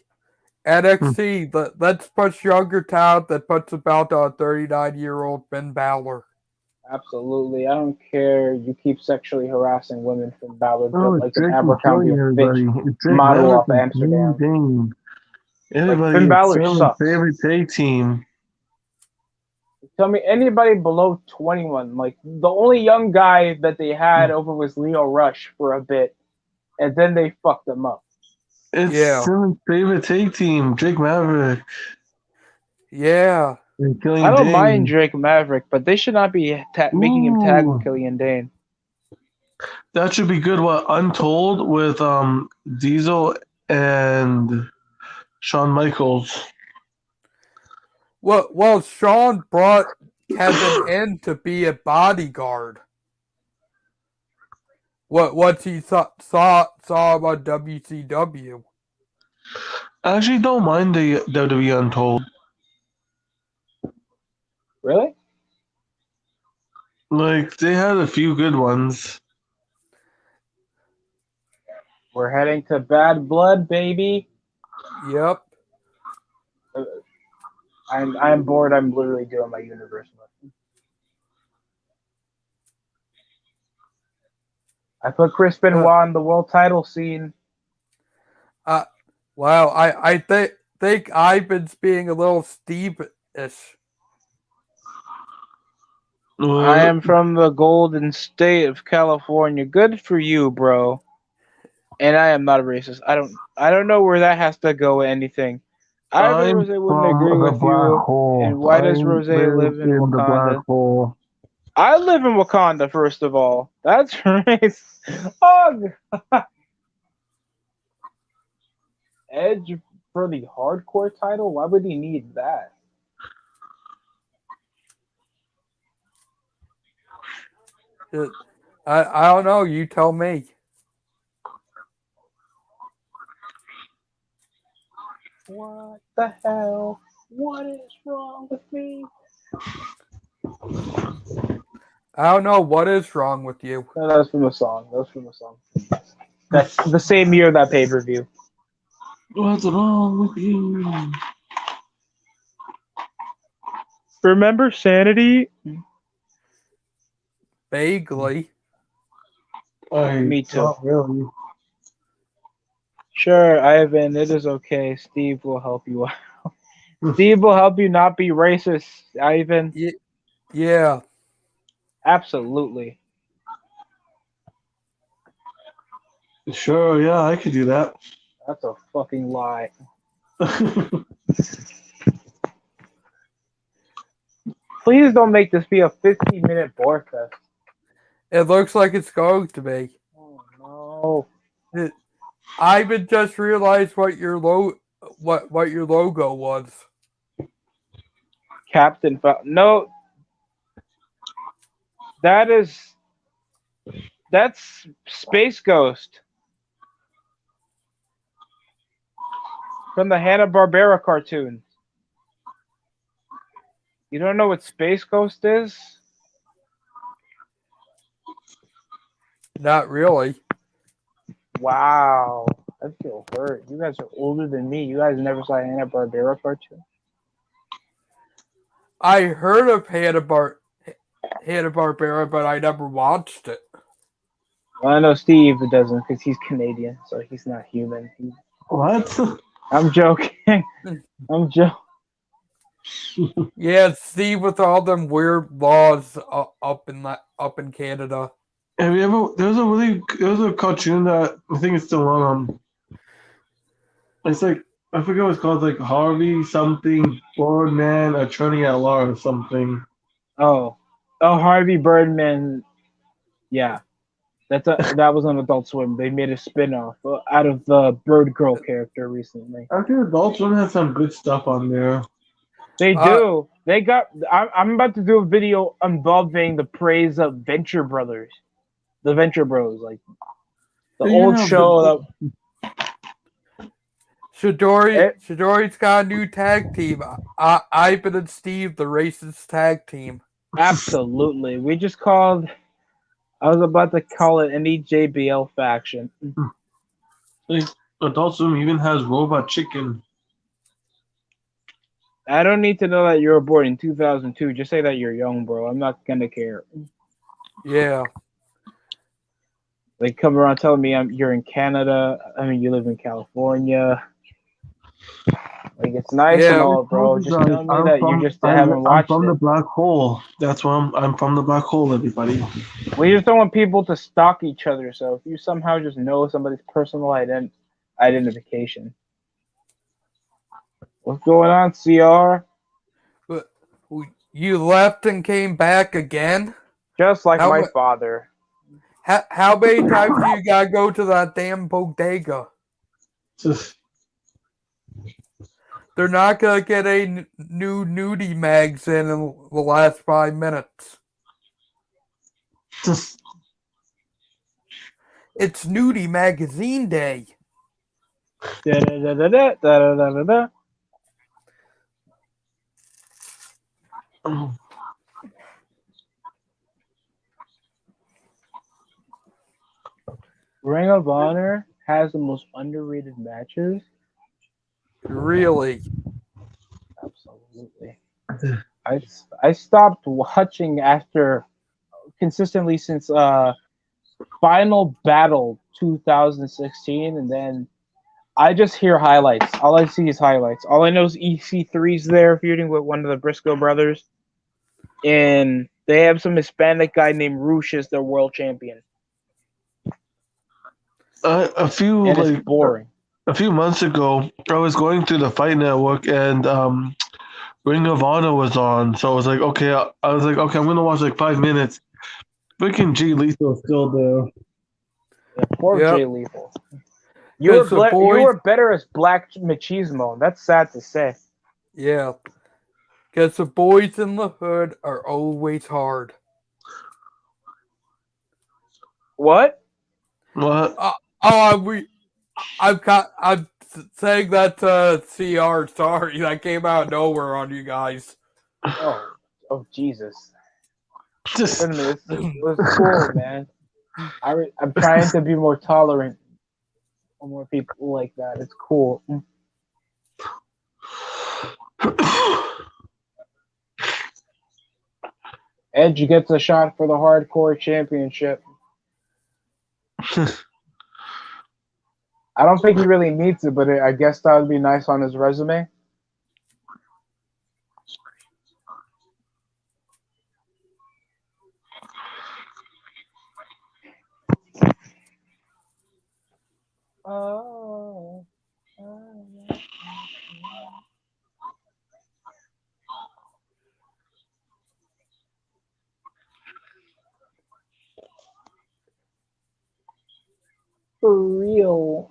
NXT, let's push younger talent that puts about a 39-year-old Finn Balor. Absolutely. I don't care. You keep sexually harassing women from Balor Oh, built it's like an Drake and Abercrombie killing everybody. bitch It's Drake model Maverick off and Amsterdam. Dane. Like Everybody, Finn it's Balor Synnamon sucks. favorite tag team. Tell me anybody below 21. Like the only young guy that they had over was Leo Rush for a bit, and then they fucked him up. It's Yeah. Symmon's favorite tag team, Drake Maverick Yeah. and Killian I don't Dane. mind Drake Maverick, but they should not be making him tag with Ooh. Killian Dane. That should be good. What, Untold with Diesel and Shawn Michaels. Well, Sean brought Kevin in to be a bodyguard. What he saw about WCW. I actually don't mind the WWE Untold. Really? Like, they had a few good ones. We're heading to Bad Blood, baby. Yep. I'm bored. I'm literally doing my universe mode. I put Chris Benoit on the world title scene. Wow. I think Ivan's being a little Steve-ish. I am from the golden state of California. Good for you, bro. And I am not a racist. I don't know where that has to go with anything. Ivan I'm Rose wouldn't from agree the with black you. hole. And why does I Rose live live in the black Wakanda? hole. I live in Wakanda, first of all. That's right. Oh, God. Edge for the hardcore title? Why would he need that? I don't know. You tell me. What the hell? What is wrong with me? I don't know what is wrong with you. No, that was from a song. That's the same year that pay-per-view. What's wrong with you? Remember Sanity? Vaguely. Me too. Not really. Sure, Ivan, it is okay. Steve will help you out. Steve will help you not be racist, Ivan. Yeah. Absolutely. Sure, yeah, I could do that. That's a fucking lie. Please don't make this be a 15-minute bore fest. It looks like it's going to be. Oh no. Ivan just realized what your logo was. No. That is That's Space Ghost from the Hanna-Barbera cartoon. You don't know what Space Ghost is? Not really. Wow. I feel hurt. You guys are older than me. You guys never saw a Hanna-Barbera cartoon? I heard of Hanna-Barbera, but I never watched it. Well, I know Steve doesn't because he's Canadian, so he's not human. What? I'm joking. I'm joking. Yeah, Steve with all them weird laws up in Canada. Have you ever? There was a cartoon that I think it's still on. It's like I forget what it's called. Like Harvey something, Birdman, Attorney at Law or something. Oh, Harvey Birdman. Yeah, that was on Adult Swim. They made a spin-off out of the Bird Girl character recently. Actually, Adult Swim has some good stuff on there. They do. They got. I'm about to do a video involving the praise of Venture Brothers, the Venture Bros, like the old show. Chidori's got a new tag team. Ivan and Steve, the racist tag team. Absolutely. We just called. I was about to call it NEJBL faction. Like, Adult Swim even has Robot Chicken. I don't need to know that you were born in 2002. Just say that you're young, bro. I'm not gonna care. Yeah. They come around telling me you're in Canada. I mean, you live in California. Like, it's nice and all, bro. Just tell me that you just haven't watched it. I'm from the black hole. That's why I'm from the black hole, everybody. We just don't want people to stalk each other. So if you somehow just know somebody's personal identification. What's going on, CR? But you left and came back again? Just like my father. How many times do you gotta go to that damn bodega? They're not gonna get a new nudie mags in the last 5 minutes. It's nudie magazine day. Da-da-da-da-da-da-da-da-da. Ring of Honor has the most underrated matches. Really? Absolutely. I stopped watching after consistently since Final Battle 2016, and then I just hear highlights. All I see is highlights. All I know is EC3's there feuding with one of the Briscoe brothers, and they have some Hispanic guy named Roosh as their world champion. It's boring. A few months ago, I was going through the Fight Network, and Ring of Honor was on. So I was like, okay, I'm gonna watch like 5 minutes. Freaking Jay Lethal's still there. Yeah, poor Jay Lethal. You were better as Black Machismo. That's sad to say. Yeah. Because the boys in the hood are always hard. What? What? I'm saying that to CR. Sorry, that came out of nowhere on you guys. Oh, Jesus. It was cool, man. I'm trying to be more tolerant for more people like that. It's cool. Edge gets a shot for the Hardcore Championship. I don't think he really needs it, but I guess that would be nice on his resume. For real.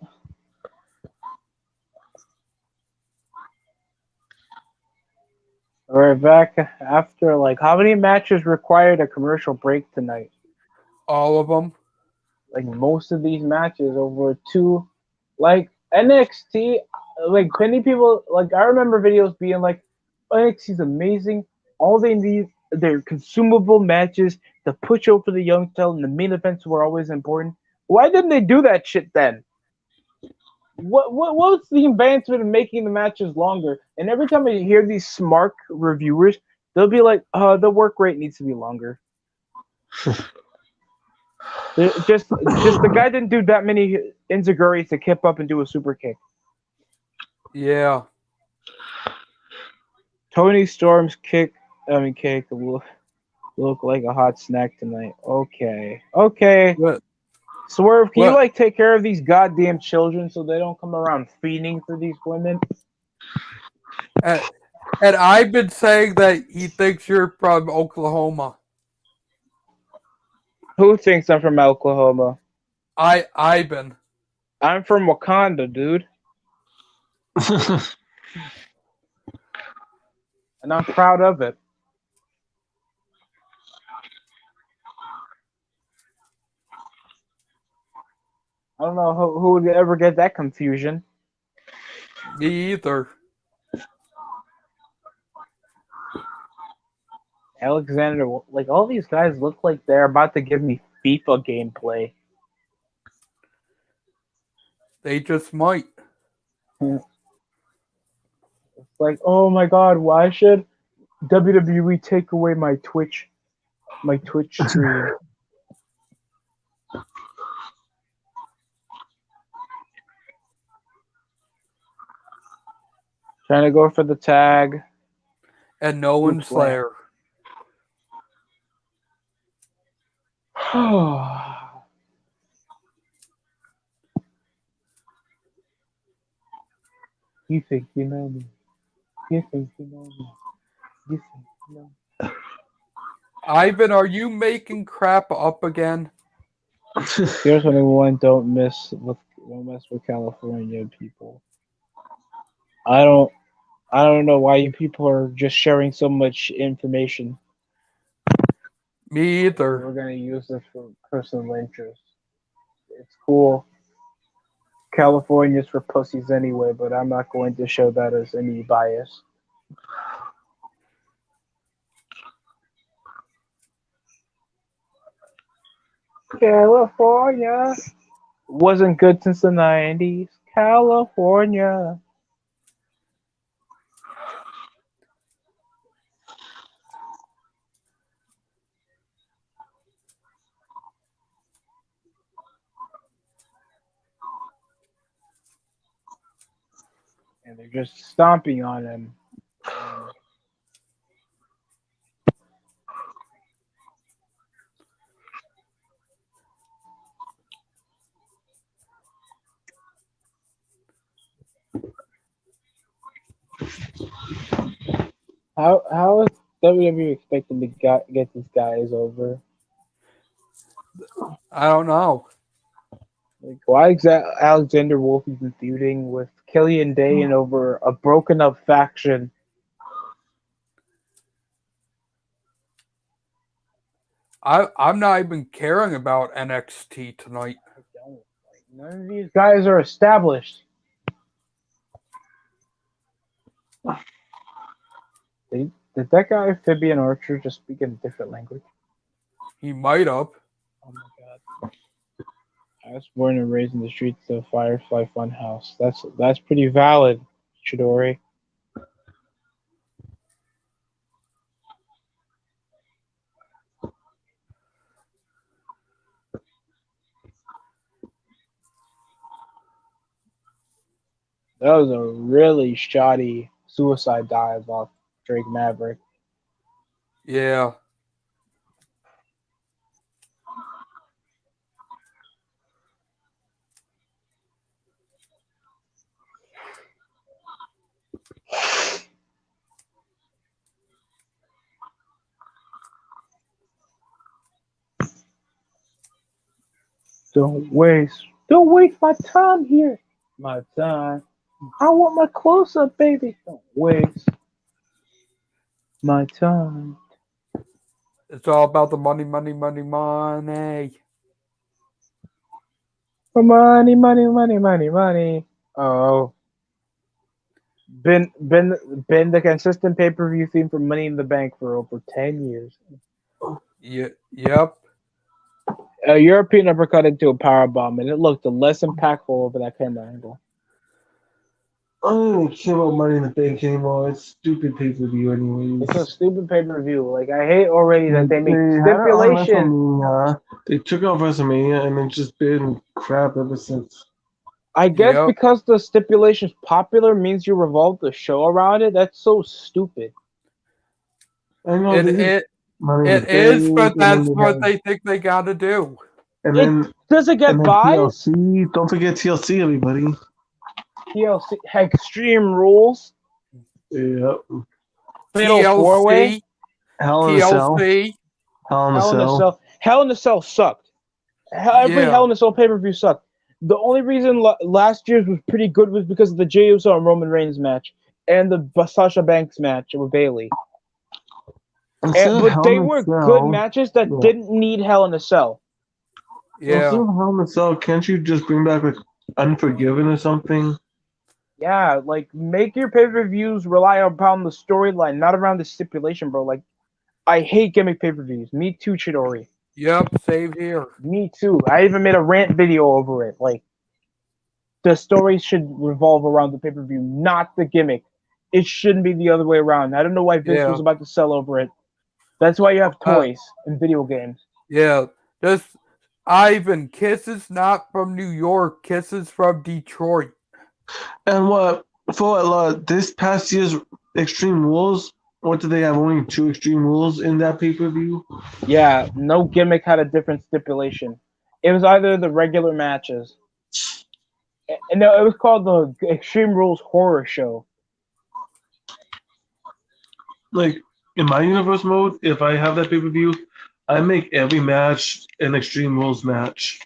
We're back after how many matches required a commercial break tonight? All of them. like most of these matches over two, like NXT. Like many people, like I remember videos being like, NXT's amazing. All they need, they're consumable matches to push over the young talent. And the main events were always important. Why didn't they do that shit then? What's the advancement in making the matches longer? And every time I hear these smart reviewers, they'll be like, the work rate needs to be longer. just the guy didn't do that many enziguris to kip up and do a super kick. Yeah. Tony Storm's kick will look like a hot snack tonight. Okay. What? Swerve, can you What? like take care of these goddamn children so they don't come around fiending for these women? And I've been saying that he thinks you're from Oklahoma. Who thinks I'm from Oklahoma? I've been. I'm from Wakanda, dude. And I'm proud of it. I don't know who would ever get that confusion. Me either. Alexander, like all these guys look like they're about to give me FIFA gameplay. They just might. It's like, oh my god, why should WWE take away my Twitch stream? Trying to go for the tag. And no one's there. You think you know me. You think you know me. You think you know me. Ivan, are you making crap up again? Here's 21. Don't mess with California people. I don't know why you people are just sharing so much information. Me either. We're gonna use this for personal interest. It's cool. California's for pussies anyway, but I'm not going to show that as any bias. California wasn't good since the 90s. California. And they're just stomping on him. How is WWE expecting to get these guys over? I don't know. Like, why is Alexander Wolf even feuding with Killian Dane over a broken up faction? I'm not even caring about NXT tonight. I don't. Like, none of these guys are established. Did that guy Amphibian Archer just speak in a different language? He might have. Oh my god. I was born and raised in the streets of Firefly Funhouse. That's pretty valid, Chidori. That was a really shoddy suicide dive off Drake Maverick. Yeah. Don't waste my time here. My time. I want my close up, baby. Don't waste my time. It's all about the money, money, money, money. Money, money, money, money, money. Oh, been the consistent pay-per-view theme for Money in the Bank for over 10 years. Yep. A European uppercut into a powerbomb, and it looked less impactful over that camera angle. I don't even care about Money in the Bank anymore. It's stupid pay-per-view anyways. It's a stupid pay-per-view. Like, I hate already that they make They had it on stipulation. WrestleMania. They took off WrestleMania and it's just been crap ever since. I guess Yep. because the stipulation's popular means you revolve the show around it. That's so stupid. I know It Money in the is, Bank, but and that's then what they think they gotta do. and then Does it get and then buys? TLC. Don't forget TLC, everybody. TLC Extreme Rules. Yep. Fatal Four-Way. TLC, Hell in a Cell. TLC. Hell in a Hell in a Cell. Cell. Hell in a Cell sucked. Every Yeah. Hell in a Cell pay-per-view sucked. The only reason last year's was pretty good was because of the Jey Uso and Roman Reigns match and the Sasha Banks match with Bayley. Instead of But Hell they in a were Cell, good matches that yeah. didn't need Hell in a Cell. Instead Yeah. of Hell in a Cell, can't you just bring back like Unforgiven or something? Yeah, like make your pay-per-views rely upon the storyline, not around the stipulation, bro. Like, I hate gimmick pay-per-views. Me too, Chidori. Yep. Same here. Me too. I even made a rant video over it. Like, the story should revolve around the pay-per-view, not the gimmick. It shouldn't be the other way around. I don't know why Vince Yeah. was about to sell over it. That's why you have toys and video games. Yeah. Just Ivan, Kisses not from New York, Kisses from Detroit. And what for this past year's Extreme Rules? What did they have? Only 2 Extreme Rules in that pay-per-view? Yeah, no gimmick had a different stipulation. It was either the regular matches. And no, it was called the Extreme Rules Horror Show. Like in my universe mode, if I have that pay-per-view, I make every match an Extreme Rules match.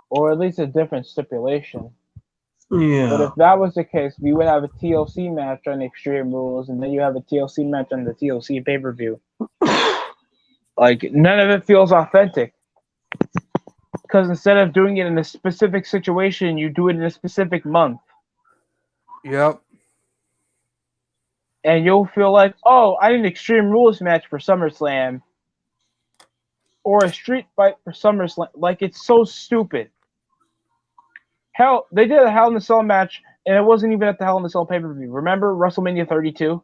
Or at least a different stipulation. But Yeah. if that was the case, we would have a TLC match on Extreme Rules, and then you have a TLC match on the TLC pay-per-view. Like, none of it feels authentic. Because instead of doing it in a specific situation, you do it in a specific month. Yep. And you'll feel like, oh, I need an Extreme Rules match for SummerSlam. Or a street fight for SummerSlam. Like, it's so stupid. Hell, they did a Hell in a Cell match, and it wasn't even at the Hell in a Cell pay-per-view. Remember WrestleMania 32?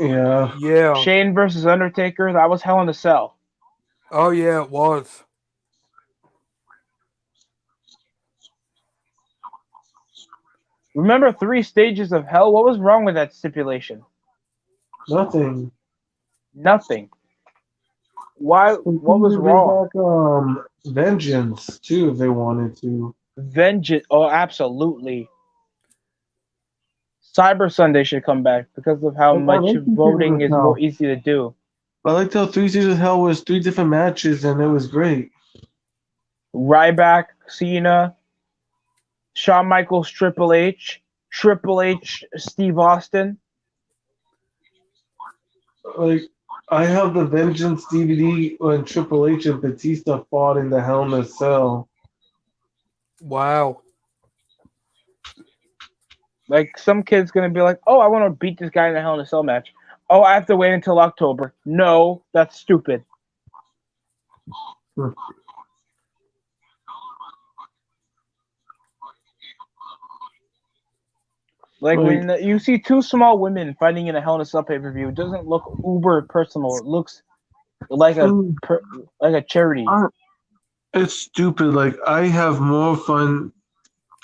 Yeah. Yeah. Shane versus Undertaker? That was Hell in a Cell. Oh yeah, it was. Remember 3 Stages of Hell? What was wrong with that stipulation? Nothing. Nothing. Why? What was wrong? Bring back Vengeance too if they wanted to. Vengeance. Oh, absolutely. Cyber Sunday should come back because of how I much like these voting things is now. more easy to do. I liked how 3 Stages of Hell was 3 different matches and it was great. Ryback, Cena, Shawn Michaels, Triple H, Steve Austin. Like I have the Vengeance DVD when Triple H and Batista fought in the Hell in a Cell. Wow. Like, some kid's gonna be like, "Oh, I want to beat this guy in a Hell in a Cell match." Oh, I have to wait until October. No, that's stupid. Like, when you see 2 small women fighting in a Hell in a Cell pay-per-view, it doesn't look uber personal. It looks like a charity. It's stupid. Like I have more fun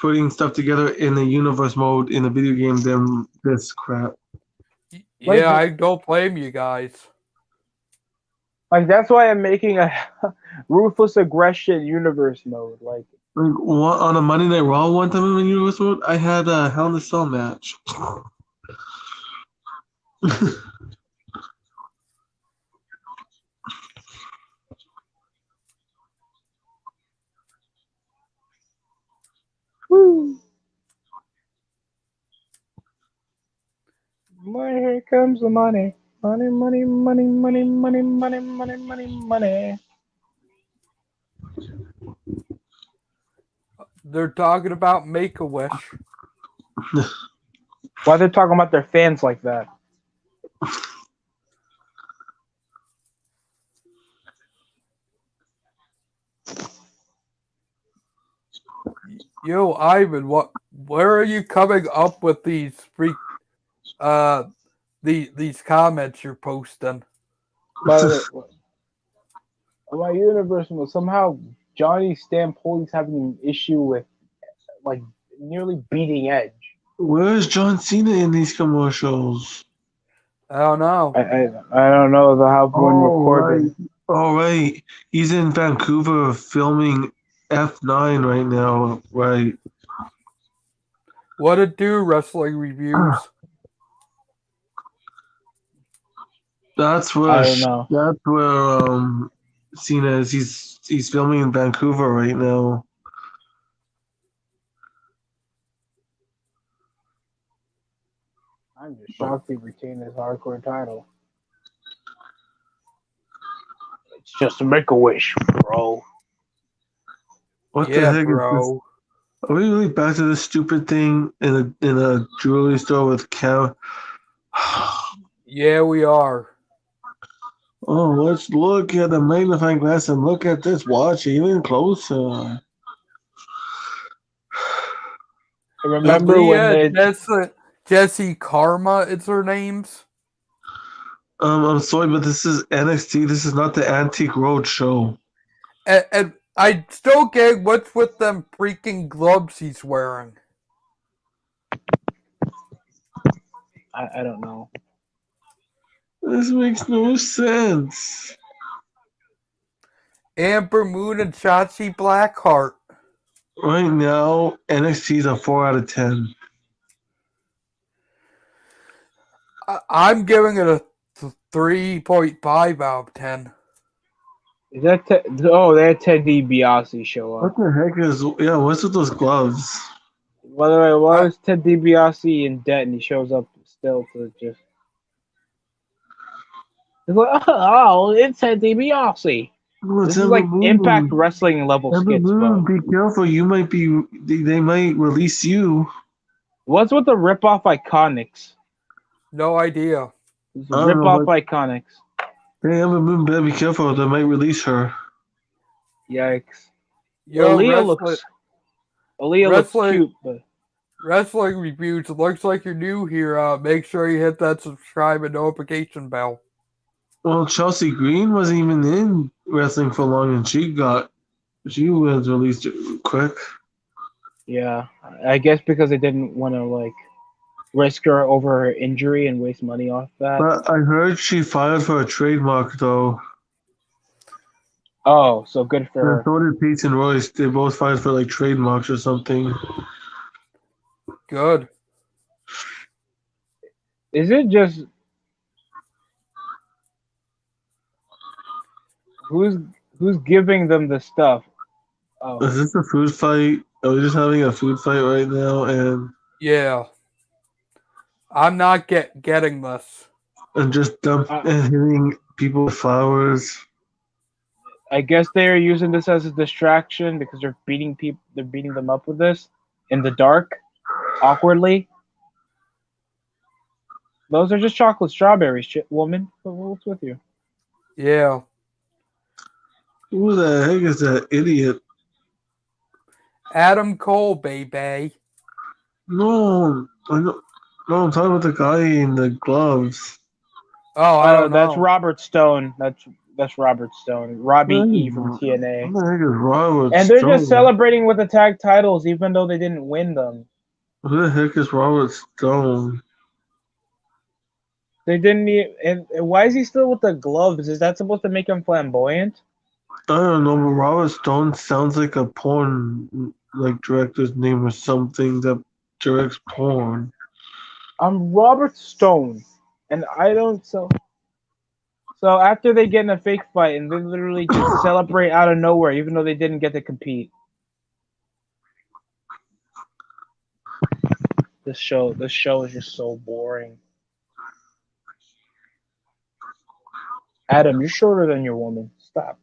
putting stuff together in the universe mode in a video game than this crap. Yeah, I don't blame you guys. Like, that's why I'm making a Ruthless Aggression universe mode. Like On a Monday Night Raw one time in the universe mode, I had a Hell in a Cell match. woo. Money, here comes the money. Money, money, money, money, money, money, money, money, money. They're talking about Make-A-Wish. Why they're talking about their fans like that? Yo, Ivan, where are you coming up with these these comments you're posting? But my universe was somehow Johnny Stampoli's having an issue with like nearly beating Edge. Where's John Cena in these commercials? I don't know. I don't know how one recorded. All right. He's in Vancouver filming F9 right now, right? What it do, wrestling reviews? That's where I don't know. that's where Cena is. He's filming in Vancouver right now. I'm just shocked he retained his hardcore title. It's just a Make-A-Wish, bro. What Yeah, the heck is this? bro. Are we really back to this stupid thing in a jewelry store with cow? Yeah, we are. Oh, let's look at the magnifying glass and look at this watch even closer. Remember when they Jesse Karma is her names? I'm sorry, but this is NXT. This is not the Antique Road show. And I still get what's with them freaking gloves he's wearing. I don't know. This makes no sense. Amber Moon and Shotzi Blackheart. Right now, NXT is a 4 out of 10. I'm giving it a 3.5 out of 10. Is that they had Ted DiBiase show What up. the heck is... Yeah, what's with those gloves? By the way, why is Ted DiBiase in debt and he shows up still to just... It's like, oh, it's Ted DiBiase. Oh, This it's is like Ember Moon. Impact Wrestling level Ember skits, Moon, bro. be careful. You might be... They might release you. What's with the rip-off Iconics? No idea. I don't Rip-off know, but... Iconics. Hey, Ember Moon, better be careful. They might release her. Yikes. Yo, Aaliyah looks cute, but... Wrestling reviews. It looks like you're new here. Make sure you hit that subscribe and notification bell. Well, Chelsea Green wasn't even in wrestling for long, and she was released quick. Yeah, I guess because they didn't want to, like, risk her over her injury and waste money off that. But I heard she filed for a trademark, though. Oh, so good for her. So did Pete and Royce. They both filed for, like, trademarks or something. Good. Is it just... Who's giving them the stuff? Oh. Is this a food fight? Are we just having a food fight right now? Yeah. I'm not getting this. And just and hitting people with flowers. I guess they're using this as a distraction because they're beating people. They're beating them up with this in the dark, awkwardly. Those are just chocolate strawberries, woman. What's with you? Yeah. Who the heck is that idiot? Adam Cole, baby. No, I'm talking about the guy in the gloves. Oh, I don't know. That's Robert Stone. That's Robert Stone. Robbie E from TNA. What the heck is Robert And they're Stone? just celebrating with the tag titles, even though they didn't win them. Who the heck is Robert Stone? They didn't even, and why is he still with the gloves? Is that supposed to make him flamboyant? I don't know, but Robert Stone sounds like a porn director's name or something that directs porn. I'm Robert Stone, and I don't so after they get in a fake fight and they literally just celebrate out of nowhere, even though they didn't get to compete. This show is just so boring. Adam, you're shorter than your woman. Stop.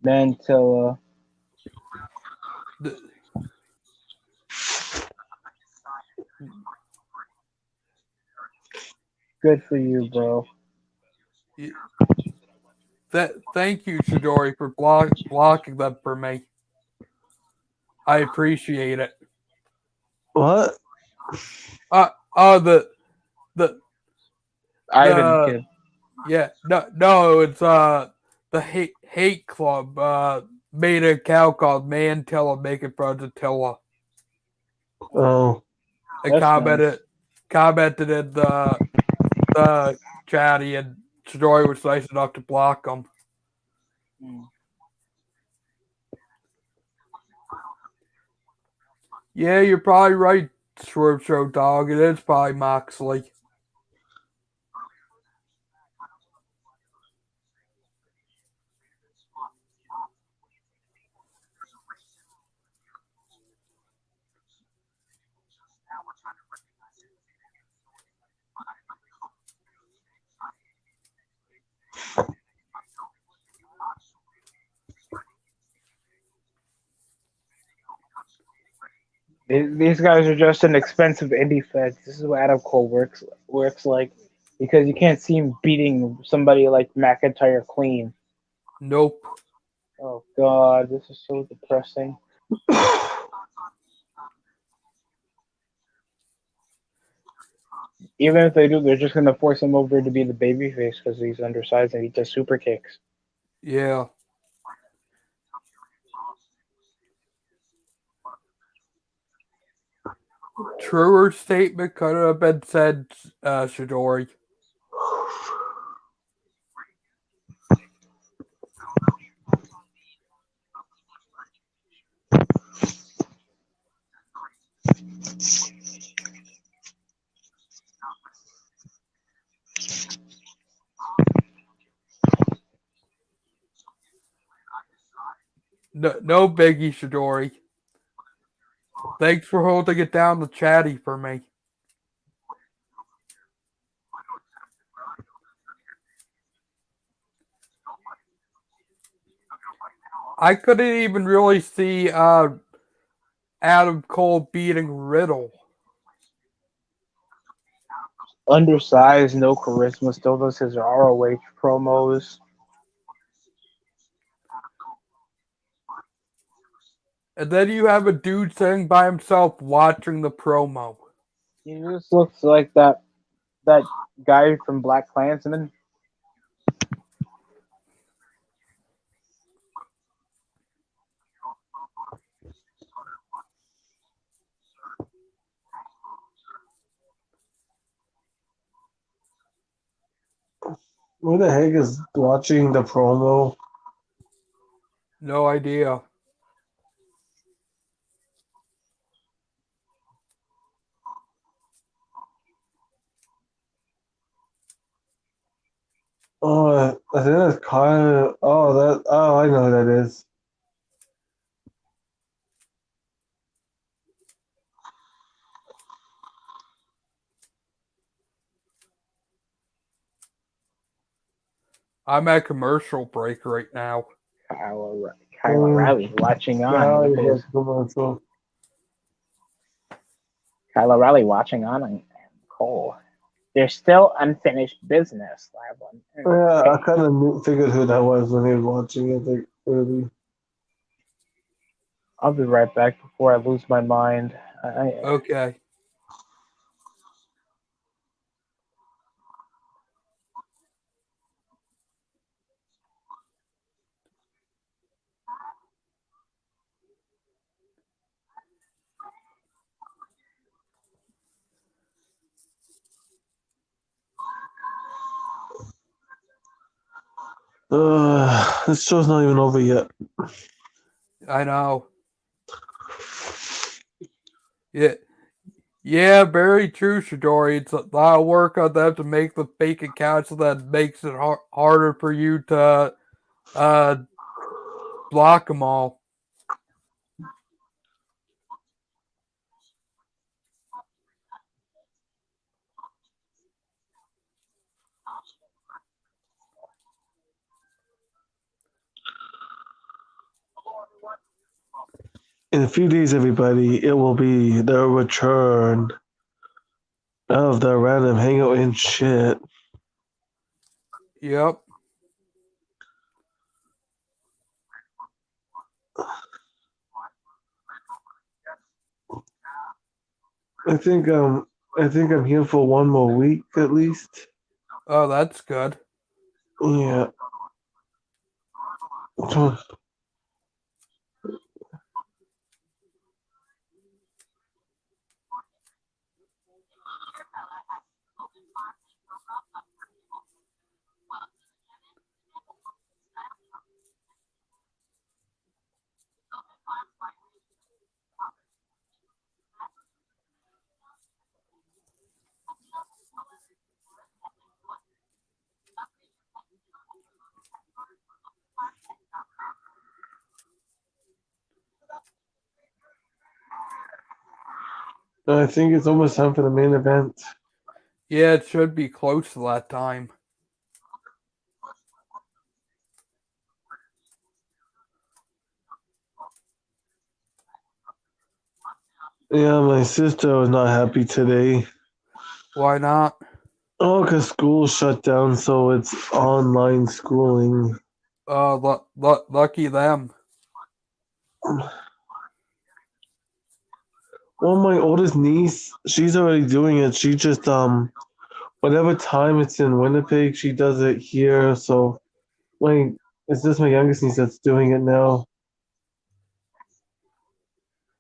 Mantilla. The- Good for you, bro. Thank you, Chidori, for blocking them for me. I appreciate it. What? The Ivan the kid. yeah, no, it's the hate club made an account called Mantilla making fun of Tilla. Oh, And That's nice. commented in the chatty, and Chidori was nice enough to block them. Mm. Yeah, you're probably right, Swerve Show dog. It is probably Moxley. These guys are just an expensive indie feds. This is what Adam Cole works like, because you can't see him beating somebody like McIntyre clean. Nope. Oh God, this is so depressing. Even if they do, they're just gonna force him over to be the babyface because he's undersized and he does super kicks. Yeah. Truer statement could have been said, Chidori. No biggie, Chidori. Thanks for holding it down the chatty for me. I couldn't even really see Adam Cole beating Riddle. Undersized, no charisma, still does his ROH promos. And then you have a dude sitting by himself watching the promo. He just looks like that guy from Black Klansman. who the heck is watching the promo? No idea. Oh, I think that's Kyle. Oh, I know who that is. I'm at commercial break right now. Kyle Oh, O'Reilly watching on now with you his got commercial. Kyle O'Reilly watching on and Cole. There's still unfinished business, Lavlin. Yeah, I kind of figured who that was when he was watching it. Like, early. I'll be right back before I lose my mind. Okay. This show's not even over yet. I know. Yeah, very true, Shidori. It's a lot of work on them to make the fake accounts, so that makes it harder for you to block them all. In a few days, everybody, it will be the return of the random hangout and shit. Yep. I think I'm here for one more week at least. Oh, that's good. Yeah. I think it's almost time for the main event. Yeah, it should be close to that time. Yeah, my sister was not happy today. Why not? Oh, because school shut down, so it's online schooling. Lucky them. Well, my oldest niece, she's already doing it. She just whatever time it's in Winnipeg, she does it here. So like it's just my youngest niece that's doing it now.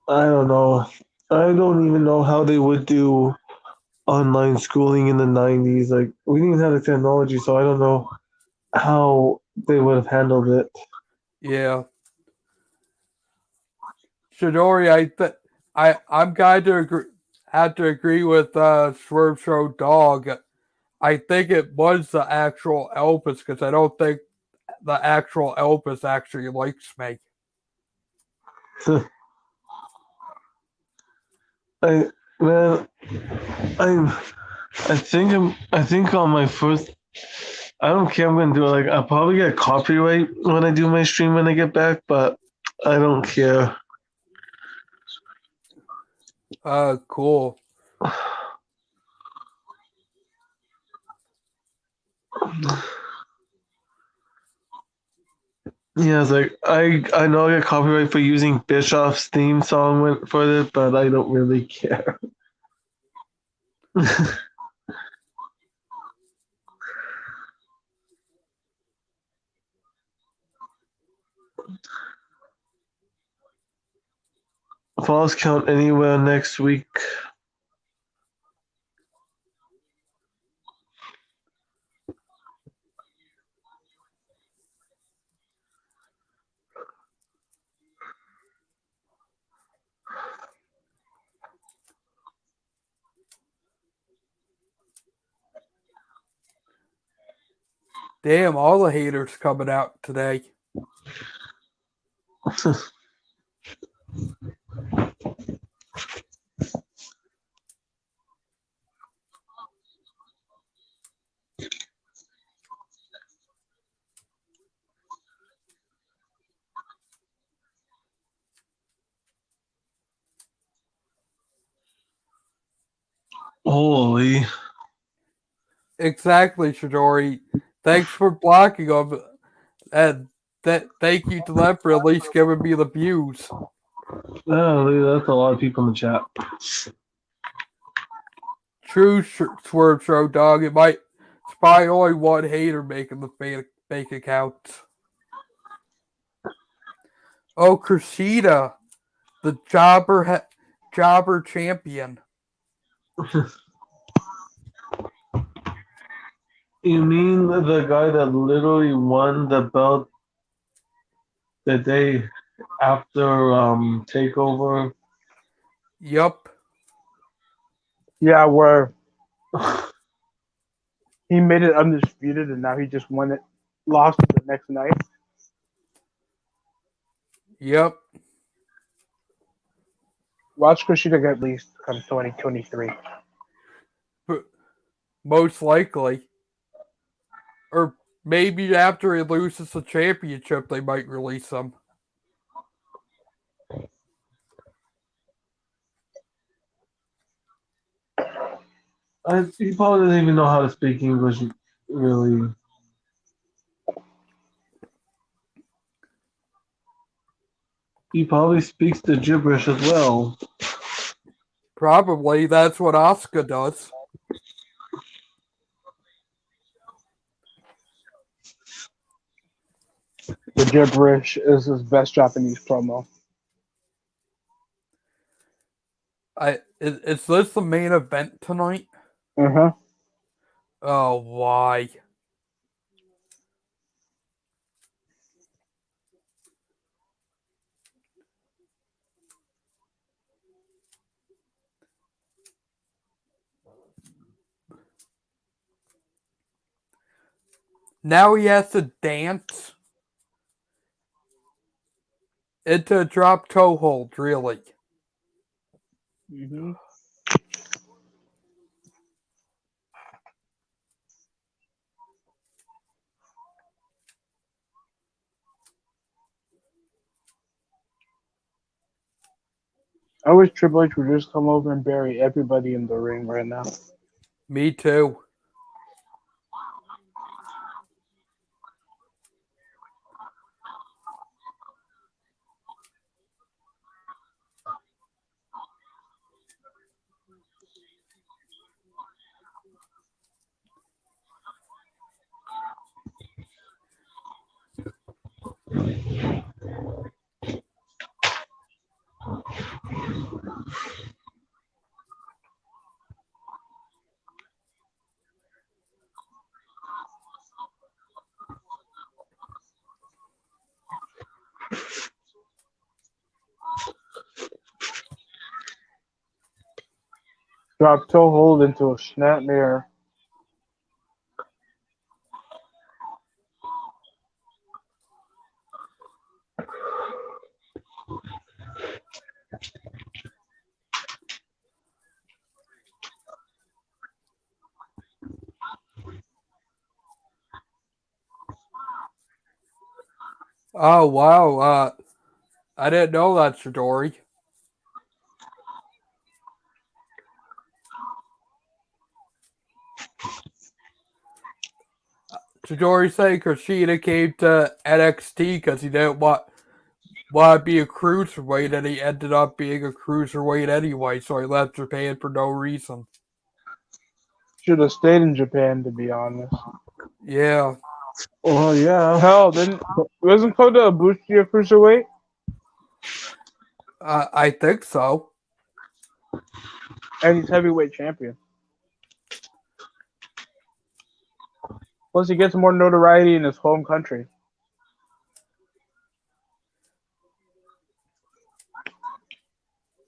I don't know. I don't even know how they would do online schooling in the 90s. Like we didn't have the technology, so I don't know how they would have handled it. Yeah. Chidori, I'm going to agree, have to agree with Swerve Show Dog. I think it was the actual Elvis because I don't think the actual Elvis actually likes me. I man, I think on my first. I don't care. I'm gonna do it. Like I'll probably get copyright when I do my stream when I get back, but I don't care. Cool. Yeah, it's like I know I get copyright for using Bischoff's theme song for it, but I don't really care. Falls count anywhere next week. Damn, all the haters coming out today. Holy. Exactly, Chidori. Thanks for blocking them. And thank you to them for at least giving me the views. Oh, that's a lot of people in the chat. True, Swerve Show Dog. It's probably only one hater making the fake accounts. Oh, Kushida, the jobber champion. You mean the guy that literally won the belt the day after takeover? Yup. Yeah, where he made it undisputed and now he just won it, lost it the next night. Yep. Watch Kushida get released come 2023. Most likely. Or maybe after he loses the championship, they might release him. He probably doesn't even know how to speak English, really. He probably speaks the gibberish as well. Probably that's what Asuka does. The gibberish is his best Japanese promo. Is this the main event tonight? Uh-huh. Oh, why? Now he has to dance into a drop toe hold, really. Mm-hmm. I wish Triple H would just come over and bury everybody in the ring right now. Me too. Drop toe hold into a snapmare. Oh, wow. I didn't know that, Chidori. Chidori saying Kushida came to NXT because he didn't want to be a cruiserweight, and he ended up being a cruiserweight anyway, so he left Japan for no reason. Should have stayed in Japan, to be honest. Yeah. Oh, yeah. Hell, wasn't Kota Ibushi a cruiserweight? I think so. And he's heavyweight champion. Plus, he gets more notoriety in his home country.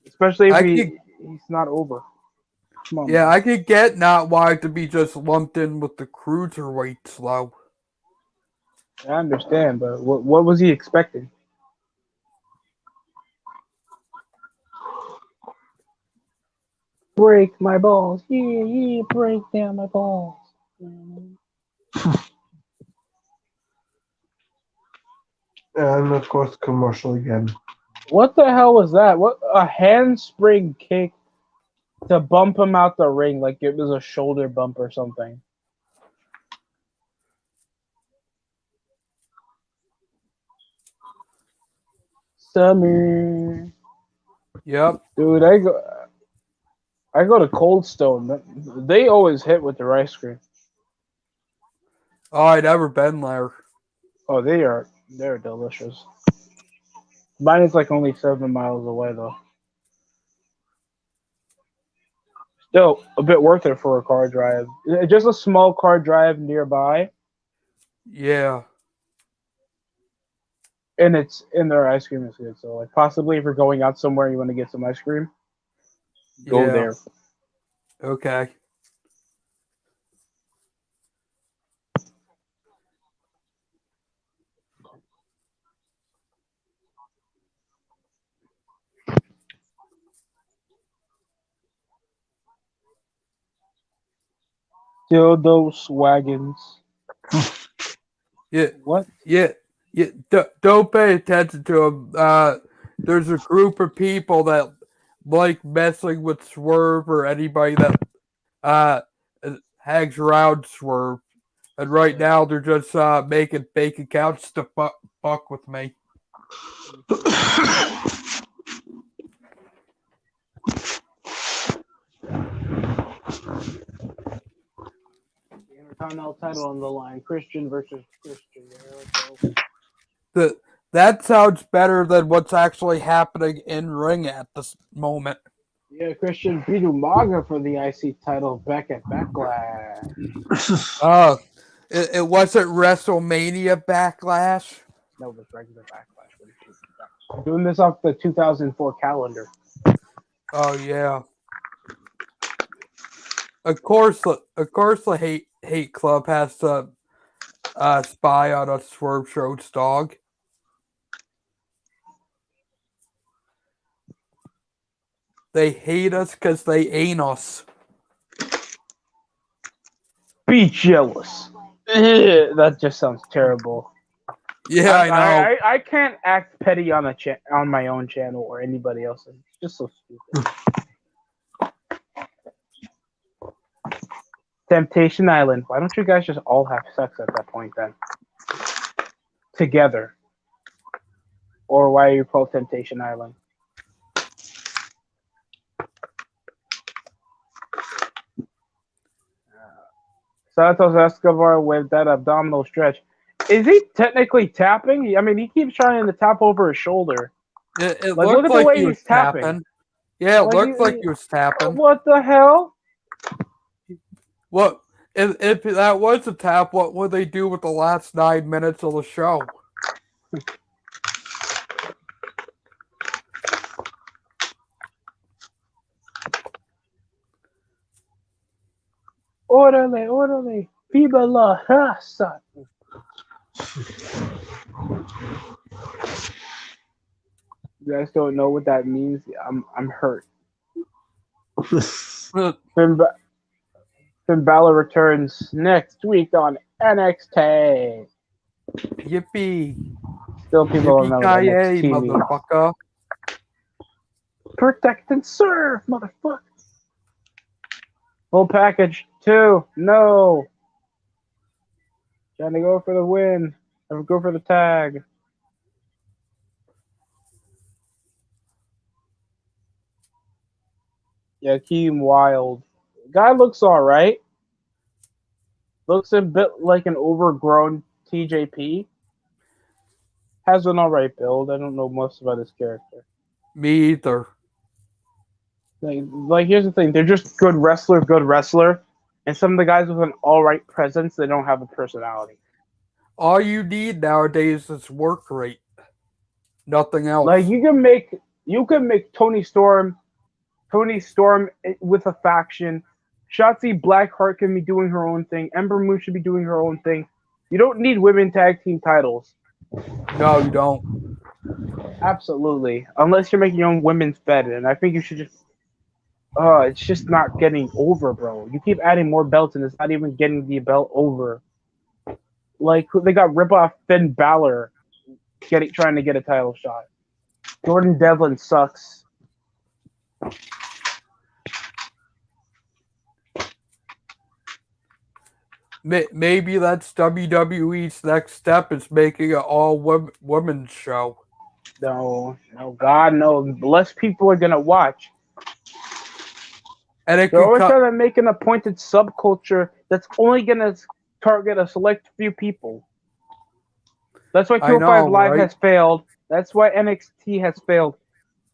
Especially if he's not over. Come on, Yeah, man. I could get not wanting to be just lumped in with the cruiserweights, though. I understand, but what was he expecting? Break my balls. Yeah, break down my balls. And of course, commercial again. What the hell was that? What a handspring kick to bump him out the ring like it was a shoulder bump or something. Summer. Yep. Dude, I go to Cold Stone. They always hit with their ice cream. Oh, I'd never been there. Oh, they're delicious. Mine is like only 7 miles away though. Still a bit worth it for a car drive. Just a small car drive nearby, Yeah. and their ice cream is good. So like possibly if you're going out somewhere and you want to get some ice cream, go Yeah. there. Okay. Dildos wagons. Yeah. What? Yeah. Don't pay attention to them. There's a group of people that like messing with Swerve or anybody that hangs around Swerve. And right now they're just making fake accounts to fuck with me. Intercontinental title on the line. Christian versus Christian. There we go. That sounds better than what's actually happening in ring at this moment. Yeah, Christian beat Umaga for the IC title back at Backlash. It wasn't WrestleMania Backlash. No, it was regular Backlash. I'm doing this off the 2004 calendar. Oh yeah. Of course, the hate club has to spy on a Swerve Show's dog. They hate us because they ain't us. Be jealous. That just sounds terrible. Yeah, I know. I can't act petty on on my own channel or anybody else's. It's just so stupid. Temptation Island. Why don't you guys just all have sex at that point then? Together. Or why are you called Temptation Island? Santos Escobar with that abdominal stretch. Is he technically tapping? I mean, he keeps trying to tap over his shoulder. It Like, looked look at like the way he was he's tapping. tapping. Yeah, it Like looked like he was tapping. What the hell? What if that was a tap? What would they do with the last 9 minutes of the show? Orale, orale. Viva la raza. You guys don't know what that means? I'm hurt. Finn Balor returns next week on NXT. Yippee! Still people don't know what Yippee-ki-yay, NXT means. motherfucker! Protect and serve, motherfucker. Full package 2. No. Trying to go for the win. Never go for the tag. Yeah, Keem Wild. Guy looks alright. Looks a bit like an overgrown TJP. Has an alright build. I don't know much about his character. Me either. Like here's the thing. They're just good wrestler. And some of the guys with an alright presence, they don't have a personality. All you need nowadays is work rate. Nothing else. Like you can make Tony Storm with a faction. Shotzi Blackheart can be doing her own thing. Ember Moon should be doing her own thing. You don't need women tag team titles. No, you don't. Absolutely. Unless you're making your own women's fed. And I think you should just it's just not getting over, bro. You keep adding more belts and it's not even getting the belt over. Like they got rip-off Finn Balor trying to get a title shot. Jordan Devlin sucks. Maybe that's WWE's next step is making an all-women's show. No, God, no. Less people are gonna watch. And They're always trying to make an appointed subculture that's only gonna target a select few people. That's why 205 Live has failed. That's why NXT has failed.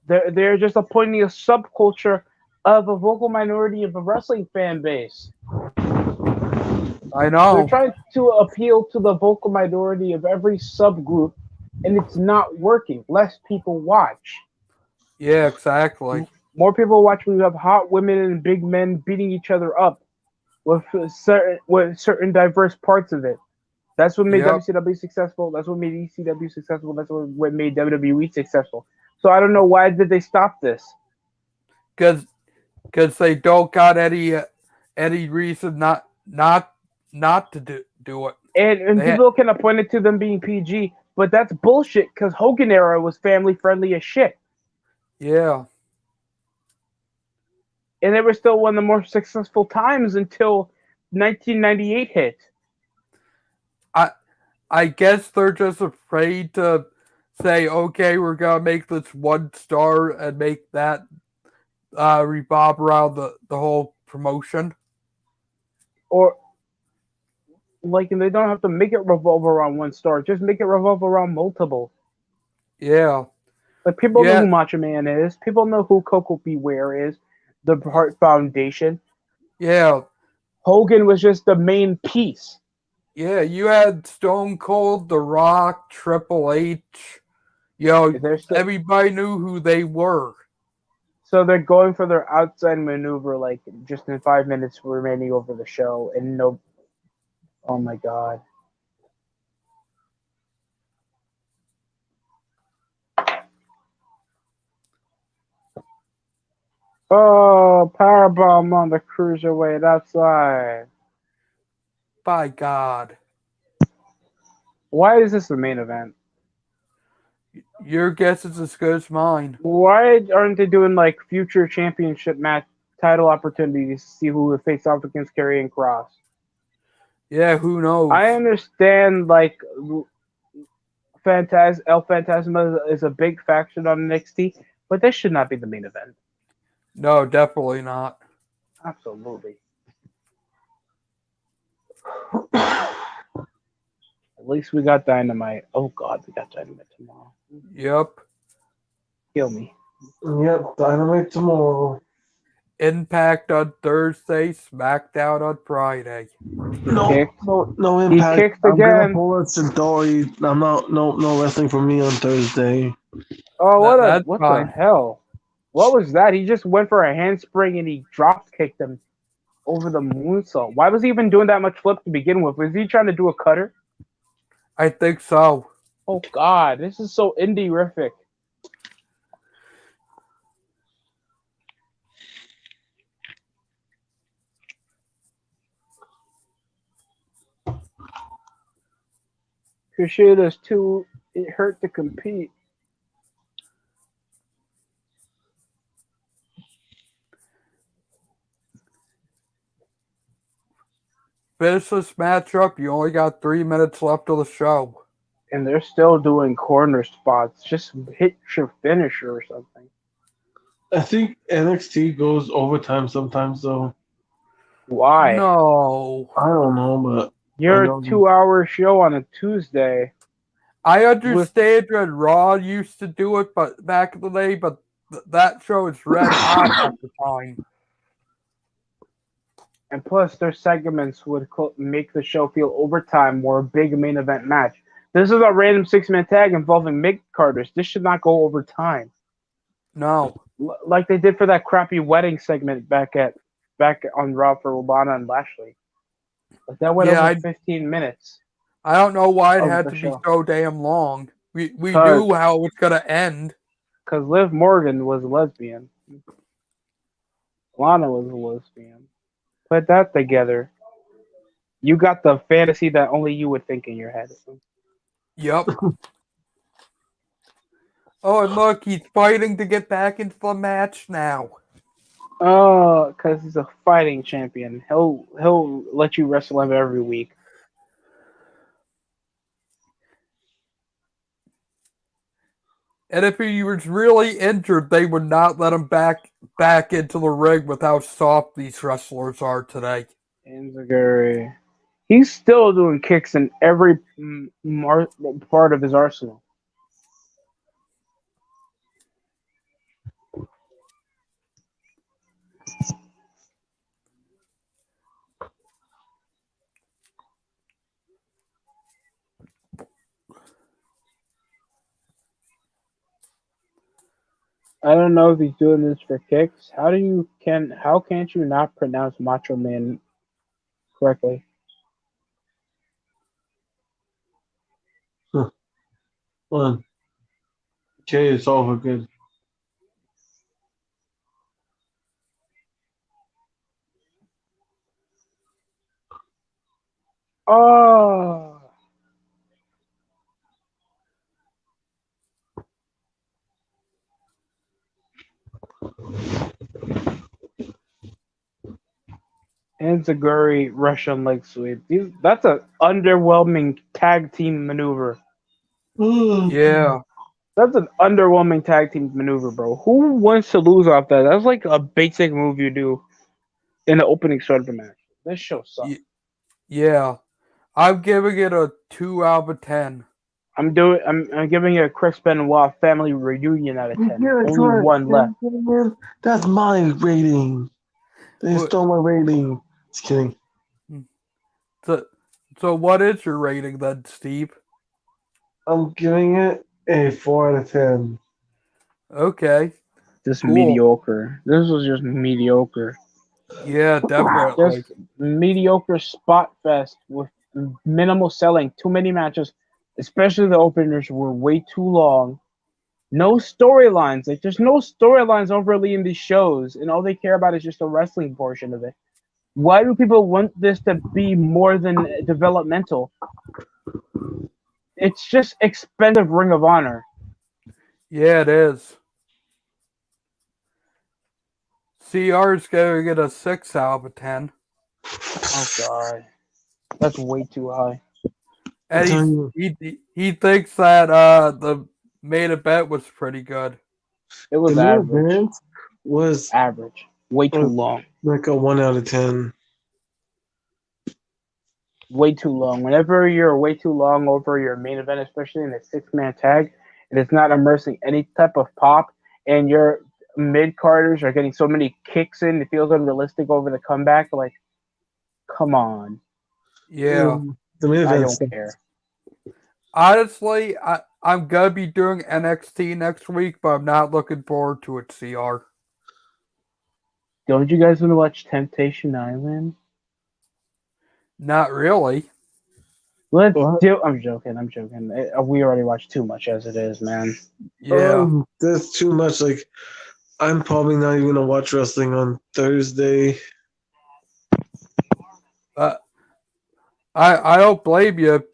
They're just appointing a subculture of a vocal minority of a wrestling fan base. I know. They're trying to appeal to the vocal minority of every subgroup, and it's not working. Less people watch. Yeah, exactly. More people watch when you have hot women and big men beating each other up with certain diverse parts of it. That's what made WCW successful. That's what made ECW successful. That's what made WWE successful. So I don't know why did they stop this? Because they don't got any reason not to do it. And people can point it to them being PG, but that's bullshit because Hogan era was family friendly as shit. Yeah. And they were still one of the more successful times until 1998 hit. I guess they're just afraid to say, okay, we're gonna make this one star and make that revolve around the whole promotion. Or like, and they don't have to make it revolve around one star. Just make it revolve around multiple. Yeah. Like, people know Yeah. who Macho Man is. People know who Coco Beware is. The Heart Foundation. Yeah. Hogan was just the main piece. Yeah, you had Stone Cold, The Rock, Triple H. Everybody knew who they were. So they're going for their outside maneuver, like, just in 5 minutes remaining over the show, and no. Oh my god. Oh, powerbomb on the cruiserweight outside. By God. Why is this the main event? Your guess is as good as mine. Why aren't they doing like future championship match title opportunities to see who would face off against Karrion Kross? Yeah, who knows? I understand like El Fantasma is a big faction on NXT, but this should not be the main event. No, definitely not. Absolutely. At least we got Dynamite. Oh God, we got Dynamite tomorrow. Yep. Kill me. Yep, Dynamite tomorrow. Impact on Thursday, SmackDown on Friday. No impact. He kicked I'm again. gonna pull a Chidori. I'm not no wrestling for me on Thursday. Oh, what That's the fine. hell? What was that? He just went for a handspring and he drop kicked him over the moonsault. Why was he even doing that much flip to begin with? Was he trying to do a cutter? I think so. Oh God, this is so indie-rific. Kushida's too hurt to compete. Finish this matchup. You only got 3 minutes left of the show. And they're still doing corner spots. Just hit your finisher or something. I think NXT goes overtime sometimes though. Why? No. I don't know, but You're a 2-hour show on a Tuesday. I understand when Raw used to do it, but back in the day, but that show is red hot at the time. And plus, their segments would make the show feel overtime or a big main event match. This is a random 6-man tag involving mid-carders. This should not go overtime. No. Like they did for that crappy wedding segment back on Raw for Lana and Lashley. Like that went over 15 minutes. I don't know why it had to be so damn long. We knew how it was gonna end. Because Liv Morgan was a lesbian. Lana was a lesbian. Put that together. You got the fantasy that only you would think in your head. Yep. Oh, and look, he's fighting to get back into the match now. Oh, because he's a fighting champion. He'll let you wrestle him every week. And if he was really injured, they would not let him back into the ring with how soft these wrestlers are today. Enziguri. He's still doing kicks in every part of his arsenal. I don't know if he's doing this for kicks. How can't you not pronounce Macho Man correctly? Well, Jay is over good. Oh. Enziguri Russian leg sweep. That's an underwhelming tag team maneuver. Yeah. That's an underwhelming tag team maneuver, bro. Who wants to lose off that? That's like a basic move you do in the opening start of the match. This show sucks. Yeah. I'm giving it a 2 out of 10. I'm giving it a Chris Benoit family reunion out of 10. Only one left. That's my rating. They What- stole my rating. Just kidding. So what is your rating then, Steve? I'm giving it a 4 out of 10. Okay. Just Cool. mediocre. This was just mediocre. Yeah, definitely. Just mediocre spot fest with minimal selling. Too many matches, especially the openers, were way too long. No storylines. Like there's no storylines overly in these shows, and all they care about is just the wrestling portion of it. Why do people want this to be more than developmental? It's just expensive Ring of Honor. Yeah, it is. CR's giving it a 6 out of 10. Oh god, that's way too high. And he thinks that the main event was pretty good. It was The new average. event was Average. Way too long. like a 1 out of 10. Way too long. Whenever you're way too long over your main event, especially in a 6-man tag, it is not immersing any type of pop, and your mid carders are getting so many kicks in, it feels unrealistic over the comeback. Like, come on. Yeah. The main I event. don't care. Honestly, I'm gonna be doing NXT next week, but I'm not looking forward to it, CR. Don't you guys want to watch Temptation Island? Not really. Let's What? do. I'm joking. We already watched too much as it is, man. Yeah. That's too much. Like, I'm probably not even gonna watch wrestling on Thursday. I don't blame you.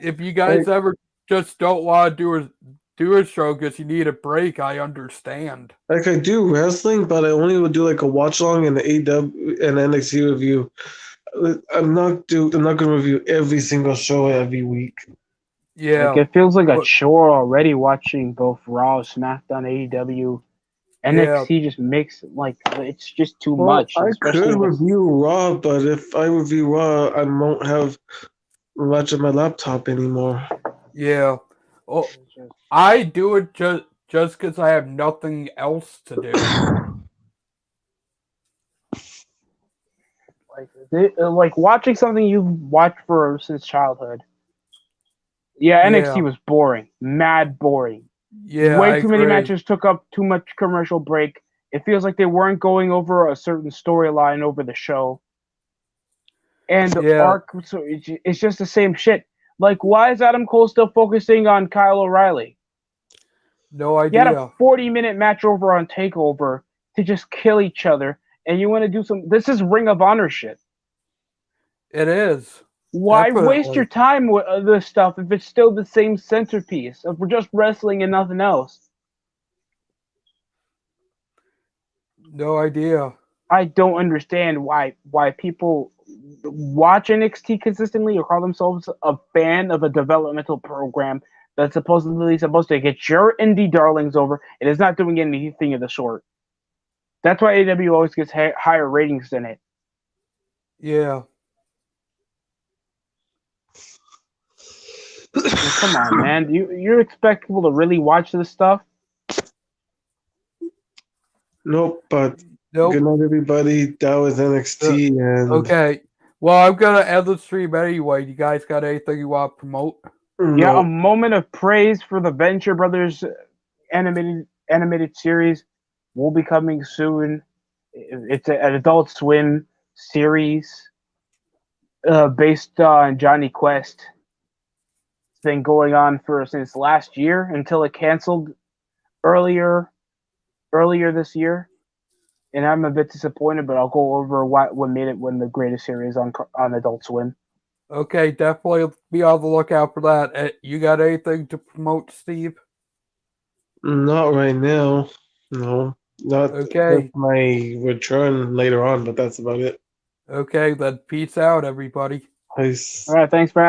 If you guys ever just don't want to do a show because you need a break, I understand. Like, I do wrestling, but I only would do like a watch along and the AEW and NXT review. I'm not gonna review every single show every week. Yeah. Like it feels like a But- chore already watching both Raw, SmackDown, AEW. NXT just makes like it's just too much. I Especially could with, review Raw, but if I review Raw, I won't have much of my laptop anymore. Yeah. Oh, I do it just because I have nothing else to do. like watching something you've watched for since childhood. Yeah, NXT was boring, mad boring. Yeah, Way I too many agree. matches took up too much commercial break. It feels like they weren't going over a certain storyline over the show. And the Yeah. arc, so it's just the same shit. Like, why is Adam Cole still focusing on Kyle O'Reilly? No He had idea. a 40-minute match over on TakeOver to just kill each other, and you want to do some. This is Ring of Honor shit. It is. Why Definitely. waste your time with this stuff if it's still the same centerpiece? If we're just wrestling and nothing else. No idea. I don't understand why people watch NXT consistently or call themselves a fan of a developmental program that's supposedly supposed to get your indie darlings over. It is not doing anything of the sort. That's why AEW always gets higher ratings than it. Yeah. Like, come on, man. You expect people to really watch this stuff? Nope, but Nope. good night, everybody. That was NXT. And Okay. Well, I'm gonna end the stream anyway. You guys got anything you want to promote? Yeah, no. a moment of praise for the Venture Brothers animated series will be coming soon. It's an Adult Swim series based on Johnny Quest. It's been going on since last year until it canceled earlier this year, and I'm a bit disappointed. But I'll go over what made it one of the greatest series on Adult Swim. Okay, definitely be on the lookout for that. You got anything to promote, Steve? Not right now. No. Not Okay. my return later on, but that's about it. Okay, then peace out, everybody. Peace. All right, thanks for